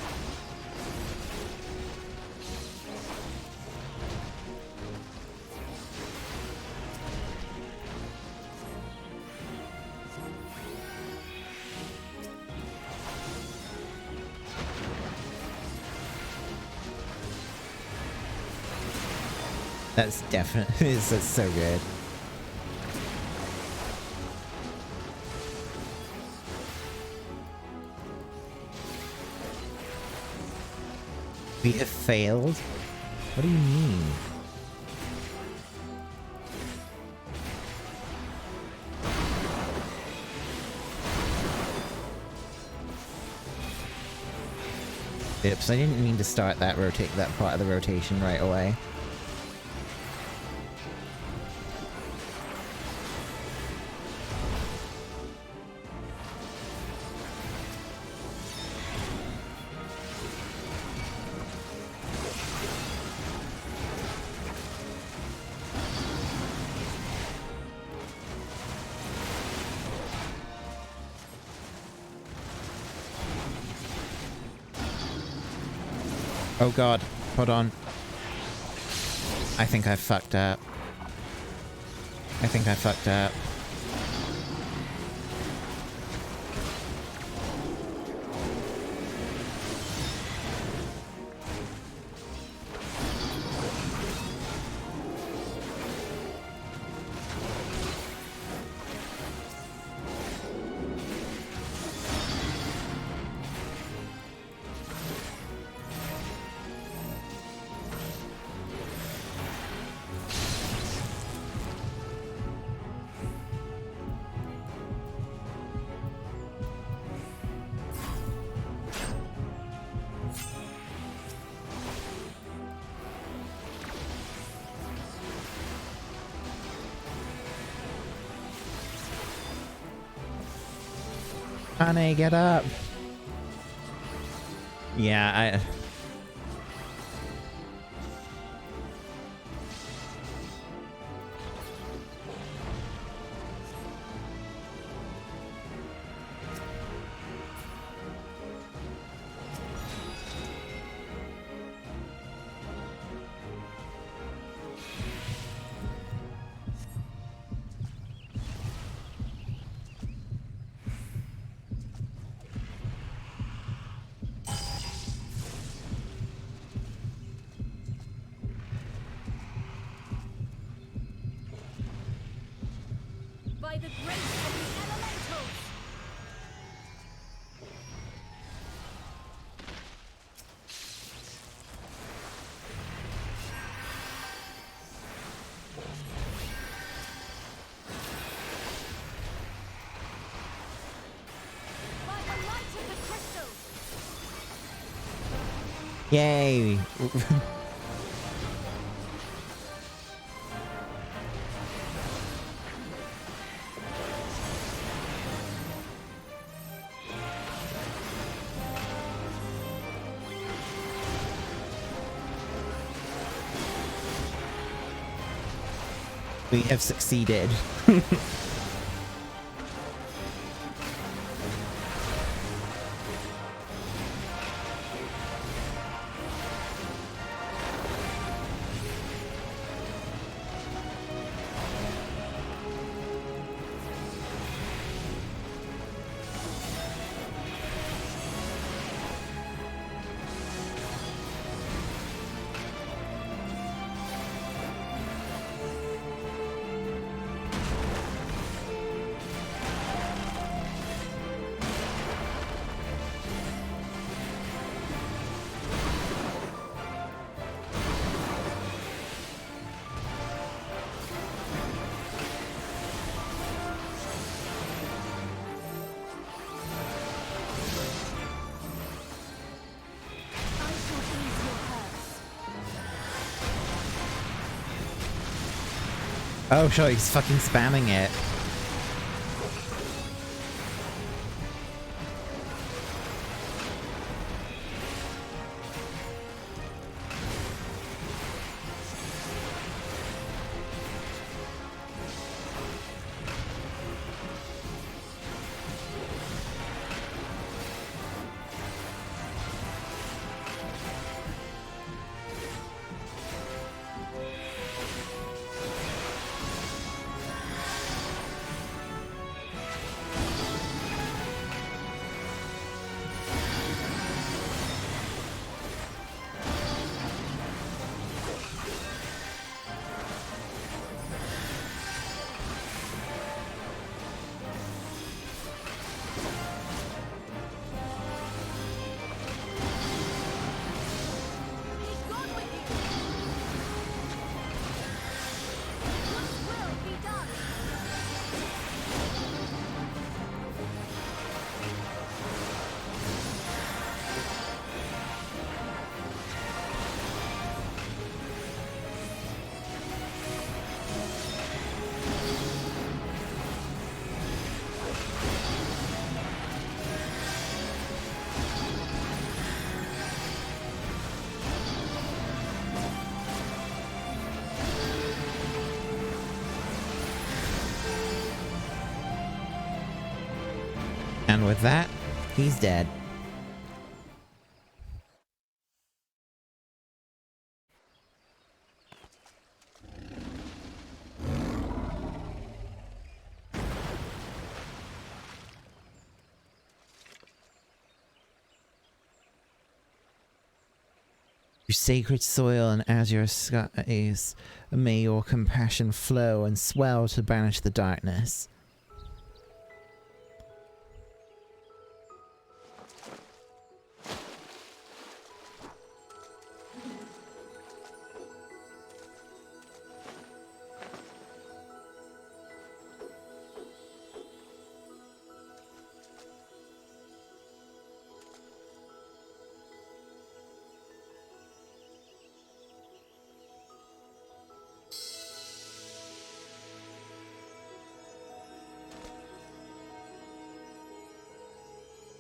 That's definitely, that's so good. We have failed? What do you mean? Oops, I didn't mean to start that part of the rotation right away. Oh god, hold on. I think I fucked up. I think I fucked up. Honey, get up. Yeah, the grace of the elementals! By the light of the crystal! Yay! We have succeeded. Oh, sure, he's fucking spamming it. And with that, he's dead. You sacred soil and azure skies, may your compassion flow and swell to banish the darkness.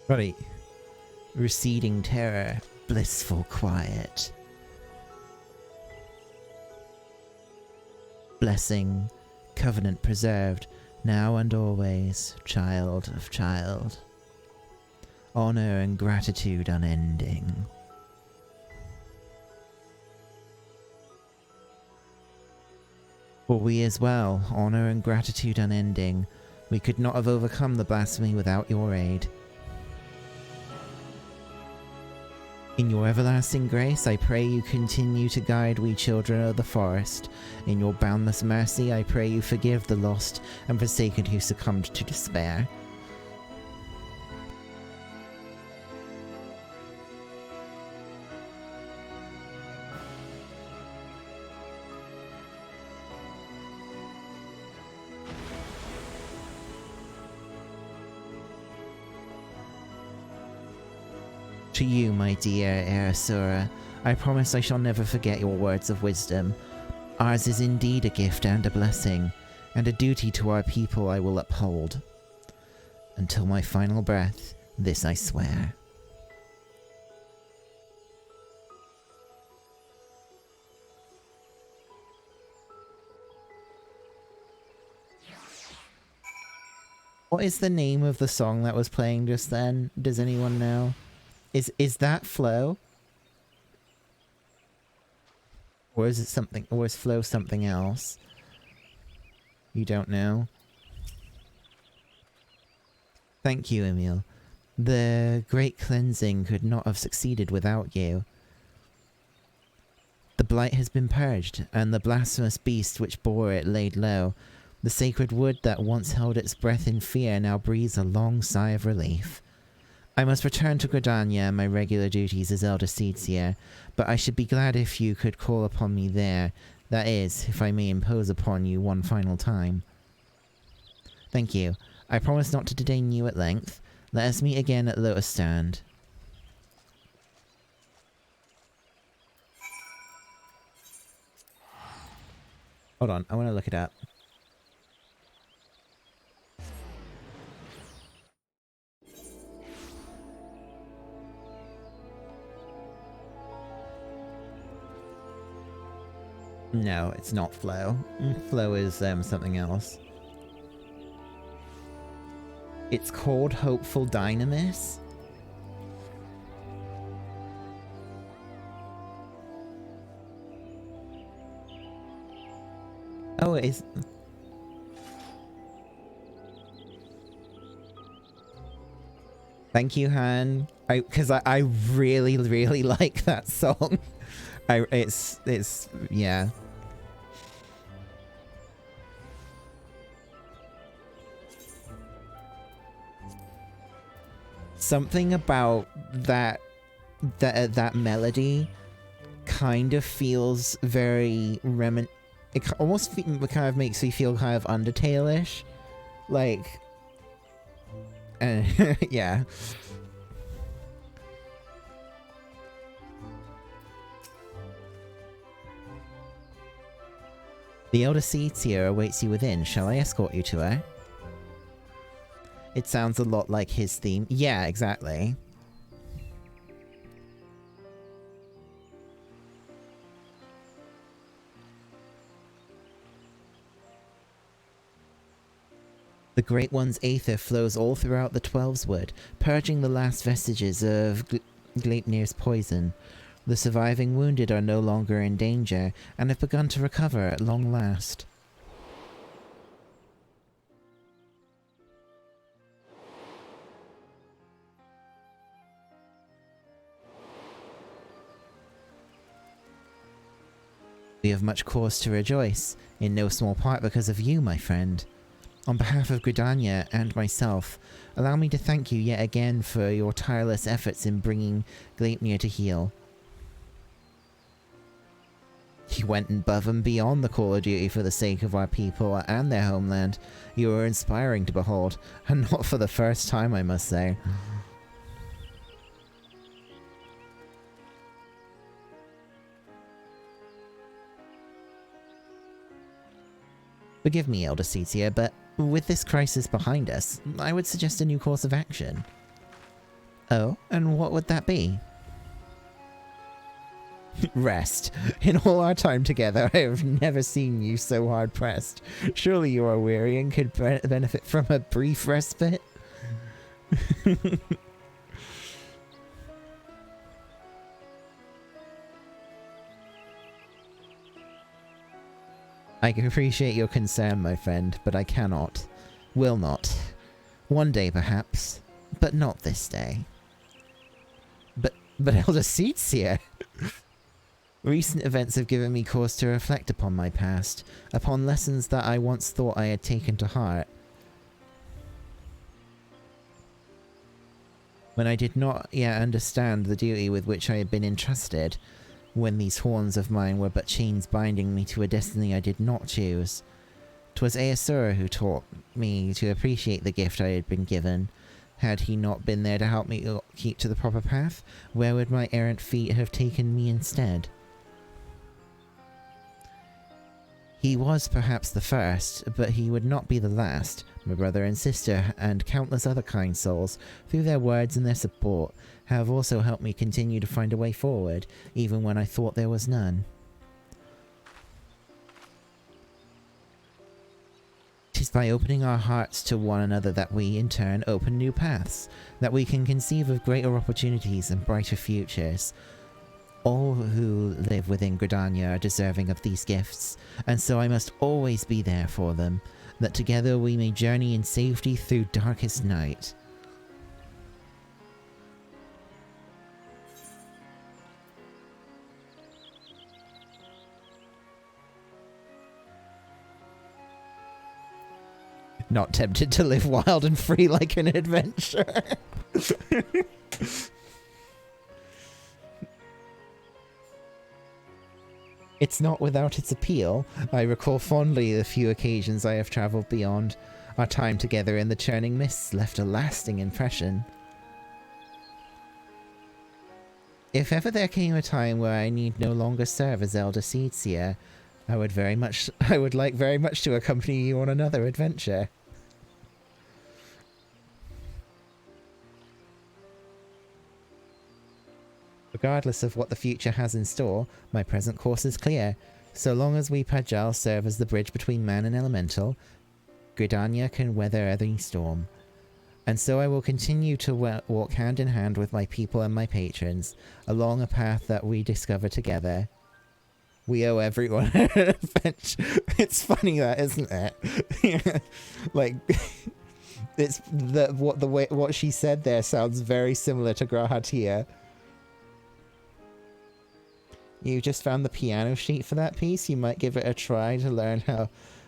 Right. Receding terror, blissful quiet. Blessing, covenant preserved, now and always, child of child. Honor and gratitude unending. For we as well, honor and gratitude unending. We could not have overcome the blasphemy without your aid. In your everlasting grace, I pray you continue to guide we children of the forest. In your boundless mercy, I pray you forgive the lost and forsaken who succumbed to despair. To you, my dear Erasura, I promise I shall never forget your words of wisdom. Ours is indeed a gift and a blessing, and a duty to our people I will uphold. Until my final breath, this I swear. What is the name of the song that was playing just then? Does anyone know? Is that Flow? Or is it something, or is Flow something else? You don't know? Thank you, Emil. The great cleansing could not have succeeded without you. The blight has been purged, and the blasphemous beast which bore it laid low. The sacred wood that once held its breath in fear now breathes a long sigh of relief. I must return to Gridania and my regular duties as Elder Seedseer, but I should be glad if you could call upon me there. That is, if I may impose upon you one final time. Thank you. I promise not to detain you at length. Let us meet again at Lotus Stand. Hold on, I want to look it up. No, it's not Flow. Flow is something else. It's called Hopeful Dynamis. Oh, it is. Thank you, Han. Because I really, really like that song. It's yeah. Something about that melody kind of feels very it almost kind of makes me feel kind of Undertale-ish, like, yeah. The Elder Seedseer awaits you within. Shall I escort you to her? It sounds a lot like his theme. Yeah, exactly. The Great One's aether flows all throughout the Twelveswood, purging the last vestiges of Gleipnir's poison. The surviving wounded are no longer in danger, and have begun to recover at long last. We have much cause to rejoice, in no small part because of you, my friend. On behalf of Gridania and myself, allow me to thank you yet again for your tireless efforts in bringing Gleipnir to heal. You went above and beyond the call of duty for the sake of our people and their homeland. You were inspiring to behold, and not for the first time, I must say. Forgive me, Elder Seedseer, but with this crisis behind us, I would suggest a new course of action. Oh, and what would that be? Rest. In all our time together, I have never seen you so hard-pressed. Surely you are weary and could benefit from a brief respite? I can appreciate your concern, my friend, but I cannot. Will not. One day, perhaps, but not this day. But but Elder Seedseer. Recent events have given me cause to reflect upon my past, upon lessons that I once thought I had taken to heart. When I did not yet understand the duty with which I had been entrusted, when these horns of mine were but chains binding me to a destiny I did not choose. 'Twas Aesura who taught me to appreciate the gift I had been given. Had he not been there to help me keep to the proper path, where would my errant feet have taken me instead? He was perhaps the first, but he would not be the last. My brother and sister, and countless other kind souls, through their words and their support, have also helped me continue to find a way forward, even when I thought there was none. 'Tis by opening our hearts to one another that we, in turn, open new paths, that we can conceive of greater opportunities and brighter futures. All who live within Gridania are deserving of these gifts, and so I must always be there for them, that together we may journey in safety through darkest night. Not tempted to live wild and free like an adventurer. It's not without its appeal. I recall fondly the few occasions I have travelled beyond. Our time together in the churning mists left a lasting impression. If ever there came a time where I need no longer serve as Elder Seedseer, I would like very much to accompany you on another adventure. Regardless of what the future has in store, my present course is clear. So long as we Pajal serve as the bridge between man and elemental, Gridania can weather any storm. And so I will continue to walk hand in hand with my people and my patrons, along a path that we discover together. We owe everyone an adventure. It's funny that, isn't it? Like, it's what she said there sounds very similar to Grahatia. You just found the piano sheet for that piece? You might give it a try to learn it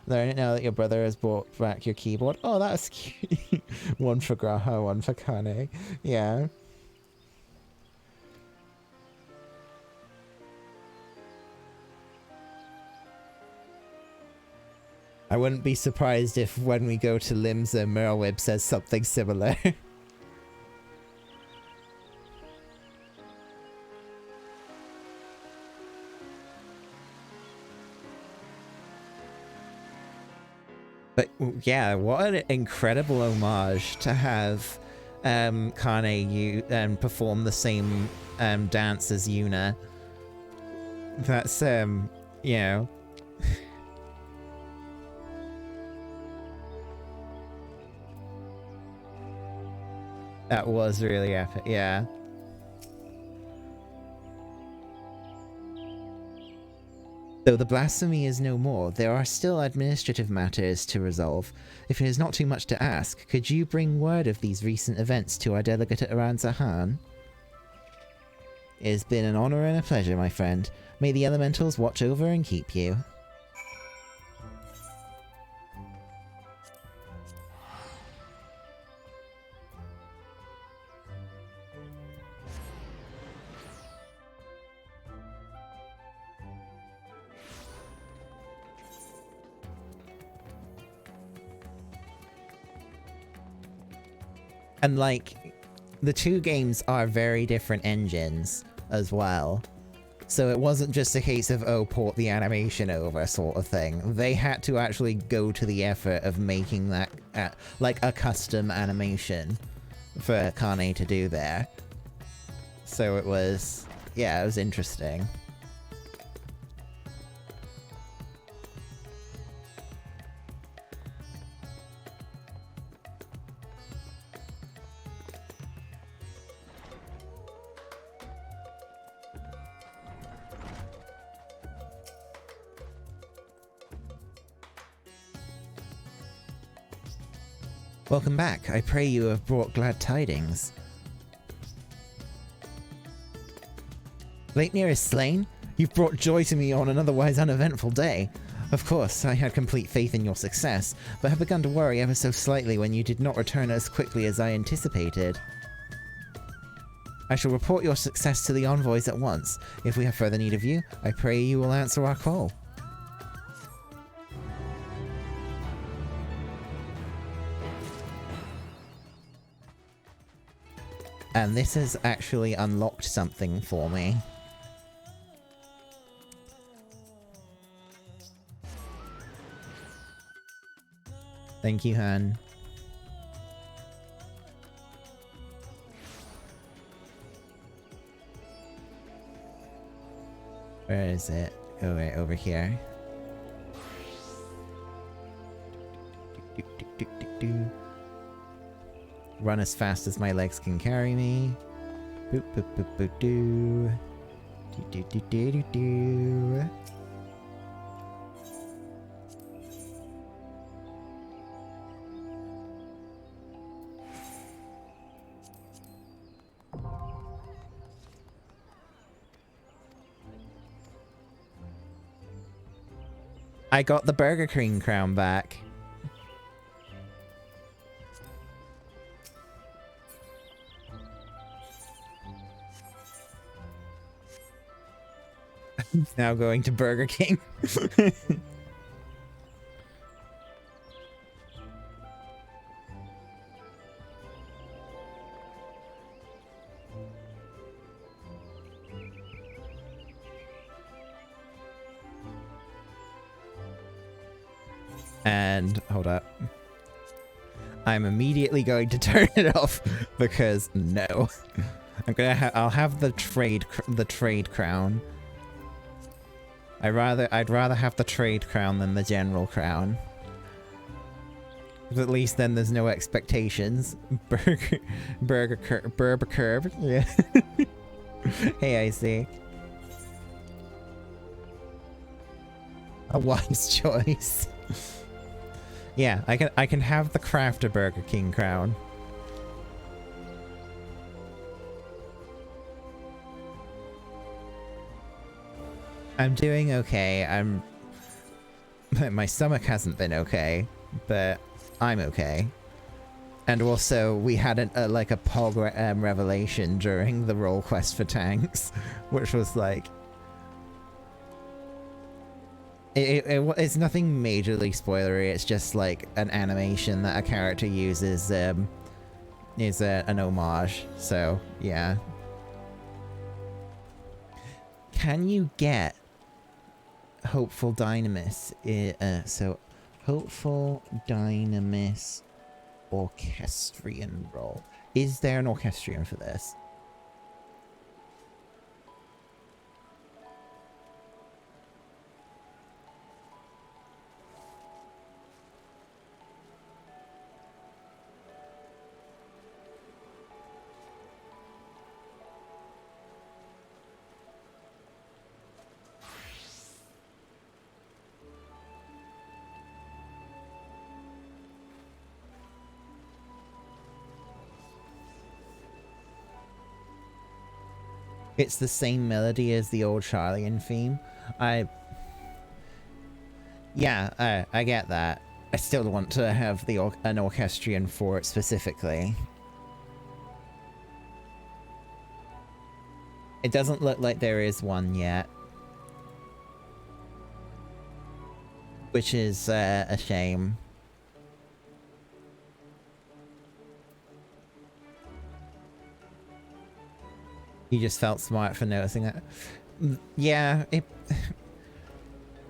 now that your brother has brought back your keyboard. Oh, that's cute. One for Graha, one for Kane. Yeah. I wouldn't be surprised if when we go to Limsa, Merlwib says something similar. But yeah, what an incredible homage to have Kane perform the same dance as Yuna. That's you know. That was really epic, yeah. Though the blasphemy is no more, there are still administrative matters to resolve. If it is not too much to ask, could you bring word of these recent events to our delegate at Aranzahan? It has been an honor and a pleasure, my friend. May the elementals watch over and keep you. And, like, the two games are very different engines as well. So it wasn't just a case of, oh, port the animation over sort of thing. They had to actually go to the effort of making that, like, a custom animation for Kane to do there. So it was, yeah, it was interesting. Welcome back. I pray you have brought glad tidings. Leitnir is slain? You've brought joy to me on an otherwise uneventful day. Of course, I had complete faith in your success, but have begun to worry ever so slightly when you did not return as quickly as I anticipated. I shall report your success to the envoys at once. If we have further need of you, I pray you will answer our call. And this has actually unlocked something for me. Thank you, Han. Where is it? Oh, right, over here. Run as fast as my legs can carry me. Boop, boop, boop, boop, doo. Do, do, do, do, do. I got the Burger King crown back. Now going to Burger King. And hold up. I'm immediately going to turn it off because no. I'll have the trade crown. I'd rather have the trade crown than the general crown. At least then there's no expectations. Burger curb. Yeah. Hey, I see. A wise choice. Yeah, I can have the Crafter Burger King crown. I'm doing okay. My stomach hasn't been okay, but I'm okay. And also, we had like a POG revelation during the role quest for tanks, which was like... It's nothing majorly spoilery, it's just like an animation that a character uses is an homage, so yeah. Can you get Hopeful Dynamis? So, Hopeful Dynamis Orchestrion role. Is there an Orchestrion for this? It's the same melody as the old Charlian theme. Yeah, I get that. I still want to have an orchestrion for it specifically. It doesn't look like there is one yet. Which is a shame. You just felt smart for noticing that. Yeah,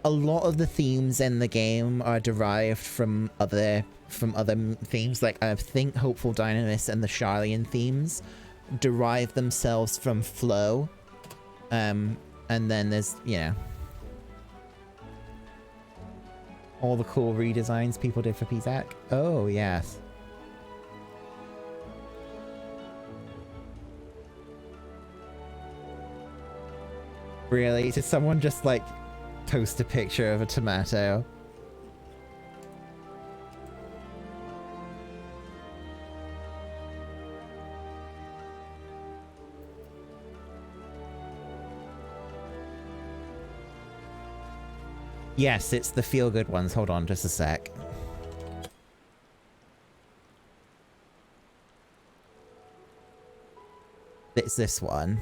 a lot of the themes in the game are derived from other themes. Like I think Hopeful Dynamis and the Charlian themes derive themselves from Flow. And then there's, you know, all the cool redesigns people did for PZAC. Oh, yes. Really? Did someone just, like, post a picture of a tomato? Yes, it's the feel-good ones. Hold on just a sec. It's this one.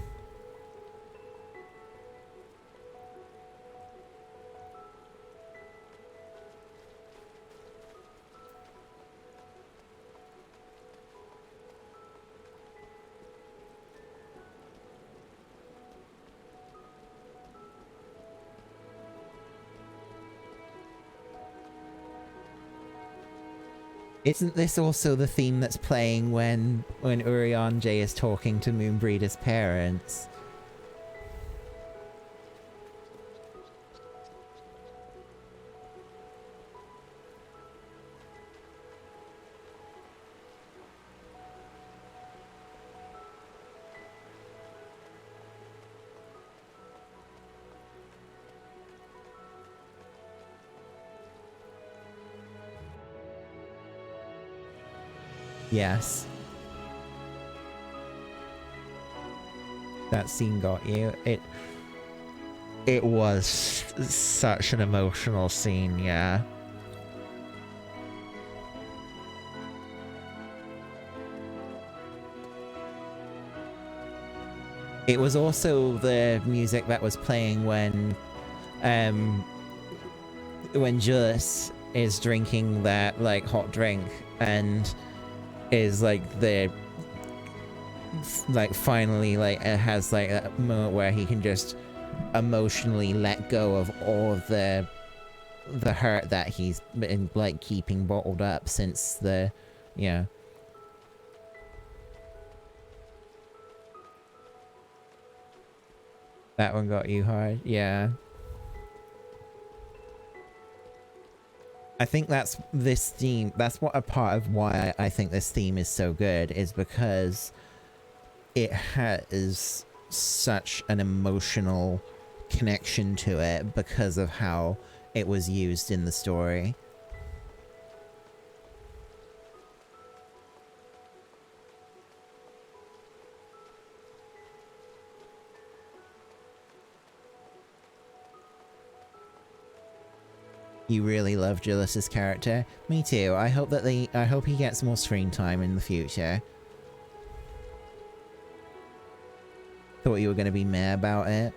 Isn't this also the theme that's playing when Urianger is talking to Moonbreeder's parents? Yes. That scene got you. It was such an emotional scene, yeah. It was also the music that was playing when Julius is drinking that like hot drink and is like finally like it has like a moment where he can just emotionally let go of all of the hurt that he's been like keeping bottled up since the that one got you hard. Yeah, I think that's this theme. That's what a part of why I think this theme is so good is because it has such an emotional connection to it because of how it was used in the story. You really love Julius's character. Me too. I hope that I hope he gets more screen time in the future. Thought you were going to be meh about it.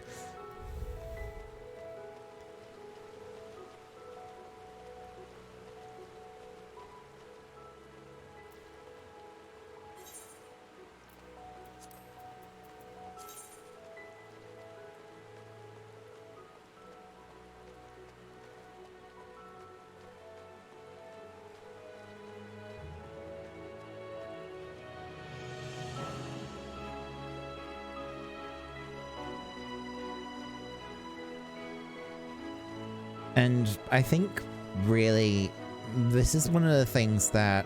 And I think, really, this is one of the things that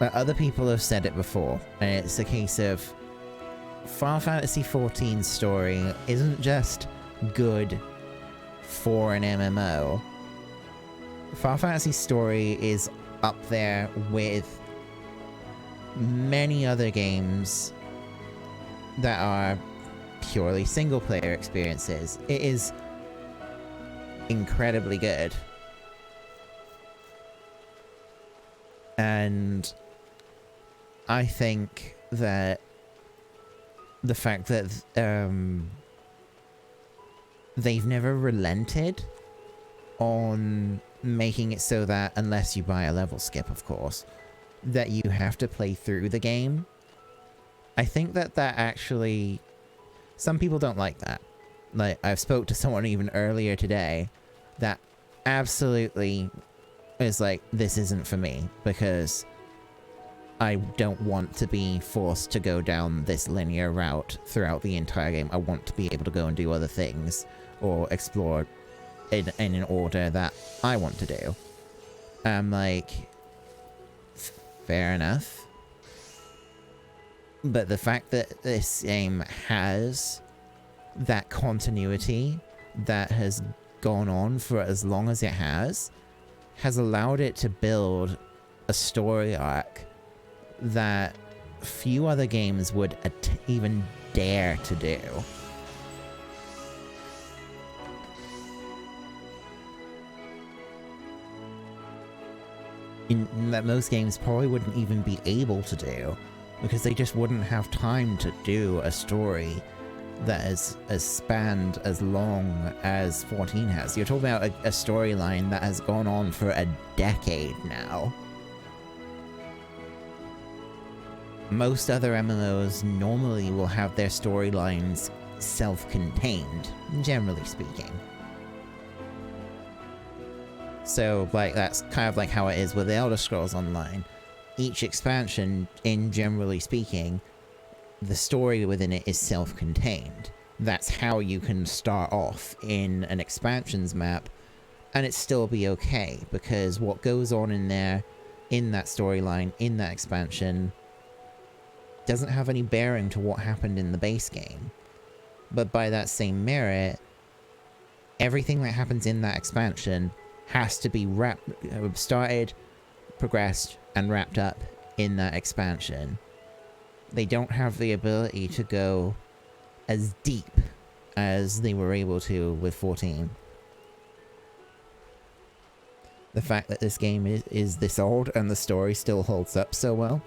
other people have said it before, and it's a case of Final Fantasy XIV's story isn't just good for an MMO. Final Fantasy's story is up there with many other games that are purely single-player experiences. It is incredibly good. And I think that the fact that they've never relented on making it so that, unless you buy a level skip, of course, that you have to play through the game. I think that actually, some people don't like that. Like, I've spoke to someone even earlier today that absolutely is like, this isn't for me, because I don't want to be forced to go down this linear route throughout the entire game. I want to be able to go and do other things, or explore in an order that I want to do. I'm like, fair enough. But the fact that this game has that continuity that has gone on for as long as it has allowed it to build a story arc that few other games would even dare to do. that most games probably wouldn't even be able to do, because they just wouldn't have time to do a story that is as spanned as long as 14 has. You're talking about a storyline that has gone on for a decade now. Most other MMOs normally will have their storylines self-contained, generally speaking. So, like, that's kind of like how it is with the Elder Scrolls Online. Each expansion, generally speaking, the story within it is self-contained. That's how you can start off in an expansions map, and it still be okay, because what goes on in there, in that storyline, in that expansion, doesn't have any bearing to what happened in the base game. But by that same merit, everything that happens in that expansion has to be started, progressed, and wrapped up in that expansion. They don't have the ability to go as deep as they were able to with 14. The fact that this game is this old and the story still holds up so well,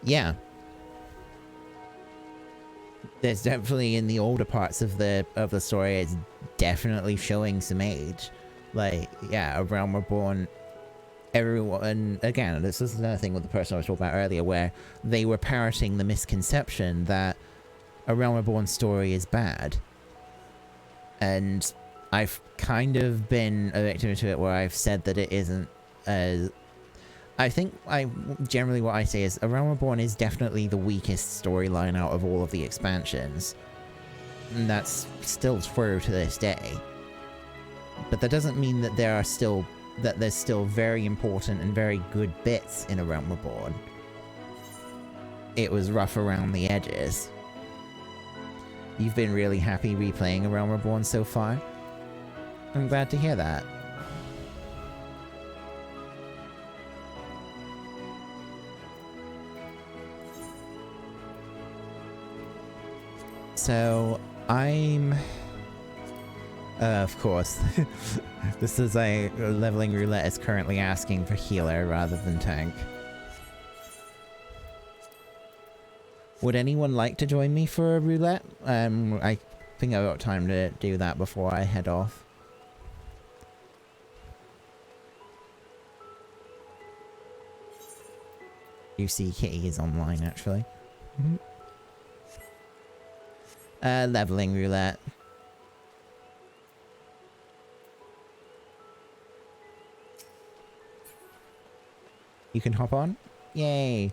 yeah. There's definitely, in the older parts of the story, it's definitely showing some age. Like, yeah, A Realm Reborn, everyone, and again, this is another thing with the person I was talking about earlier, where they were parroting the misconception that A Realm Reborn story is bad. And I've kind of been a victim to it, where I've said that it isn't as... I think generally what I say is A Realm Reborn is definitely the weakest storyline out of all of the expansions. And that's still true to this day. But that doesn't mean that there's still very important and very good bits in A Realm Reborn. It was rough around the edges. You've been really happy replaying A Realm Reborn so far? I'm glad to hear that. So, I'm... of course. This is a leveling roulette is currently asking for healer rather than tank. Would anyone like to join me for a roulette? I think I've got time to do that before I head off. You see Kitty is online, actually. Leveling roulette. You can hop on? Yay!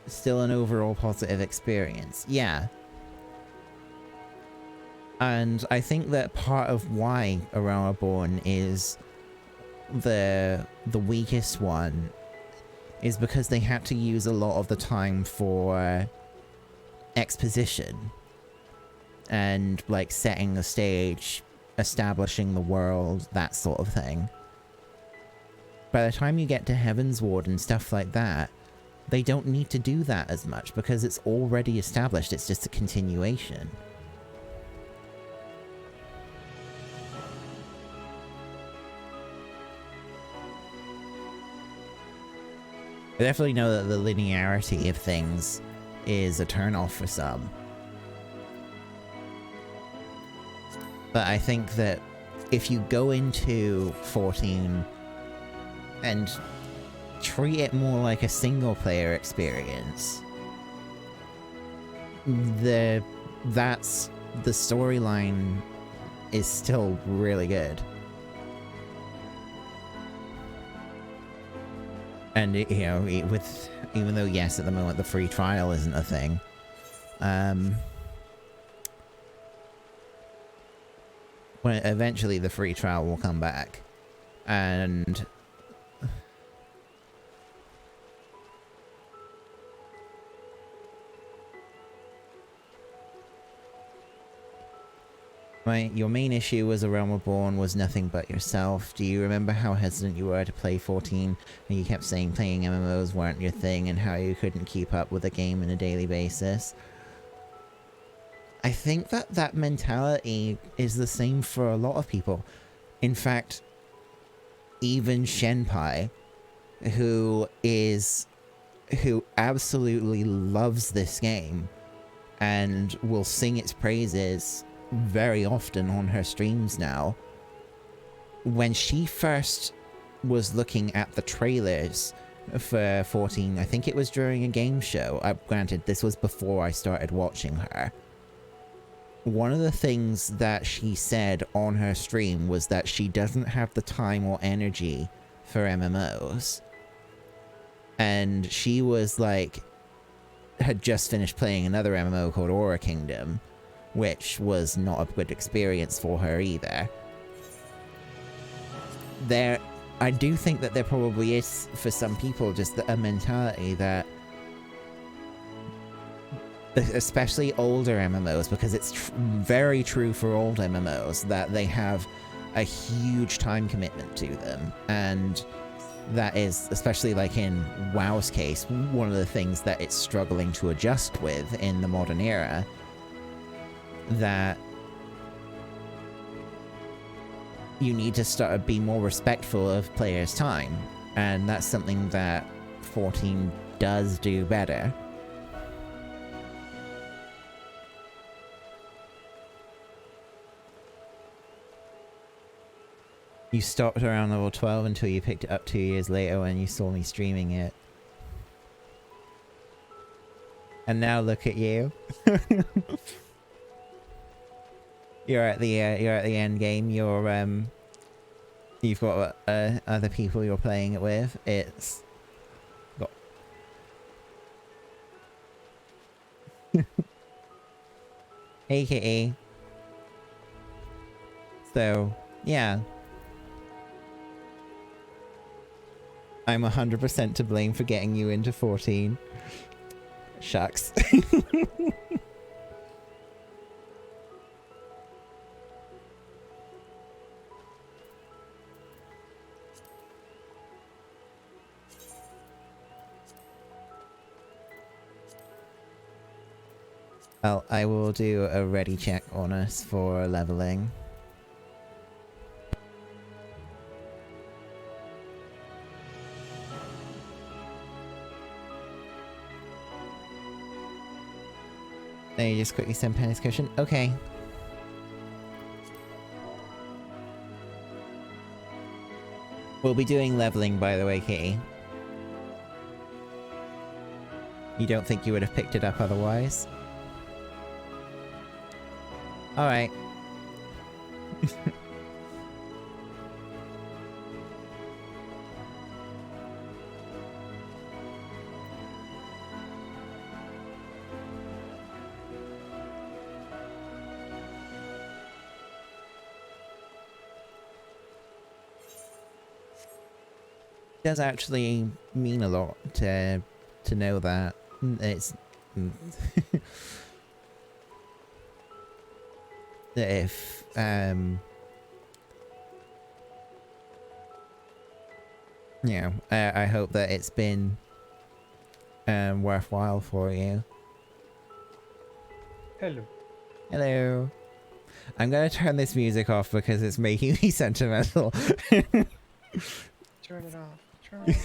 Still an overall positive experience. Yeah. And I think that part of why A Realm Reborn is the weakest one is because they had to use a lot of the time for exposition and like setting the stage, establishing the world, that sort of thing. By the time you get to Heavensward and stuff like that, they don't need to do that as much because it's already established. It's just a continuation. I definitely know that the linearity of things is a turn-off for some. But I think that if you go into 14 and treat it more like a single-player experience, the storyline is still really good. And, you know, even though, yes, at the moment the free trial isn't a thing, when eventually the free trial will come back, and your main issue was A Realm Reborn was nothing but yourself. Do you remember how hesitant you were to play 14, and you kept saying playing MMOs weren't your thing, and how you couldn't keep up with the game on a daily basis? I think that mentality is the same for a lot of people. In fact, even Shenpai, who absolutely loves this game and will sing its praises very often on her streams now, when she first was looking at the trailers for 14, I think it was during a game show. Granted, this was before I started watching her. One of the things that she said on her stream was that she doesn't have the time or energy for MMOs. And she was like, had just finished playing another MMO called Aura Kingdom, which was not a good experience for her either. I do think that there probably is, for some people, just a mentality that, especially older MMOs, because it's very true for old MMOs, that they have a huge time commitment to them. And that is, especially like in WoW's case, one of the things that it's struggling to adjust with in the modern era, that you need to start be more respectful of players' time, and that's something that 14 does do better. You stopped around level 12 until you picked it up 2 years later when you saw me streaming it. And now look at you. You're at the end game. You've got other people you're playing it with. It's got Hey Kitty. So yeah, I'm 100% to blame for getting you into 14. Shucks. Well, I will do a ready check on us for leveling. Now you just quickly send Penny's cushion. Okay. We'll be doing leveling, by the way, Kitty. You don't think you would have picked it up otherwise? Alright. Does actually mean a lot to know that. It's that if you know, I hope that it's been worthwhile for you. Hello. Hello. I'm gonna turn this music off because it's making me sentimental. Turn it off. Turn it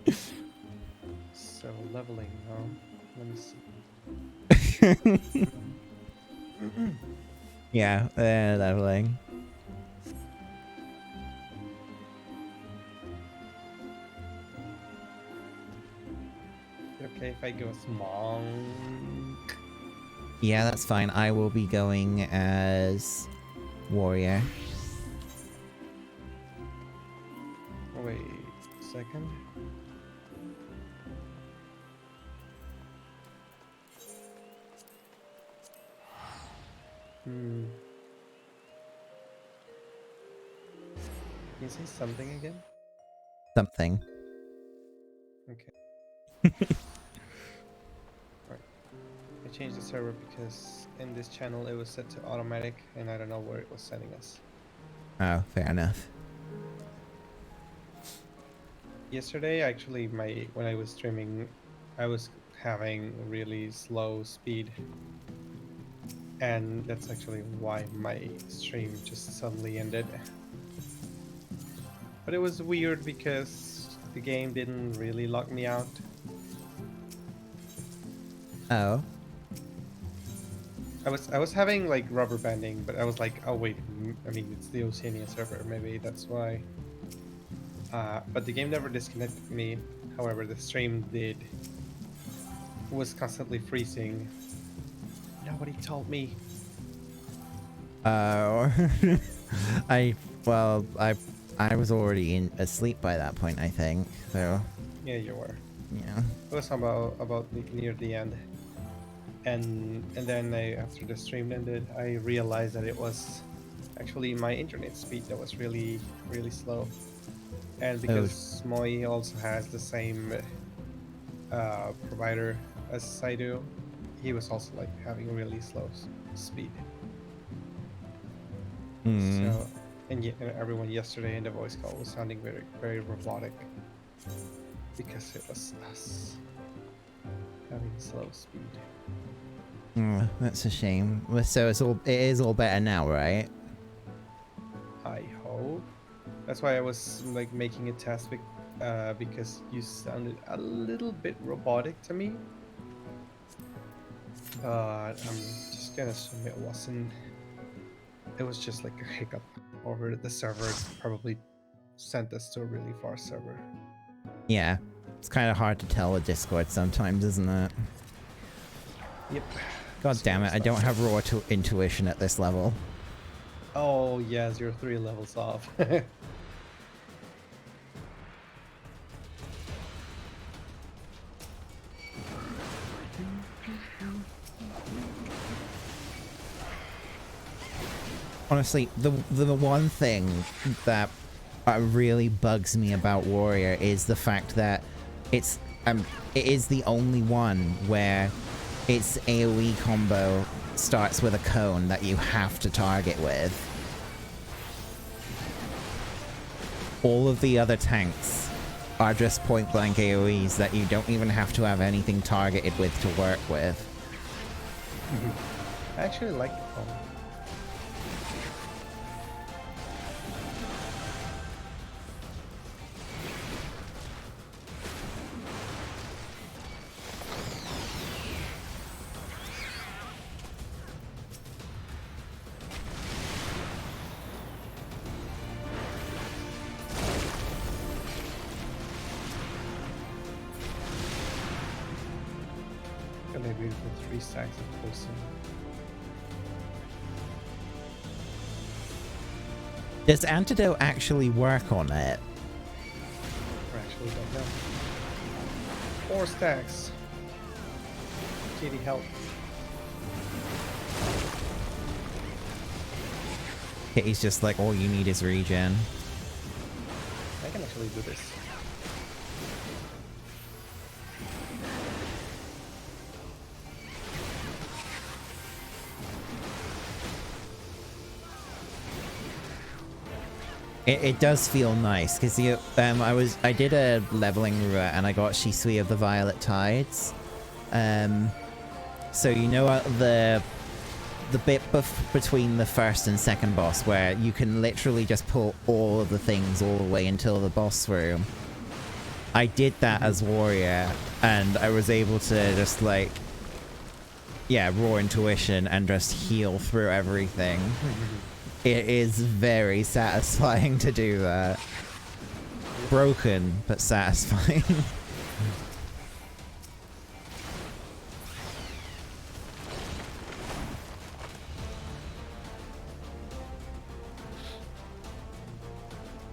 off. So leveling, let me see. Yeah, leveling. Okay, if I go as monk. Yeah, that's fine. I will be going as warrior. Wait a second. Can you say something again? Something. Okay. Right. I changed the server because in this channel it was set to automatic and I don't know where it was sending us. Oh, fair enough. Yesterday, actually, when I was streaming, I was having really slow speed. And that's actually why my stream just suddenly ended. But it was weird because the game didn't really lock me out. Oh. I was having like rubber banding, but I was like, oh wait, I mean it's the Oceania server, maybe that's why. But the game never disconnected me. However, the stream did. It was constantly freezing. Nobody told me. Oh. I was already asleep by that point, I think. So Yeah, you were. yeah. It was near the end, and then after the stream ended, I realized that it was actually my internet speed that was really slow, and because Moi also has the same provider as I do, he was also like having really slow speed. So, and everyone yesterday in the voice call was sounding very robotic because it was us having slow speed. That's a shame. So it is all better now, right? I hope. That's why I was like making a test because you sounded a little bit robotic to me. But I'm just gonna assume it wasn't. It was just like a hiccup over the server. Probably sent us to a really far server. Yeah. It's kind of hard to tell with Discord sometimes, isn't it? Yep. God damn it, I don't have raw intuition at this level. Oh yes, you're 3 levels off. Honestly, the one thing that really bugs me about Warrior is the fact that it is the only one where its AoE combo starts with a cone that you have to target with. All of the other tanks are just point-blank AoEs that you don't even have to have anything targeted with to work with. I actually like the cone. Maybe with 3 stacks of poison. Does Antidote actually work on it? I actually don't know. 4 stacks. Kitty help. Kitty's just like, all you need is regen. I can actually do this. It does feel nice because I did a leveling route and I got Shisui of the Violet Tides. So you know the bit between the first and second boss where you can literally just pull all of the things all the way until the boss room. I did that as Warrior and I was able to just like, yeah, raw intuition and just heal through everything. It is very satisfying to do that. Broken, but satisfying.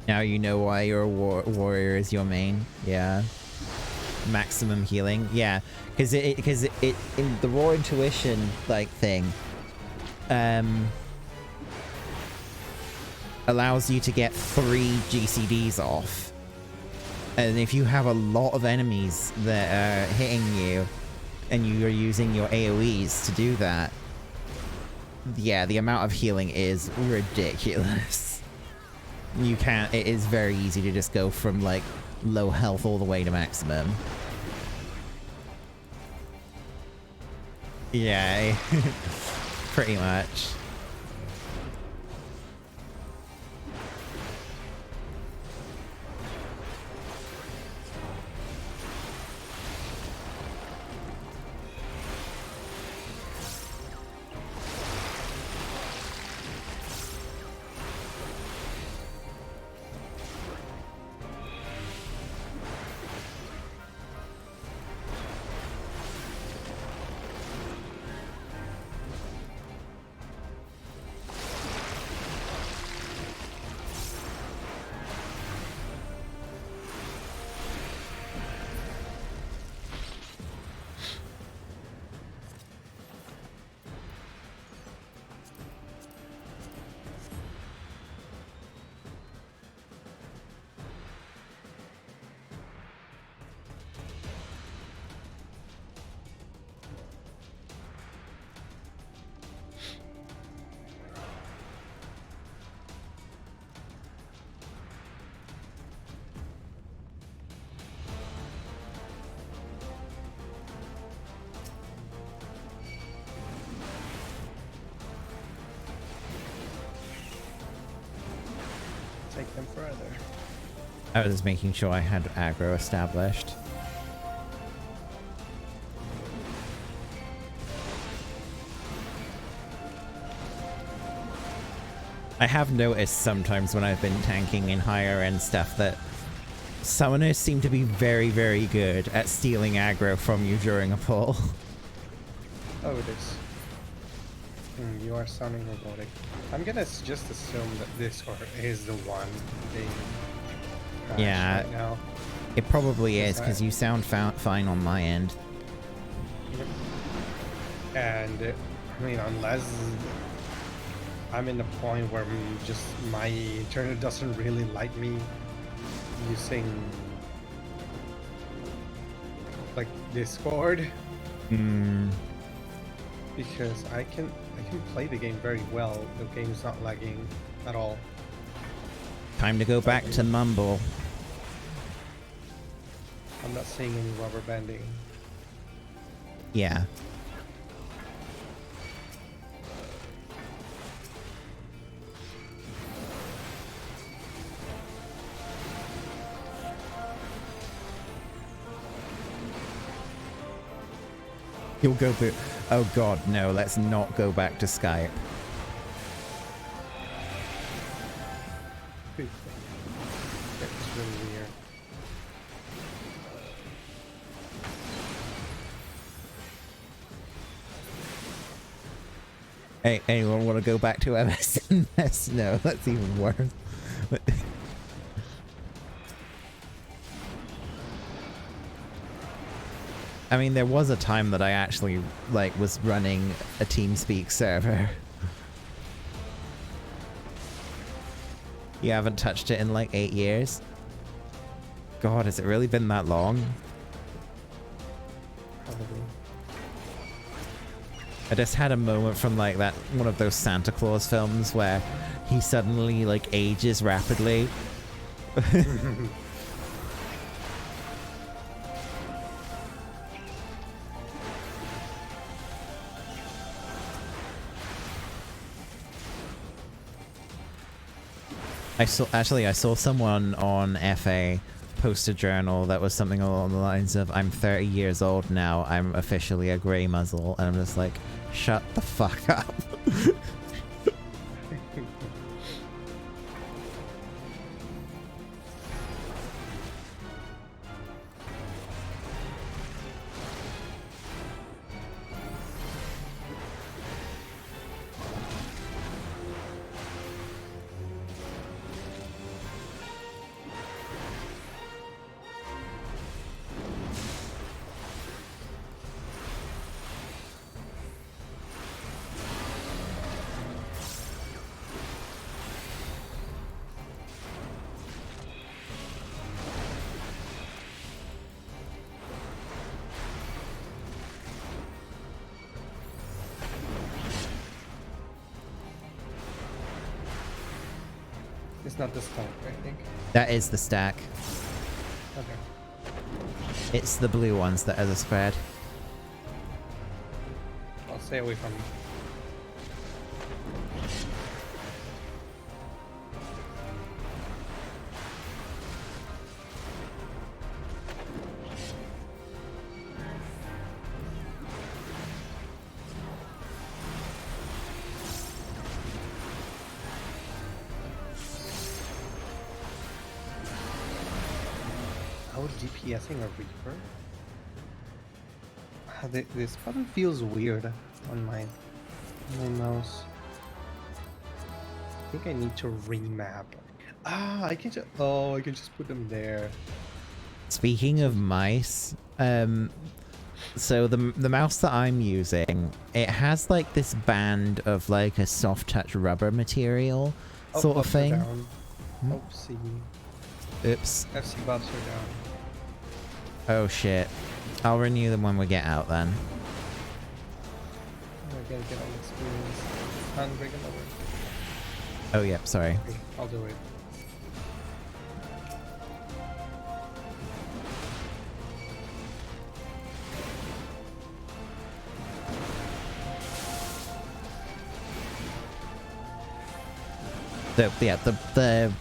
Now you know why your warrior is your main. Yeah. Maximum healing. Yeah, because it in the raw intuition like thing, allows you to get 3 GCDs off. And if you have a lot of enemies that are hitting you and you are using your AoEs to do that, yeah, the amount of healing is ridiculous. It is very easy to just go from like low health all the way to maximum. Yeah, pretty much. them further. I was just making sure I had aggro established. I have noticed sometimes when I've been tanking in higher end stuff that summoners seem to be very, very good at stealing aggro from you during a pull. Oh, it is. You are sounding robotic. I'm gonna just assume that Discord is the one being crashed Yeah. right now. It probably is, Yes, because you sound fine on my end. And I mean, unless I'm in the point where just my internet doesn't really like me using like Discord, because I can play the game very well. The game is not lagging at all. Time to go back to Mumble. I'm not seeing any rubber banding. Yeah. You'll go through. Oh god, no, let's not go back to Skype. It's really weird. Hey, anyone want to go back to MSNS? No, that's even worse. I mean, there was a time that I actually, like, was running a TeamSpeak server. You haven't touched it in, like, 8 years? God, has it really been that long? Probably. I just had a moment from, like, that one of those Santa Claus films where he suddenly, like, ages rapidly. I saw someone on FA post a journal that was something along the lines of, I'm 30 years old now, I'm officially a grey muzzle, and I'm just like, shut the fuck up. It's not the stack, I think. That is the stack. Okay. It's the blue ones that are the spread. I'll stay away from you. DPSing a Reaper? This button feels weird on my mouse. I think I need to remap. Ah, I can just I can just put them there. Speaking of mice, so the mouse that I'm using, it has like this band of like a soft touch rubber material sort of thing. Down. Oopsie. Oops. FC buffs are down. Oh shit. I'll renew them when we get out then. We're gonna get all experience. Unbreak another. Oh yep, sorry. Okay, I'll do it. So yeah, the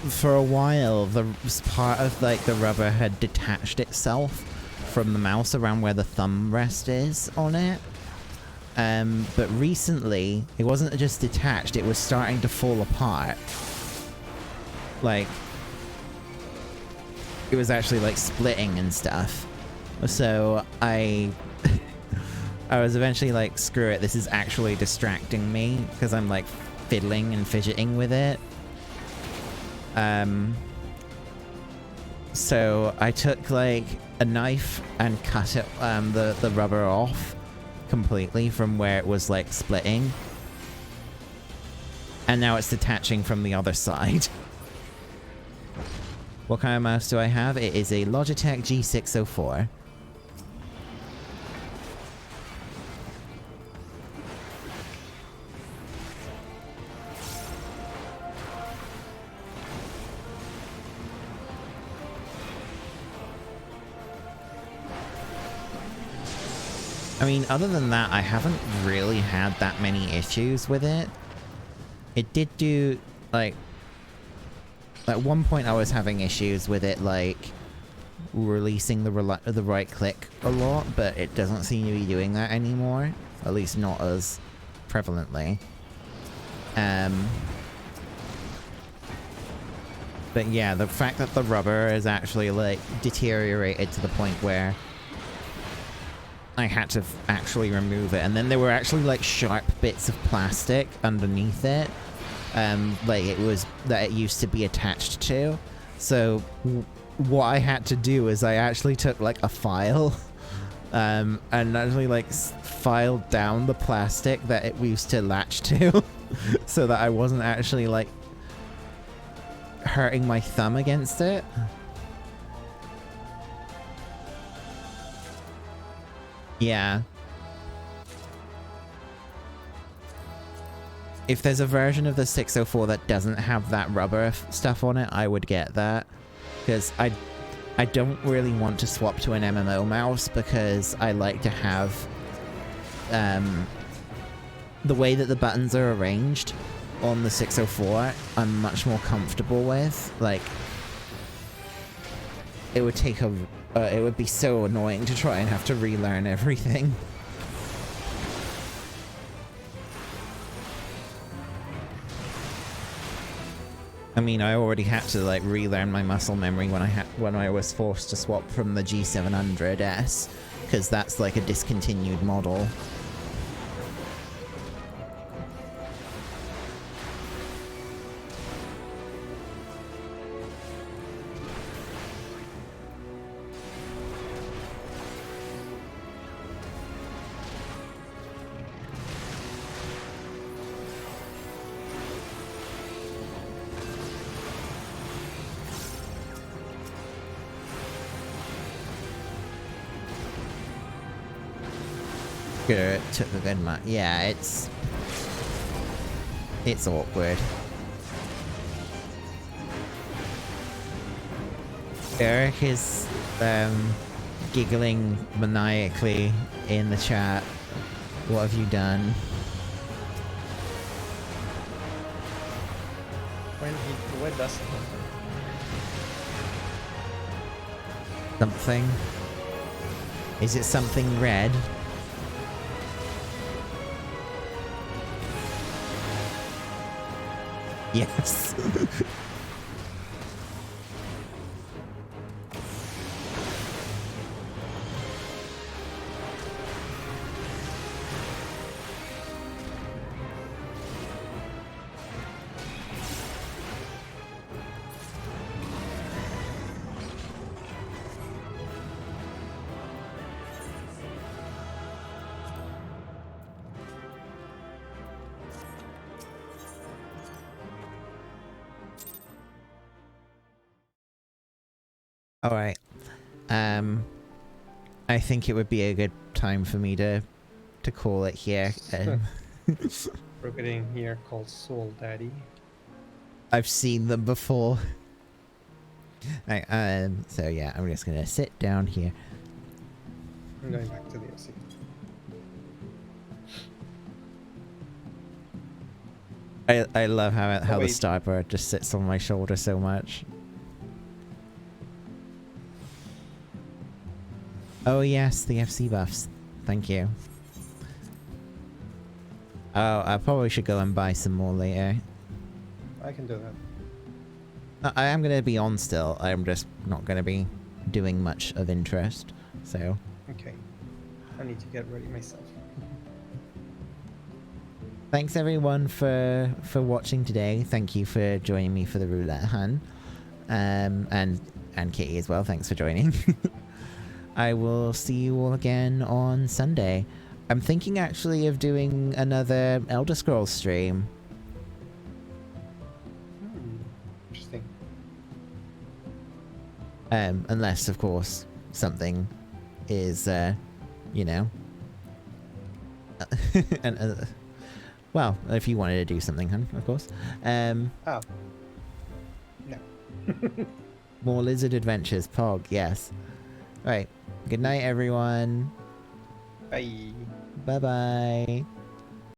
for a while, the part of like the rubber had detached itself from the mouse around where the thumb rest is on it. But recently, it wasn't just detached, it was starting to fall apart. Like, it was actually like splitting and stuff. So I was eventually like, screw it, this is actually distracting me, because I'm like fiddling and fidgeting with it. So I took like a knife and cut it, the rubber off completely from where it was like splitting. And now it's detaching from the other side. What kind of mouse do I have? It is a Logitech G604. I mean, other than that, I haven't really had that many issues with it. It did do, like... At one point I was having issues with it, like, releasing the right click a lot, but it doesn't seem to be doing that anymore. At least not as prevalently. But yeah, the fact that the rubber is actually, like, deteriorated to the point where I had to actually remove it, and then there were actually like sharp bits of plastic underneath it, like it used to be attached to. So what I had to do is I actually took like a file, and actually like filed down the plastic that it used to latch to, so that I wasn't actually like hurting my thumb against it. Yeah. If there's a version of the 604 that doesn't have that rubber stuff on it, I would get that. Because I don't really want to swap to an MMO mouse, because I like to have the way that the buttons are arranged on the 604, I'm much more comfortable with. Like, it would take a... it would be so annoying to try and have to relearn everything. I mean, I already had to like relearn my muscle memory when I was forced to swap from the G700S, because that's like a discontinued model. It took a good amount. Yeah, it's awkward. Eric is giggling maniacally in the chat. What have you done? When does it? Something? Is it something red? Yes. All right. I think it would be a good time for me to call it here. We're getting here called Soul Daddy. I've seen them before. So yeah, I'm just gonna sit down here. I'm going back to the OC. I love how the wait. Starbird just sits on my shoulder so much. Oh yes, the FC buffs. Thank you. Oh, I probably should go and buy some more later. I can do that. I am going to be on still. I'm just not going to be doing much of interest. So. Okay. I need to get ready myself. Thanks everyone for watching today. Thank you for joining me for the roulette hunt. And Kitty as well. Thanks for joining. I will see you all again on Sunday. I'm thinking actually of doing another Elder Scrolls stream. Interesting. Unless, of course, something is, you know... well, if you wanted to do something, hun, of course. Oh. No. More lizard adventures, Pog, yes. Right. Good night, everyone. Bye. Bye-bye.